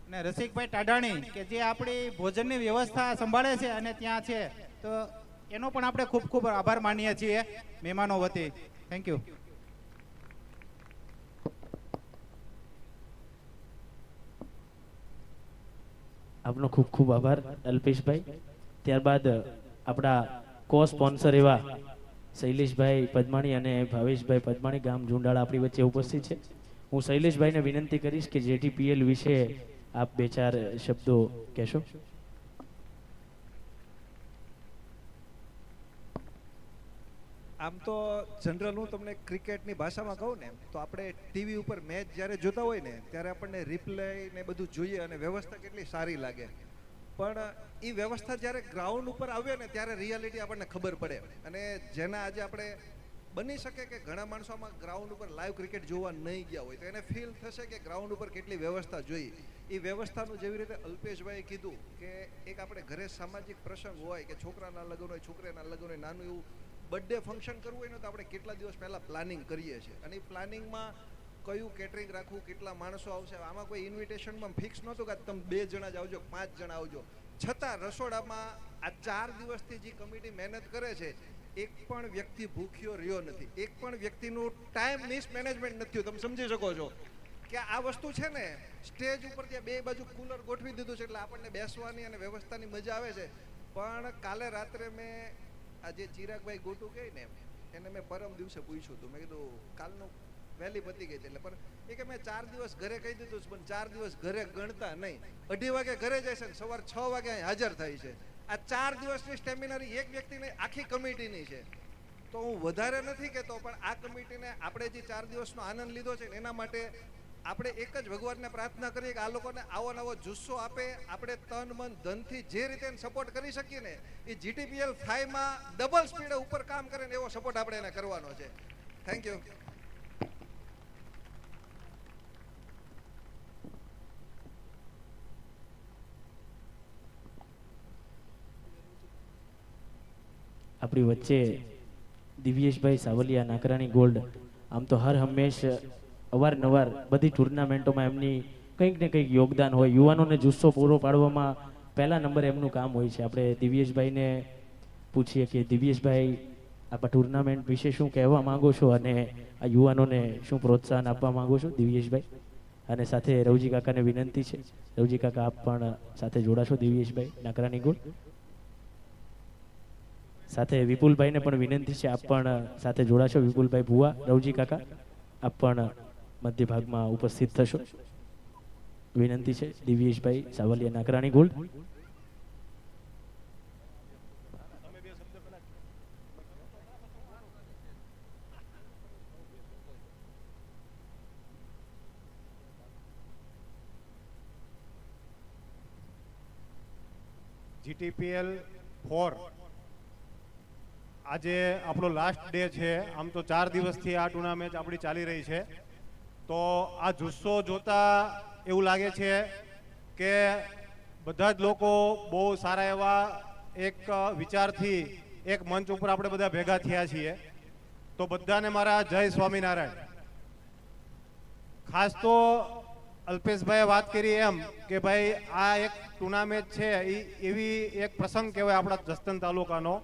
અને રસિકભાઈ ટાઢાણી કે જે આપણી ભોજનની વ્યવસ્થા સંભાળે છે અને ત્યાં છે, તો એનો પણ આપણે ખૂબ ખૂબ આભાર માનીએ છીએ મહેમાનો વતી. Thank you. આપનો ખૂબ ખૂબ આભાર અલ્પેશભાઈ. ત્યારબાદ આપણા કો સ્પોન્સર એવા શૈલેષભાઈ પદમાણી અને ભાવેશભાઈ પદમાણી ગામ ઝુંડાળા આપણી વચ્ચે ઉપસ્થિત છે. હું શૈલેષભાઈને વિનંતી કરીશ કે જેટીપીએલ વિશે આપ બે ચાર શબ્દો કહેશો. આમ તો જનરલ હું તમને ક્રિકેટની ભાષામાં કહું ને તો આપણે ટીવી ઉપર મેચ જ્યારે જોતા હોય ને ત્યારે આપણને રિપ્લે ને બધું જોઈએ અને વ્યવસ્થા કેટલી સારી લાગે, પણ એ વ્યવસ્થા જ્યારે ગ્રાઉન્ડ ઉપર આવે ને ત્યારે રિયાલિટી આપણને ખબર પડે. અને જેના આજે આપણે બની શકે કે ઘણા માણસો આમાં ગ્રાઉન્ડ ઉપર લાઈવ ક્રિકેટ જોવા નહીં ગયા હોય તો એને ફીલ થશે કે ગ્રાઉન્ડ ઉપર કેટલી વ્યવસ્થા જોઈએ. એ વ્યવસ્થાનું જેવી રીતે અલ્પેશભાઈએ કીધું કે એક આપણે ઘરે સામાજિક પ્રસંગ હોય કે છોકરાના લગ્ન હોય, છોકરીના લગ્ન હોય, નાનું એવું બર્થડે ફંક્શન કરવું હોય ને તો આપણે કેટલા દિવસ પહેલાં પ્લાનિંગ કરીએ છીએ. અને એ પ્લાનિંગમાં કયું કેટરિંગ રાખવું, કેટલા માણસો આવશે, આમાં કોઈ ઇન્વિટેશનમાં ફિક્સ નહોતું કે તમે 2 જણા જ આવજો, 5 જણા આવજો. છતાં રસોડામાં આ 4 દિવસથી જે કમિટી મહેનત કરે છે, એક પણ વ્યક્તિ ભૂખ્યો રહ્યો નથી, એક પણ વ્યક્તિનું ટાઈમ મિસમેનેજમેન્ટ નથી થયું. તમે સમજી શકો છો કે આ વસ્તુ છે ને સ્ટેજ ઉપર ત્યાં 2 બાજુ કુલર ગોઠવી દીધું છે એટલે આપણને બેસવાની અને વ્યવસ્થાની મજા આવે છે. પણ કાલે રાત્રે મેં આજે ચિરાગભાઈ ગોટુ કહે ને એને મેં પરમ દિવસે પૂછ્યું હતું, મેં કીધું કાલનું વહેલી પતી ગઈ એટલે, પણ એ કે મેં 4 દિવસ ઘરે કહી દીધું પણ 4 દિવસ ઘરે ગણતા નહીં. 2:30 વાગે ઘરે જાય છે ને સવાર 6 વાગે અહીં હાજર થાય છે. આ 4 દિવસની સ્ટેમિનારી એક વ્યક્તિની આખી કમિટીની છે. તો હું વધારે નથી કહેતો, પણ આ કમિટીને આપણે જે 4 દિવસનો આનંદ લીધો છે એના માટે આપણે એક જ ભગવાનને પ્રાર્થના કરીએ કે આ લોકોને આવો નવો જુસ્સો આપે. આપણે તન મન ધનથી જે રીતે સપોર્ટ કરી શકીએ ને એ જીટીપીએલ 5માં ડબલ સ્પીડે ઉપર કામ કરે ને એવો સપોર્ટ આપણે એને કરવાનો છે. Thank you. આપણી વચ્ચે દિવ્યેશભાઈ સાવલિયા નાકરાણી ગોલ્ડ, આમ તો હર હંમેશ અવારનવાર બધી ટુર્નામેન્ટોમાં એમની કંઈક ને કંઈક યોગદાન હોય. યુવાનોને જુસ્સો પૂરો પાડવામાં પહેલા નંબરે એમનું કામ હોય છે. આપણે દિવ્યેશભાઈને પૂછીએ કે દિવ્યેશભાઈ, આપ ટુર્નામેન્ટ વિશે શું કહેવા માંગો છો અને આ યુવાનોને શું પ્રોત્સાહન આપવા માંગો છો દિવ્યેશભાઈ? અને સાથે રવજી કાકાને વિનંતી છે, રવજી કાકા આપ પણ સાથે જોડાશો દિવ્યેશભાઈ નાકરાની ગોળ. સાથે વિપુલભાઈને પણ વિનંતી છે, આપ પણ સાથે જોડાશો. વિપુલભાઈ ભુવા, રવજી કાકા આપ પણ મધ્ય ભાગમાં ઉપસ્થિત થશો. વિનંતી છે દિવ્યેશભાઈ સાવલિયા નાકરાણી ગોલ્ડ. GTPL 4 આજે આપણો લાસ્ટ ડે છે. આમ તો 4 દિવસથી આ ટુર્નામેન્ટ આપણી ચાલી રહી છે. તો આ જુસ્સો જોતા એવું લાગે છે કે બધા જ લોકો બહુ સારા એવા એક વિચારથી એક મંચ ઉપર આપણે બધા ભેગા થયા છીએ. તો બધાને મારા જય સ્વામિનારાયણ. ખાસ તો અલ્પેશભાઈએ વાત કરી એમ કે ભાઈ આ એક ટુર્નામેન્ટ છે એ એવી એક પ્રસંગ કહેવાય આપણા જસદણ તાલુકાનો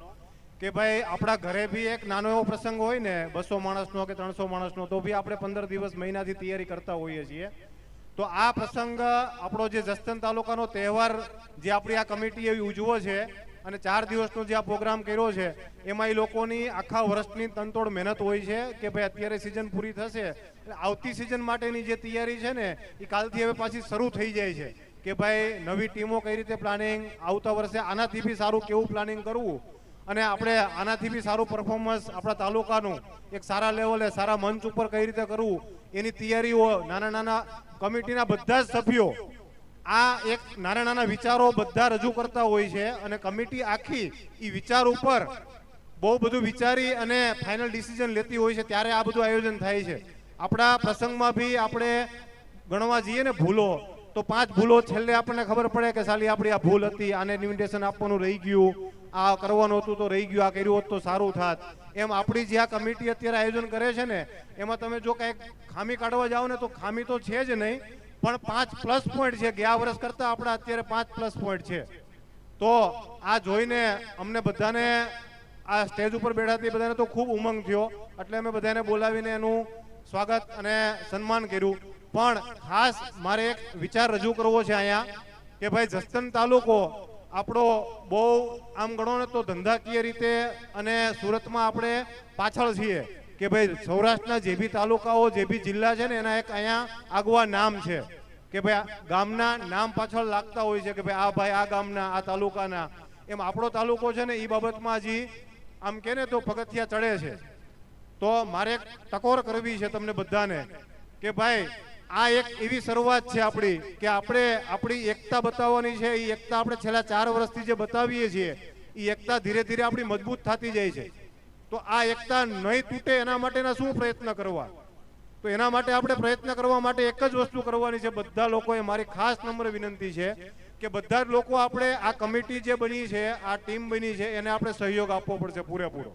કે ભાઈ આપણા ઘરે બી એક નાનો એવો પ્રસંગ હોય ને 200 માણસનો કે 300 માણસનો, તો બી આપણે 15 દિવસ મહિનાથી તૈયારી કરતા હોઈએ છીએ. તો આ પ્રસંગ આપણો જે જસદણ તાલુકાનો તહેવાર જે આપણી આ કમિટી એવી ઉજવો છે અને 4 દિવસનો જે આ પ્રોગ્રામ કર્યો છે એમાં એ લોકોની આખા વર્ષની તનતોડ મહેનત હોય છે કે ભાઈ અત્યારે સિઝન પૂરી થશે એટલે આવતી સિઝન માટેની જે તૈયારી છે ને એ કાલથી હવે પાછી શરૂ થઈ જાય છે કે ભાઈ નવી ટીમો કઈ રીતે પ્લાનિંગ, આવતા વર્ષે આનાથી બી સારું કેવું પ્લાનિંગ કરવું અને આપણે આનાથી બી સારું પરફોર્મન્સ આપણા તાલુકાનું એક સારા લેવલે સારા મંચ ઉપર કઈ રીતે કરવું એની તૈયારીઓ નાના નાના કમિટીના બધા જ સભ્યો આ એક નાના નાના વિચારો બધા રજૂ કરતા હોય છે અને કમિટી આખી એ વિચાર ઉપર બહુ બધું વિચારી અને ફાઇનલ ડિસિઝન લેતી હોય છે. ત્યારે આ બધું આયોજન થાય છે. આપણા પ્રસંગમાં બી આપણે ગણવા જઈએ ને ભૂલો, તો 5 ભૂલો છેલ્લે આપણને ખબર પડે કે સાલી આપણી આ ભૂલ હતી, આને ઇન્વિટેશન આપવાનું રહી ગયું, આ કરવાનું હતું તો રહી ગયું, આ કર્યું હોત તો સારું થાત. એમ આપણી જે આ કમિટી અત્યારે આયોજન કરે છે ને એમાં તમે જો કંઈક ખામી કાઢવા જાઓ ને તો ખામી તો છે જ નહીં, પણ 5 પ્લસ પોઈન્ટ છે. ગયા વર્ષ કરતા આપણા અત્યારે 5 પ્લસ પોઈન્ટ છે. તો આ જોઈને અમને બધાને આ સ્ટેજ ઉપર બેઠાથી બધાને તો ખૂબ ઉમંગ થયો, એટલે અમે બધાને બોલાવીને એનું સ્વાગત અને સન્માન કર્યું. પણ ખાસ મારે એક વિચાર રજૂ કરવો છે અહીંયા કે ભાઈ જસદણ તાલુકો આપણો બહુ આમ ગણો ને તો ધંધાકીય રીતે અને સુરતમાં આપણે પાછળ છીએ કે ભાઈ સૌરાષ્ટ્રના જે બી તાલુકાઓ જે બી જિલ્લા છે ને એના એક અહીંયા આગવા નામ છે કે ભાઈ ગામના નામ પાછળ લાગતા હોય છે કે ભાઈ આ ભાઈ આ ગામના આ તાલુકાના. એમ આપણો તાલુકો છે ને એ બાબતમાં હજી આમ કે ને તો પગથિયા ચડે છે. તો મારે એક ટકોર કરવી છે તમને બધાને કે ભાઈ આ એક એવી શરૂઆત છે આપણી કે આપણે આપણી એકતા બતાવવાની છે. એ એકતા આપણે છેલ્લા 4 વર્ષથી જે બતાવીએ છીએ એ એકતા ધીરે ધીરે આપણી મજબૂત થતી જાય છે. તો આ એકતા નહીં તૂટે એના માટેના શું પ્રયત્ન કરવા? તો એના માટે આપણે પ્રયત્ન કરવા માટે એક જ વસ્તુ કરવાની છે. બધા લોકોએ મારી ખાસ નમ્ર વિનંતી છે કે બધા જ લોકો આપણે આ કમિટી જે બની છે, આ ટીમ બની છે, એને આપણે સહયોગ આપવો પડશે પૂરેપૂરો,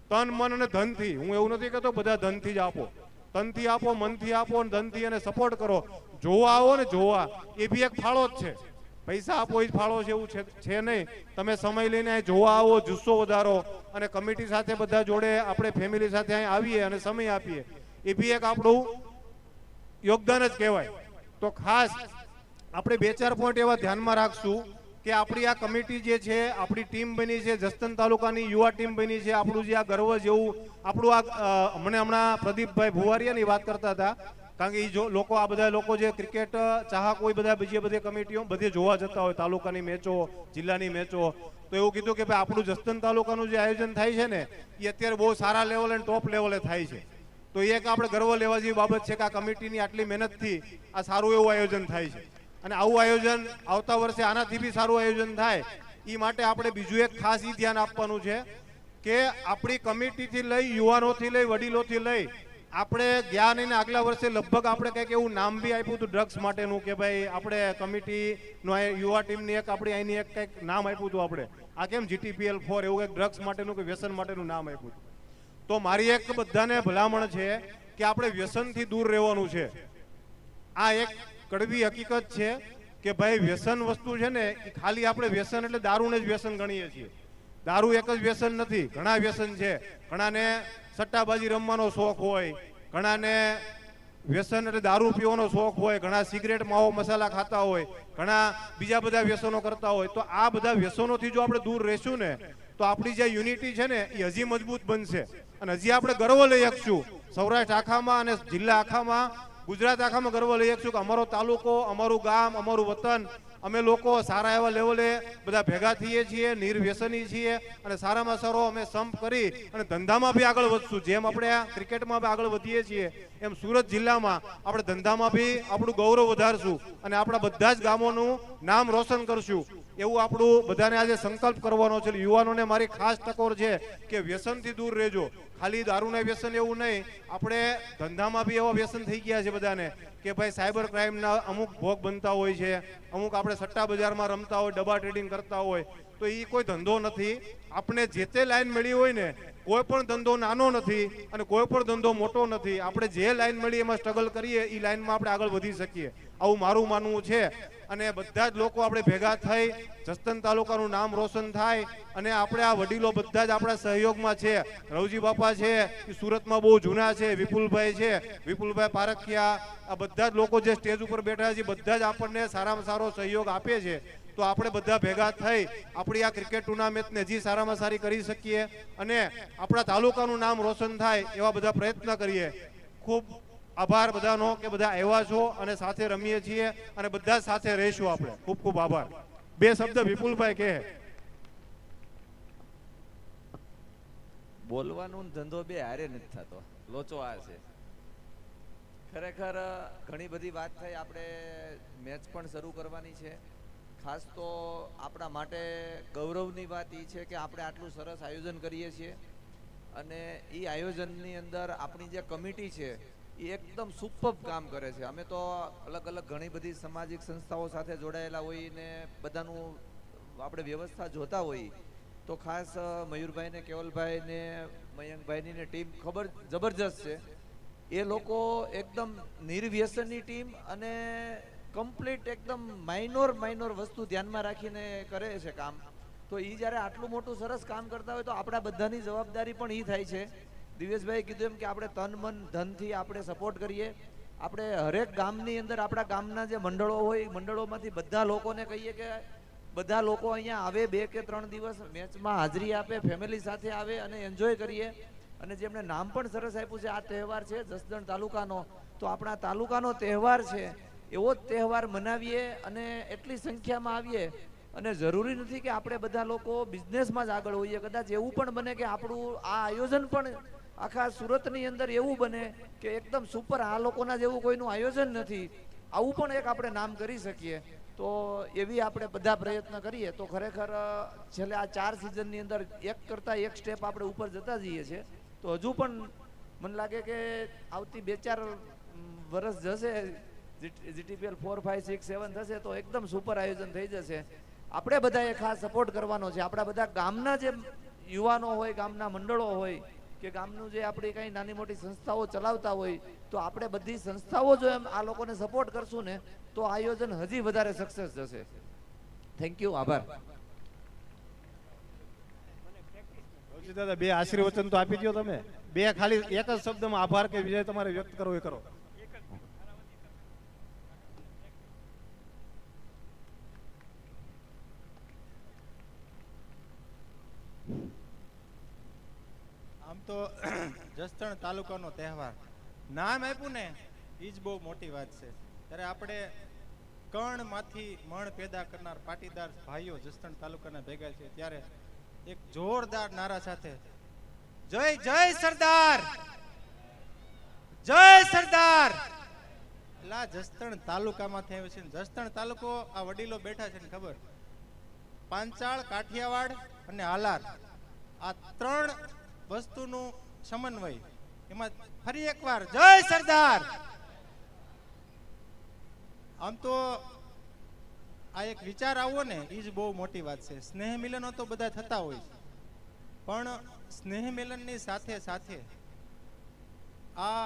તન મન અને ધનથી. હું એવું નથી કહેતો બધા ધનથી જ આપો, તનથી આપો, મનથી આપો અને ધનથી એને સપોર્ટ કરો. જોવા આવો ને જોવા એ બી એક ફાળો જ છે. પૈસા આપો એ જ ફાળો છે એવું છે નહીં. તમે સમય લઈને જોવા આવો, જુસ્સો વધારો અને કમિટી સાથે બધા જોડે આપણે ફેમિલી સાથે અહીં આવીએ અને સમય આપીએ એ બી એક આપણું યોગદાન જ કહેવાય. તો ખાસ આપણે 2-4 પોઈન્ટ એવા ધ્યાનમાં રાખશું કે આપણી આ કમિટી જે છે, આપણી ટીમ બની છે, જસદણ તાલુકાની યુવા ટીમ બની છે, આપણું જે આ ગર્વ જેવું આપણું આ મને હમણાં પ્રદીપભાઈ ભુવારિયાની વાત કરતા હતા કારણ કે એ જો લોકો આ બધા લોકો જે ક્રિકેટ ચાહક હોય બધા બીજી બધી કમિટીઓ બધે જોવા જતા હોય તાલુકાની મેચો, જિલ્લાની મેચો, તો એવું કીધું કે ભાઈ આપણું જસદણ તાલુકાનું જે આયોજન થાય છે ને એ અત્યારે બહુ સારા લેવલે અને ટોપ લેવલે થાય છે. તો એ એક આપણે ગર્વ લેવા જેવી બાબત છે કે આ કમિટીની આટલી મહેનતથી આ સારું એવું આયોજન થાય છે. અને આવું આયોજન આવતા વર્ષે આનાથી બી સારું આયોજન થાય એ માટે આપણે બીજું એક ખાસ એ ધ્યાન આપવાનું છે કે આપણી કમિટીથી લઈ, યુવાનોથી લઈ, વડીલોથી લઈ આપણે ગયા નહીં ને આગલા વર્ષે લગભગ આપણે કંઈક એવું નામ બી આપ્યું હતું ડ્રગ્સ માટેનું કે ભાઈ આપણે કમિટીનો યુવા ટીમની એક આપણી અહીંની એક કંઈક નામ આપ્યું હતું આપણે આ કેમ GTPL 4 એવું કંઈક ડ્રગ્સ માટેનું કે વ્યસન માટેનું નામ આપ્યું હતું. તો મારી એક બધાને ભલામણ છે કે આપણે વ્યસનથી દૂર રહેવાનું છે. આ એક કડવી હકીકત છે કે ભાઈ વ્યસન વસ્તુ છે ને એ ખાલી આપણે વ્યસન એટલે દારૂને જ વ્યસન ગણીએ છીએ. દારૂ એક જ વ્યસન નથી, ઘણા વ્યસન છે. ઘણાને સટ્ટાબાજી રમવાનો શોખ હોય, ઘણાને વ્યસન એટલે દારૂ પીવાનો શોખ હોય, ઘણા સિગરેટ માવો મસાલા ખાતા હોય, ઘણા બીજા બધા વ્યસનો કરતા હોય. તો આ બધા વ્યસનોથી જો આપણે દૂર રહેશું ને તો આપણી જે યુનિટી છે ને એ હજી મજબૂત બનશે અને હજી આપણે ગર્વ લઈ શકશું. સૌરાષ્ટ્ર આખામાં અને જિલ્લા આખામાં, ગુજરાત આખામાં ગર્વ લઈ શકશું કે અમારો તાલુકો, અમારું ગામ, અમારું વતન, અમે લોકો સારા એવા લેવલે બધા ભેગા થઈએ છીએ, નિર્વ્યસની છીએ અને સારામાં સારો અમે સંપ કરી અને ધંધામાં બી આગળ વધશું. જેમ આપણે આ ક્રિકેટમાં બી આગળ વધીએ છીએ એમ સુરત જિલ્લામાં આપણે ધંધામાં બી આપણું ગૌરવ વધારશું અને આપણા બધા જ ગામોનું નામ રોશન કરશું. એવું આપણું બધાને આજે સંકલ્પ કરવાનો છે. યુવાનોને મારી ખાસ ટકોર છે કે વ્યસનથી દૂર રહેજો. ખાલી દારૂના વ્યસન એવું નહીં, આપણે ધંધામાં બી એવા વ્યસન થઈ ગયા છે બધાને કે ભાઈ સાયબર ક્રાઇમના અમુક ભોગ બનતા હોય છે, અમુક આપણે સટ્ટા બજારમાં રમતા હોય, ડબ્બા ટ્રેડિંગ કરતા હોય. તો એ કોઈ ધંધો નથી. આપણે જે તે લાઈન મળી હોય ને, કોઈ પણ ધંધો નાનો નથી અને કોઈ પણ ધંધો મોટો નથી. આપણે જે લાઈન મળી એમાં સ્ટ્રગલ કરીએ એ લાઈનમાં આપણે આગળ વધી શકીએ, આવું મારું માનવું છે. અને બધા જ લોકો આપણે ભેગા થઈ જસદણ તાલુકાનું નામ રોશન થાય અને આપણે આ વડીલો બધા જ આપણા સહયોગમાં છે. રવજી બાપા છે એ સુરતમાં બહુ જૂના છે, વિપુલભાઈ છે, વિપુલભાઈ પારખિયા, આ બધા જ લોકો જે સ્ટેજ ઉપર બેઠા છે બધા જ આપણને સારામાં સારો સહયોગ આપે છે. તો આપણે બધા ભેગા થઈ આપણી આ ક્રિકેટ ટુર્નામેન્ટને હજી સારામાં સારી કરી શકીએ અને આપણા તાલુકાનું નામ રોશન થાય એવા બધા પ્રયત્ન કરીએ. ખૂબ આભાર બધાનો કે બધા આવ્યા છો અને સાથે રમીએ છીએ અને બધા સાથે રહીશું આપણે. ખૂબ ખૂબ આભાર. બે શબ્દ વિપુલભાઈ કહે. બોલવાનું ધંધો બે હારે નથી થતો, લોચો આ છે. ખરેખર ઘણી બધી વાત થઈ. આપણે મેચ પણ શરૂ કરવાની છે. ખાસ તો આપણા માટે ગૌરવની વાત એ છે કે આપણે આટલું સરસ આયોજન કરીએ છીએ અને એ આયોજનની અંદર આપણી જે કમિટી છે એ એકદમ સુપર્બ કામ કરે છે. અમે તો અલગ અલગ ઘણી બધી સામાજિક સંસ્થાઓ સાથે જોડાયેલા હોઈએ ને બધાનું આપણે વ્યવસ્થા જોતા હોઈએ. તો ખાસ મયુરભાઈ ને કેવલભાઈ ને મયંકભાઈની ને ટીમ ખબર જબરજસ્ત છે. એ લોકો એકદમ નિર્વ્યસનની ટીમ અને કમ્પ્લીટ એકદમ માઇનોર વસ્તુ ધ્યાનમાં રાખીને કરે છે કામ. તો એ જ્યારે આટલું મોટું સરસ કામ કરતા હોય તો આપણા બધાની જવાબદારી પણ એ થાય છે. દિવેશભાઈ કીધું એમ કે આપણે તન મન ધનથી આપણે સપોર્ટ કરીએ. આપણે હરેક ગામની અંદર આપણા ગામના જે મંડળો હોય મંડળોમાંથી બધા લોકોને કહીએ કે બધા લોકો અહીંયા આવે, 2 કે 3 દિવસ મેચમાં હાજરી આપે, ફેમિલી સાથે આવે અને એન્જોય કરીએ. અને જેમણે નામ પણ સરસ આપ્યું છે, આ તહેવાર છે જસદણ તાલુકાનો, તો આપણા તાલુકાનો તહેવાર છે એવો જ તહેવાર મનાવીએ અને એટલી સંખ્યામાં આવીએ. અને જરૂરી નથી કે આપણે બધા લોકો બિઝનેસમાં જ આગળ હોઈએ. કદાચ એવું પણ બને કે આપણું આ આયોજન પણ આખા સુરતની અંદર એવું બને કે એકદમ સુપર, આ લોકોના જેવું કોઈનું આયોજન નથી, આવું પણ એક આપણે નામ કરી શકીએ. તો એવી આપણે બધા પ્રયત્ન કરીએ તો ખરેખર છેલ્લે આ 4 સિઝનની અંદર એક કરતાં એક સ્ટેપ આપણે ઉપર જતા જઈએ છીએ. તો હજુ પણ મને લાગે કે આવતી 2-4 વર્ષ જશે, જીટીપીએલ 4, 5, 6, 7 થશે તો એકદમ સુપર આયોજન થઈ જશે. આપણે બધાએ ખાસ સપોર્ટ કરવાનો છે. આપણા બધા ગામના જે યુવાનો હોય, ગામના મંડળો હોય કે ગામનું જે આપણી કંઈ નાની મોટી સંસ્થાઓ ચલાવતા હોય તો આપણે બધી સંસ્થાઓ જો એમ આ લોકોને સપોર્ટ કરશું ને તો આયોજન હજી વધારે સક્સેસ જશે. થેન્ક યુ, આભાર. દાદા 2 આશીર્વચન તો આપી દો તમે. 2 ખાલી એક જ શબ્દમાં આભાર કે વિજય તમારે વ્યક્ત કરવો એ કરો. આમ તો જસદણ તાલુકાનો તહેવાર નામ આપ્યું ને એ જ બહુ મોટી વાત છે. ત્યારે આપણે કણમાંથી મણ પેદા કરનાર પાટીદાર ભાઈઓ જસદણ તાલુકાના ભેગા છે ત્યારે એક જોરદાર નારા સાથે જય જય સરદાર, જય સરદાર. એટલે જસદણ તાલુકામાંથી આવ્યો છે. જસદણ તાલુકો આ વડીલો બેઠા છે ને ખબર, પાંચાળ, કાઠિયાવાડ અને હાલાર, આ 3 વસ્તુનું સમન્વય. એમાં ફરી એકવાર જય સરદાર. આમ તો આ એક વિચાર આવો ને એ જ બહુ મોટી વાત છે. સ્નેહ મિલનો તો બધા થતા હોય પણ સ્નેહ મિલનની સાથે સાથે આ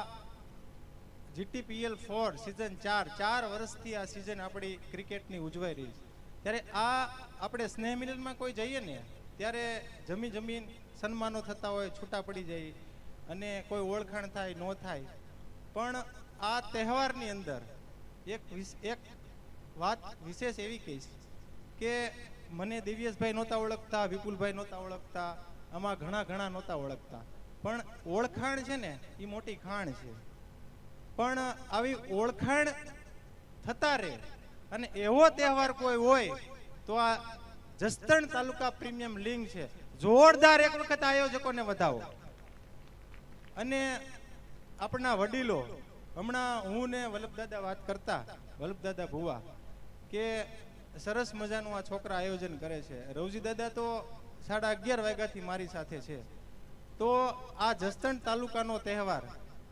GTPL 4 સિઝન 4 વર્ષથી આ સિઝન આપણી ક્રિકેટની ઉજવાઈ રહી છે. ત્યારે આ આપણે સ્નેહ મિલનમાં કોઈ જઈએ ને ત્યારે જમીન સન્માનો થતા હોય, છૂટા પડી જાય અને કોઈ ઓળખાણ થાય ન થાય, પણ આ તહેવારની અંદર એક વાત વિશેષ એવી કહીશ કે મને દિવ્યેશભાઈ નહોતા ઓળખતા, વિપુલભાઈ નહોતા ઓળખતા, આમાં ઘણા નહોતા ઓળખતા, પણ ઓળખાણ છે ને એ મોટી ખાણ છે. પણ આવી ઓળખાણ થતા રહે અને એવો તહેવાર કોઈ હોય તો આ જસદણ તાલુકા પ્રીમિયમ લીગ છે. જોરદાર એક વખત આયોજકોને વધાવો. અને આપણા વડીલો, હમણાં હું ને વલ્લભદાદા વાત કરતા, વલ્લભદાદા ભુવા, કે સરસ મજાનું આ છોકરા આયોજન કરે છે. રવજી દાદા તો 11:30 વાગ્યાથી મારી સાથે છે. તો આ જસદણ તાલુકાનો તહેવાર,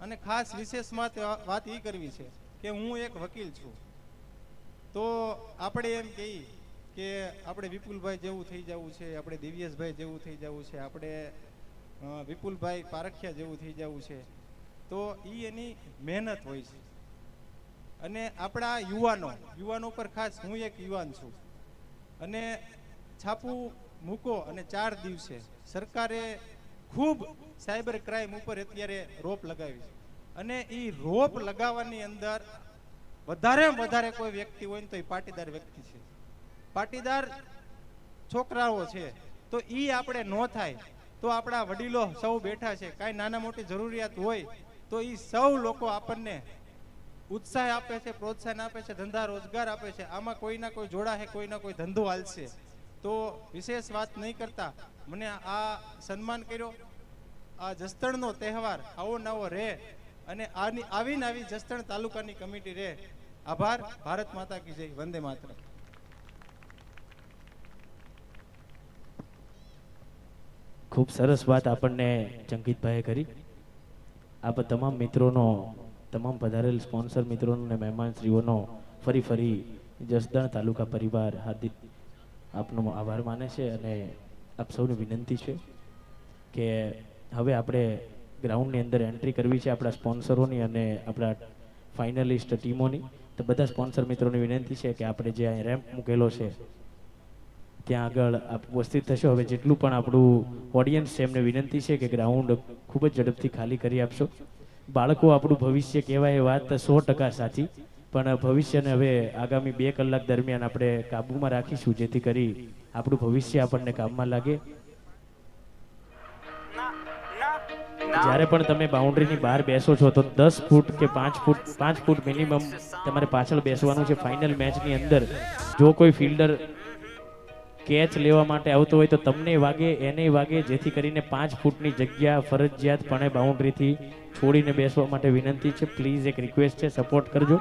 અને ખાસ વિશેષમાં વાત એ કરવી છે કે હું એક વકીલ છું. તો આપણે એમ કહીએ કે આપણે વિપુલભાઈ જેવું થઈ જવું છે, આપણે દિવ્યેશભાઈ જેવું થઈ જવું છે, આપણે વિપુલભાઈ પારખિયા જેવું થઈ જવું છે. તો એની મહેનત હોય છે. અને આપણા યુવાનો પર ખાસ હું એક યુવાન છું, અને છાપું મૂકો અને 4 દિવસે સરકારે ખૂબ સાયબર ક્રાઇમ ઉપર અત્યારે રોપ લગાવી છે. અને એ રોપ લગાવવાની અંદર વધારે કોઈ વ્યક્તિ હોય ને તો એ પાટીદાર વ્યક્તિ છે, પાટીદાર છોકરાઓ છે. તો એ આપણે ન થાય તો આપણા વડીલો સૌ બેઠા છે, કાંઈ નાના મોટી જરૂરિયાત હોય તો એ સૌ લોકો આપણને ઉત્સાહ આપે છે, પ્રોત્સાહન આપે છે, ધંધા રોજગાર આપે છે. આમાં કોઈના કોઈ જોડા છે, કોઈના કોઈ ધંધો હાલશે. તો વિશેષ વાત નહીં કરતા મને આ સન્માન કર્યો. આ જસદણનો તહેવાર આવો નવો રહે અને આવી જસદણ તાલુકાની કમિટી રહે. આભાર. ભારત માતા કી જય. વંદે માતરમ. ખૂબ સરસ વાત આપણને ચંકિતભાઈએ કરી. આપ તમામ મિત્રોનો, તમામ પધારેલ સ્પોન્સર મિત્રોનો અને મહેમાનશ્રીઓનો ફરી જસદણ તાલુકા પરિવાર હાર્દિક આપનો આભાર માને છે. અને આપ સૌને વિનંતી છે કે હવે આપણે ગ્રાઉન્ડની અંદર એન્ટ્રી કરવી છે આપણા સ્પોન્સરોની અને આપણા ફાઇનલિસ્ટ ટીમોની. તો બધા સ્પોન્સર મિત્રોની વિનંતી છે કે આપણે જે અહીં રેમ્પ મૂકેલો છે ત્યાં આગળ આપ ઉપસ્થિત થશો. હવે જેટલું પણ આપણું ઓડિયન્સ છે એમને વિનંતી છે કે ગ્રાઉન્ડ ખૂબ જ ઝડપથી ખાલી કરી આપશો. બાળકો આપણું ભવિષ્ય કહેવાય, એ વાત 100% સાચી, પણ ભવિષ્યને હવે આગામી 2 કલાક દરમિયાન આપણે કાબૂમાં રાખીશું જેથી કરી આપણું ભવિષ્ય આપણને કામમાં લાગે. જ્યારે પણ તમે બાઉન્ડ્રીની બહાર બેસો છો તો 10 ફૂટ કે 5 ફૂટ મિનિમમ તમારે પાછળ બેસવાનું છે. ફાઇનલ મેચની અંદર જો કોઈ ફિલ્ડર કેચ લેવા માટે આવતો હોય તો તમને વાગે, એને વાગે, જેથી કરીને 5 ફૂટની જગ્યા ફરજિયાતપણે બાઉન્ડ્રીથી છોડીને બેસવા માટે વિનંતી છે. પ્લીઝ એક રિક્વેસ્ટ છે, સપોર્ટ કરજો.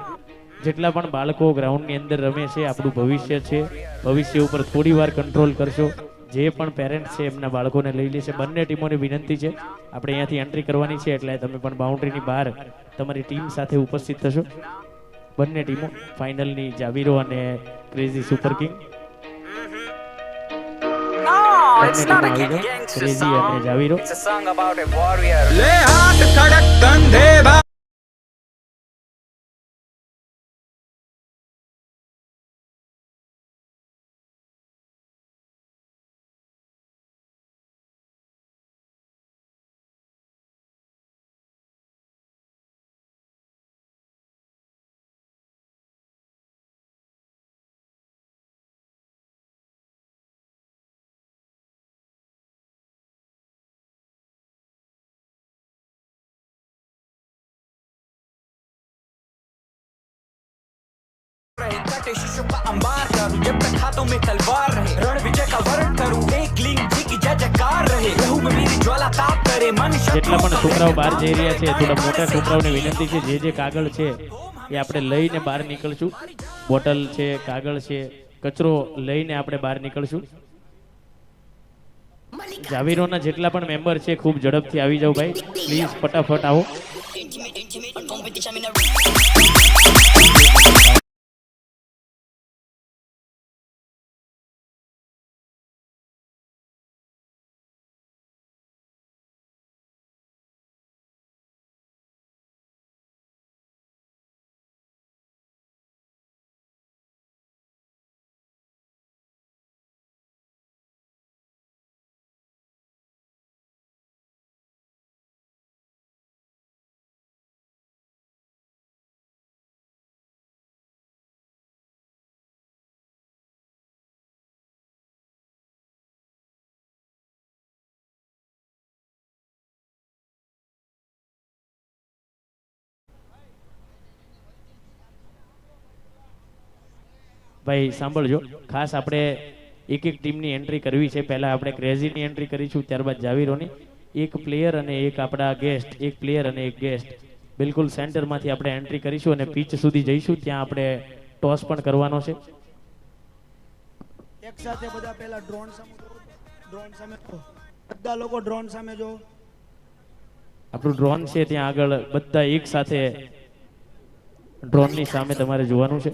જેટલા પણ બાળકો ગ્રાઉન્ડની અંદર રમે છે, આપણું ભવિષ્ય છે, ભવિષ્ય ઉપર થોડી વાર કંટ્રોલ કરશો. જે પણ પેરેન્ટ્સ છે એમના બાળકોને લઈ લેશે. બંને ટીમોને વિનંતી છે, આપણે અહીંયાથી એન્ટ્રી કરવાની છે એટલે તમે પણ બાઉન્ડ્રીની બહાર તમારી ટીમ સાથે ઉપસ્થિત થશો. બંને ટીમો ફાઇનલની જાવીરો અને crazy super king. It's not a gangster crazy song. અને જાવીરો. It's a song about a warrior. ले हाथ खड़क कंधे भा रहे कटे शीशों का अंबार करूं जब तक हाथों में तलवार रहे रण विजय का वर्ण करूं एक लिंग जी की जय जयकार रहे लहू में मेरी ज्वाला ताप करे मन જેટલા પણ છોકરાઓ બહાર જઈ રહ્યા છે થોડા મોટા છોકરાઓને વિનંતી છે જે કાગળ છે એ આપણે લઈને બહાર નીકળશું. બોટલ છે, કાગળ છે, કચરો લઈને આપણે બહાર નીકળશું. જાવીરોના જેટલા પણ મેમ્બર છે ખૂબ ઝડપથી આવી જાવ ભાઈ, પ્લીઝ ફટાફટ આવો. ભાઈ સાંભળજો, ખાસ આપણે એક એક ટીમની એન્ટ્રી કરવી છે. પહેલા આપણે ક્રેઝીની એન્ટ્રી કરીશું, ત્યારબાદ જાવીરોની. એક પ્લેયર અને એક આપણા ગેસ્ટ, એક પ્લેયર અને એક ગેસ્ટ બિલકુલ સેન્ટરમાંથી આપણે એન્ટ્રી કરીશું અને પીચ સુધી જઈશું. ત્યાં આપણે ટોસ પણ કરવાનો છે. એક સાથે બધા પહેલા ડ્રોન સામે ડ્રોન સામે બધા લોકો ડ્રોન સામે જો. આપણું ડ્રોન છે ત્યાં આગળ, બધા એક સાથે ડ્રોનની સામે તમારે જોવાનું છે.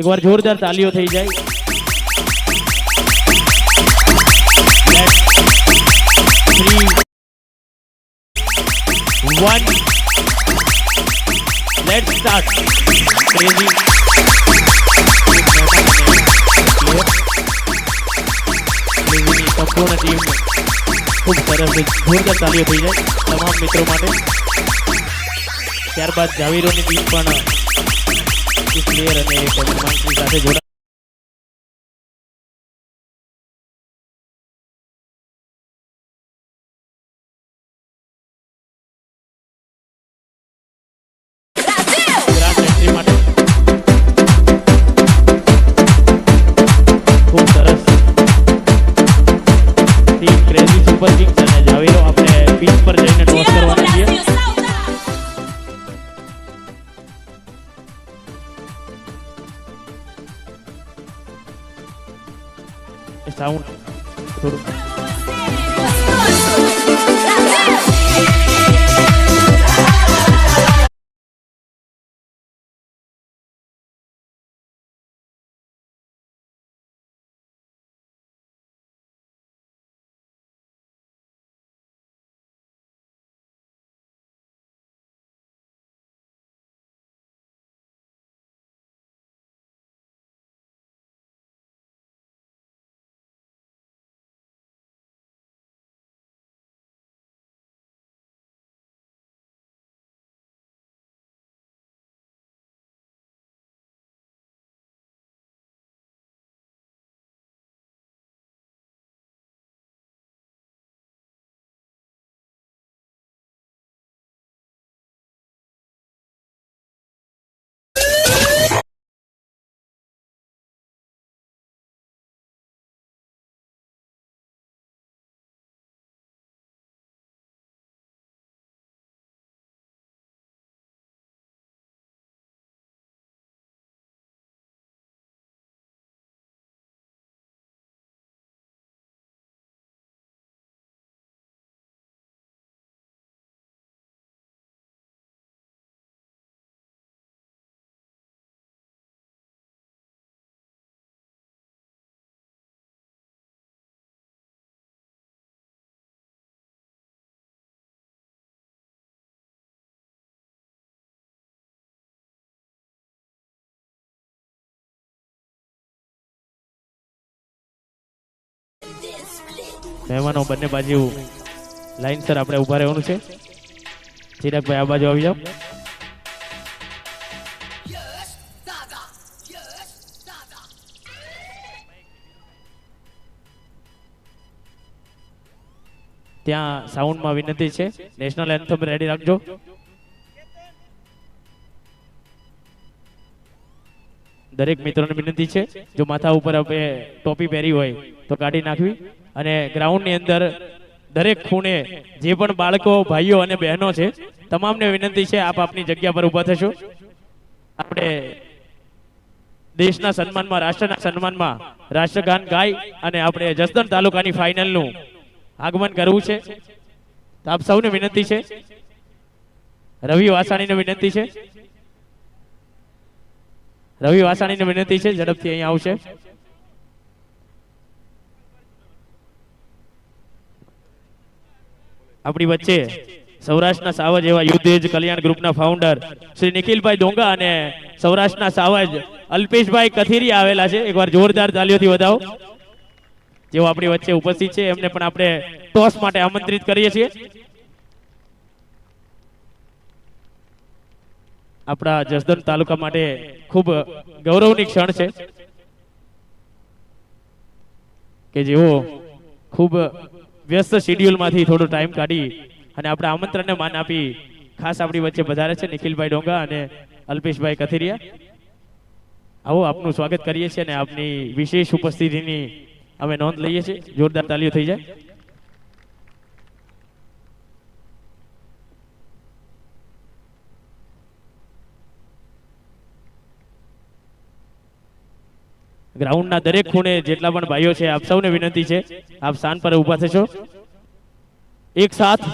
એકવાર જોરદાર તાલીઓ થઈ જાય. Let's start. Crazy. સંપૂર્ણ ટીમ ખૂબ સરસ, જોરદાર તાલીઓ થઈ જાય તમામ મિત્રો માટે. ત્યારબાદ જાવીરોની ટીમ પણ એક પ્લેયર અને એક હિમાંશી સાથે જોડા. ખૂબ સરસ ટીમ ક્રેઝી સુપર કિંગ્સ અને જાવીરો. આપણે પીચ પર જઈને ટોસ કરવાના છીએ. સાઉન્ડ થોડું મહેમાનો બંને બાજુ લાઈનસર આપણે ઊભા રહેવાનું છે. ચિરાગભાઈ આ બાજુ આવી જાઓ. ત્યાં સાઉન્ડમાં વિનંતી છે, નેશનલ એન્થમ રેડી રાખજો. દરેક મિત્રોને વિનંતી છે, જો માથા ઉપર આપણે ટોપી પહેરી હોય તો કાઢી નાખવી. અને ગ્રાઉન્ડની અંદર દરેક ખૂણે જે પણ બાળકો, ભાઈઓ અને બહેનો છે તમામને વિનંતી છે, આપ આપની જગ્યા પર ઊભા થશો. આપણે દેશના સન્માનમાં, રાષ્ટ્રના સન્માનમાં રાષ્ટ્રગાન ગાય અને આપણે જસદણ તાલુકાની ફાઇનલનું આગમન કરવું છે. તો આપ સૌને વિનંતી છે, રવિ વાસાણીને વિનંતી છે, રવિ વાસાણીને વિનંતી છે ઝડપથી અહીંયા આવશે. આપણી વચ્ચે સૌરાષ્ટ્રના સાવજ એવા યુદ્ધેજ કલ્યાણ ગ્રુપના ફાઉન્ડર શ્રી નિખિલભાઈ ડોંગા અને સૌરાષ્ટ્રના સાવજ અલ્પેશભાઈ કથિરી આવેલા છે. એકવાર જોરદાર તાલીઓથી વધાવો. જેઓ આપણી વચ્ચે ઉપસ્થિત છે એમને પણ આપણે ટોસ માટે આમંત્રિત કરીએ છીએ. આપણા જસદણ તાલુકા માટે ખૂબ ગૌરવની ક્ષણ છે કે જેઓ ખૂબ વ્યસ્ત શેડ્યુલમાંથી થોડો ટાઈમ કાઢી અને આપણા આમંત્રણને માન આપી ખાસ આપણી વચ્ચે પધારે છે નિખિલભાઈ ડોંગા અને અલ્પેશભાઈ કથિરિયા. આવો આપનું સ્વાગત કરીએ છીએ અને આપની વિશેષ ઉપસ્થિતિની અમે નોંધ લઈએ છીએ. જોરદાર તાલીઓ થઈ જાય. ગ્રાઉન્ડના દરેક ખૂણે જેટલા પણ ભાઈઓ છે આપ સૌને વિનંતી છે આપ સ્થાન પર ઊભા થશો. એક સાથ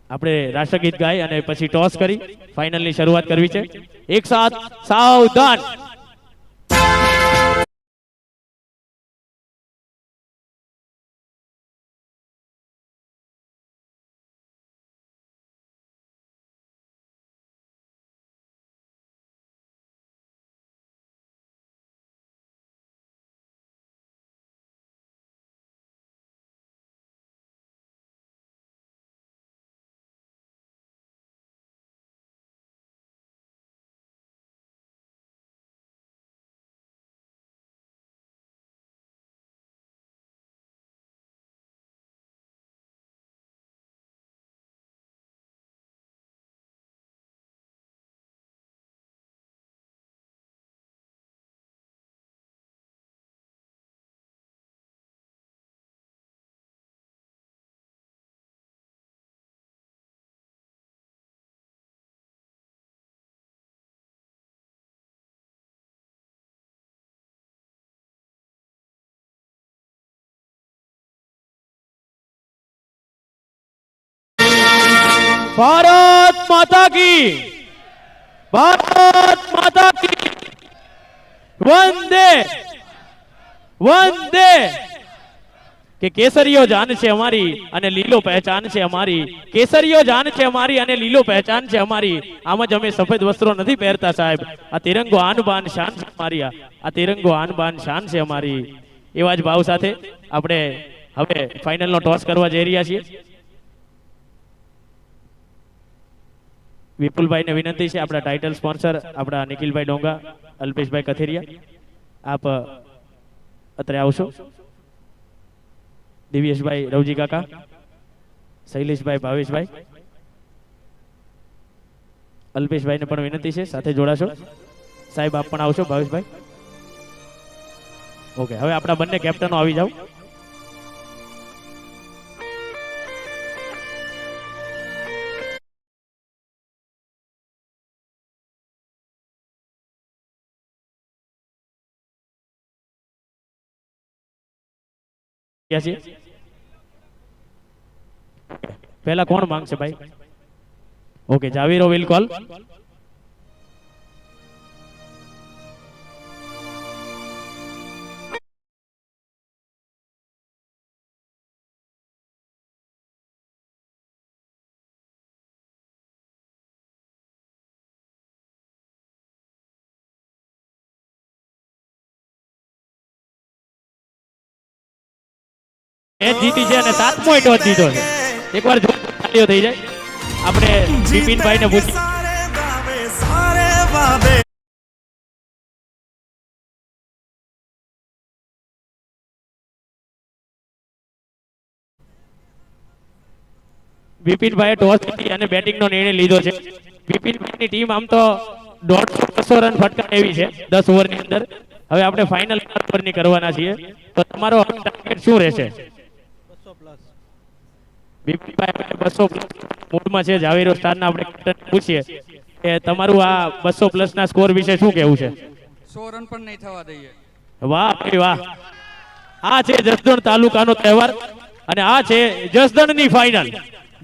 આપણે રાષ્ટ્રગીત ગાય અને પછી ટોસ કરી ફાઇનલની શરૂઆત કરવી છે. એક સાથ સાવધાન. भारत माता की, भारत माता की, वंदे वंदे. કે કેસરીઓ જાન છે અમારી અને લીલો પહેચાન છે અમારી. કેસરીઓ જાન છે અમારી અને લીલો પહેચાન છે અમારી. આમ જ અમે સફેદ વસ્ત્રો નથી પહેરતા સાહેબ. આ તિરંગો આન બાન શાન છે અમારી. આ તિરંગો આન બાન શાન છે અમારી. એવા જ ભાવ સાથે આપણે હવે ફાઇનલનો ટોસ કરવા જઈ રહ્યા છીએ. વિપુલભાઈને વિનંતી છે આપણા ટાઇટલ સ્પોન્સર આપણા નિખિલભાઈ ડોંગા, અલ્પેશભાઈ કથિરિયા, આપ અત્રે આવશો. દિવ્યેશભાઈ રવજી કાકા, શૈલેષભાઈ, ભાવેશભાઈ, અલ્પેશભાઈને પણ વિનંતી છે સાથે જોડાશો. સાહેબ આપ પણ આવશો. ભાવેશભાઈ ઓકે. હવે આપણા બંને કેપ્ટનો આવી જાઓ. पहला कौन मांग से भाई? ओके, जावीरो विल कॉल. जीती है અને 7મો ટોસ જીતો છે. એકવાર તાળીઓ થઈ જાય. આપણે બિપિનભાઈ ને પૂછી બિપિનભાઈએ ટોસ જીતી અને બેટિંગ નો નિર્ણય લીધો છે. બિપિનભાઈની ટીમ આમ તો 150-200 રન ફટકારે એવી છે 10 ઓવરની અંદર. હવે આપણે ફાઇનલ ઓવરની કરવાના છીએ. તો તમારો ટાર્ગેટ શું રહેશે? બિપિનભાઈ 200 મૂડમાં છે. જાવેરો સ્ટારના આપણે કેપ્ટન પૂછીએ કે તમારું આ 200+ ના સ્કોર વિશે શું કહેવું છે? 100 રન પણ નહીં થવા દઈએ. વાહ ભાઈ વાહ. આ છે જસદણ તાલુકાનો તહેવાર અને આ છે જસદણની ફાઇનલ.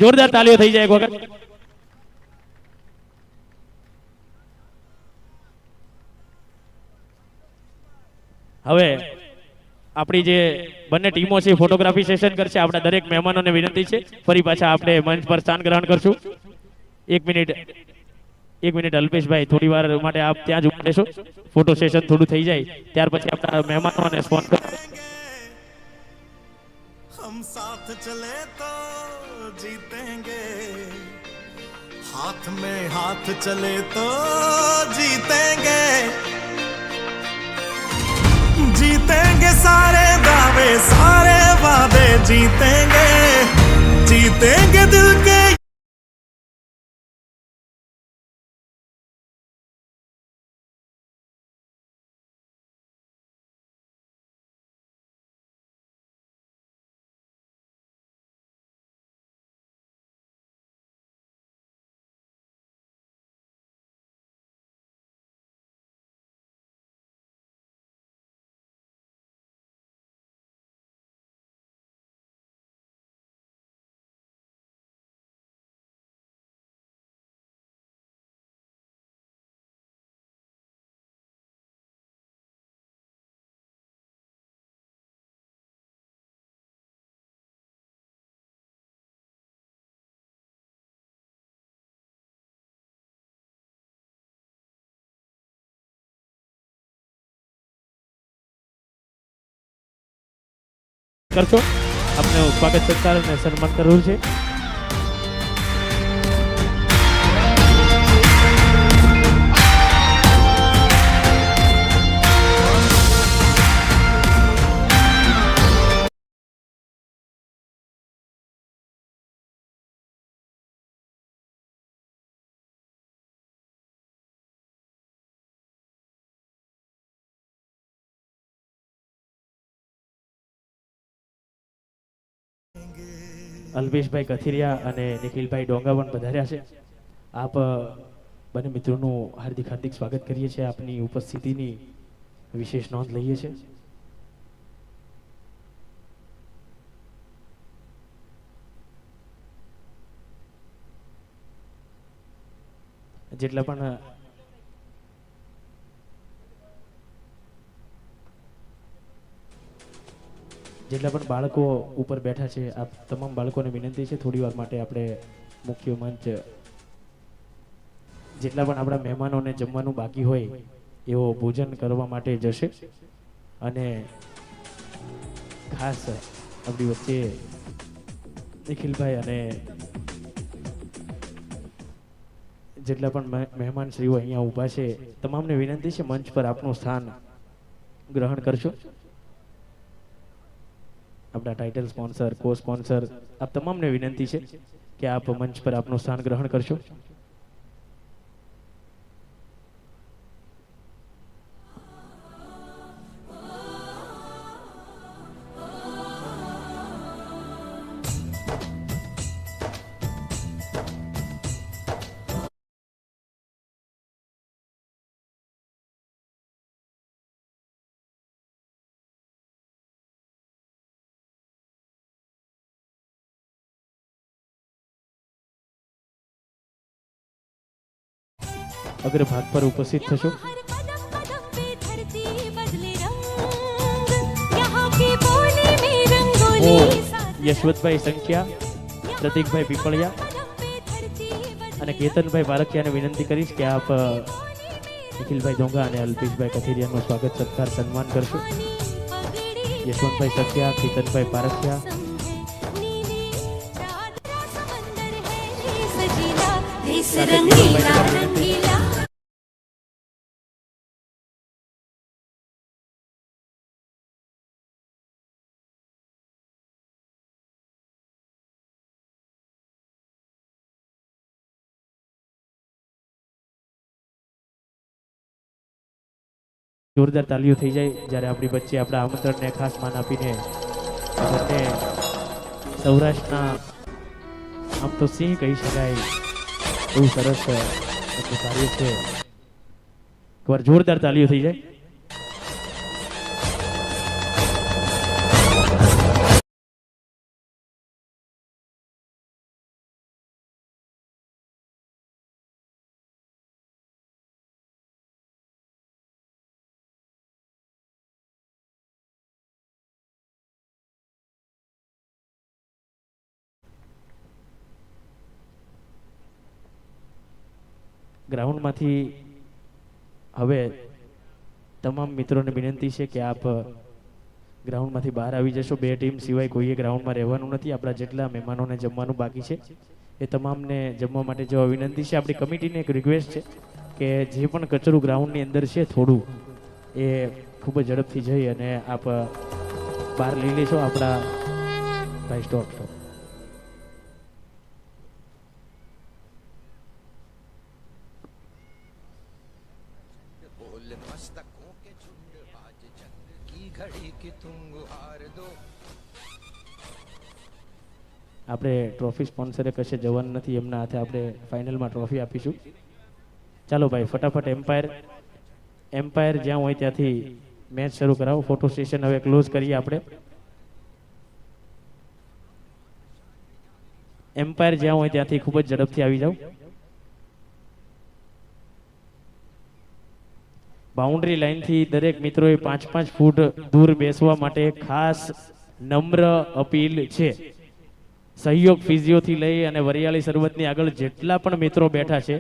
જોરદાર તાલીઓ થઈ જાય એક વખત. હવે આપણી જે બંને ટીમો છે ફોટોગ્રાફી સેશન કરશે. આપણા દરેક મહેમાનોને વિનંતી છે ફરી પાછા આપણે મંચ પર સ્થાન ગ્રહણ કરશું. એક મિનિટ અલ્પેશભાઈ, થોડી વાર માટે આપ ત્યાં જ ઉભા રહેશો. ફોટો સેશન થોડું થઈ જાય ત્યાર પછી આપણા મહેમાનો અને સ્પોન્સર. हम साथ चले तो जीतेंगे, हाथ में हाथ चले तो जीतेंगे, जीतेंगे सारे दावे सारे जीतेंगे जीतेंगे दिल के કરશો આપને સ્વાગત સત્કાર અને સન્માન કરવું છે. અલ્પેશભાઈ કથિરિયા અને નિખિલભાઈ ડોંગા પણ પધાર્યા છે. આપ બંને મિત્રોનું હાર્દિક હાર્દિક સ્વાગત કરીએ છીએ. આપની ઉપસ્થિતિની વિશેષ નોંધ લઈએ છીએ. જેટલા પણ બાળકો ઉપર બેઠા છે, આ તમામ બાળકોને વિનંતી છે થોડી વાર માટે આપણે મુખ્ય મંચ, જેટલા પણ આપણા મહેમાનોને જમવાનું બાકી હોય એવો ભોજન કરવા માટે જશે. અને ખાસ આપણી વચ્ચે નિખિલભાઈ અને જેટલા પણ મહેમાન શ્રીઓ અહીંયા ઊભા છે તમામને વિનંતી છે મંચ પર આપનું સ્થાન ગ્રહણ કરશો. આપણા ટાઇટલ સ્પોન્સર, કો સ્પોન્સર, આપ તમામને વિનંતી છે કે આપ મંચ પર આપનું સ્થાન ગ્રહણ કરશો. અગ્રભાગ પર ઉપસ્થિત થશો. યશવંતભાઈ સંખ્યા, પ્રતિકભાઈ પીપળિયા અને કેતનભાઈ પારખિયાને વિનંતી કરીશ કે આપ નિખિલભાઈ ડોંગા અને અલ્પેશભાઈ કથિરિયાનું સ્વાગત સત્કાર સન્માન કરશો. યશવંતભાઈ સંખ્યા, કેતનભાઈ પારખિયા, જોરદાર તાલીઓ થઈ જાય જ્યારે આપણી વચ્ચે આપણા આમંત્રણને ખાસ માન આપીને બંને સૌરાષ્ટ્રના આમ તો સિંહ કહી શકાય એવું સરસ કાર્ય છે. એકવાર જોરદાર તાલીઓ થઈ જાય. ગ્રાઉન્ડમાંથી હવે તમામ મિત્રોને વિનંતી છે કે આપ ગ્રાઉન્ડમાંથી બહાર આવી જશો. બે ટીમ સિવાય કોઈએ ગ્રાઉન્ડમાં રહેવાનું નથી. આપણા જેટલા મહેમાનોને જમવાનું બાકી છે એ તમામને જમવા માટે જવા વિનંતી છે. આપણી કમિટીને એક રિક્વેસ્ટ છે કે જે પણ કચરું ગ્રાઉન્ડની અંદર છે થોડું એ ખૂબ જ ઝડપથી જઈ અને આપ બહાર લઈ લેશો. આપણા ભાઈ સ્ટોપ સ્ટોપ. આપણે ટ્રોફી સ્પોન્સરે કશે જવાનું નથી, એમના હાથે આપણે ફાઇનલમાં ટ્રોફી આપીશું. ચાલો ભાઈ ફટાફટ એમ્પાયર જ્યાં હોય ત્યાંથી મેચ શરૂ કરાવો. ફોટો સ્ટેશન હવે ક્લોઝ કરીએ આપણે. એમ્પાયર જ્યાં હોય ત્યાંથી ખૂબ જ ઝડપથી આવી જાઓ. બાઉન્ડ્રી લાઇનથી દરેક મિત્રોએ 5-5 ફૂટ દૂર બેસવા માટે ખાસ નમ્ર અપીલ છે. સહયોગ ફિઝિયોથી લઈ અને વરિયાળી સરબતની આગળ જેટલા પણ મિત્રો બેઠા છે,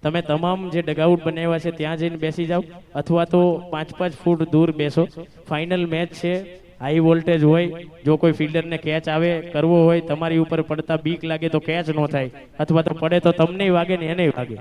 તમે તમામ જે ડગઆઉટ બનાવ્યા છે ત્યાં જઈને બેસી જાઓ, અથવા તો 5-5 ફૂટ દૂર બેસો. ફાઇનલ મેચ છે, હાઈ વોલ્ટેજ હોય. જો કોઈ ફિલ્ડરને કેચ આવે કરવો હોય, તમારી ઉપર પડતા બીક લાગે તો કેચ ન થાય, અથવા તો પડે તો તમને વાગે ને એને વાગે.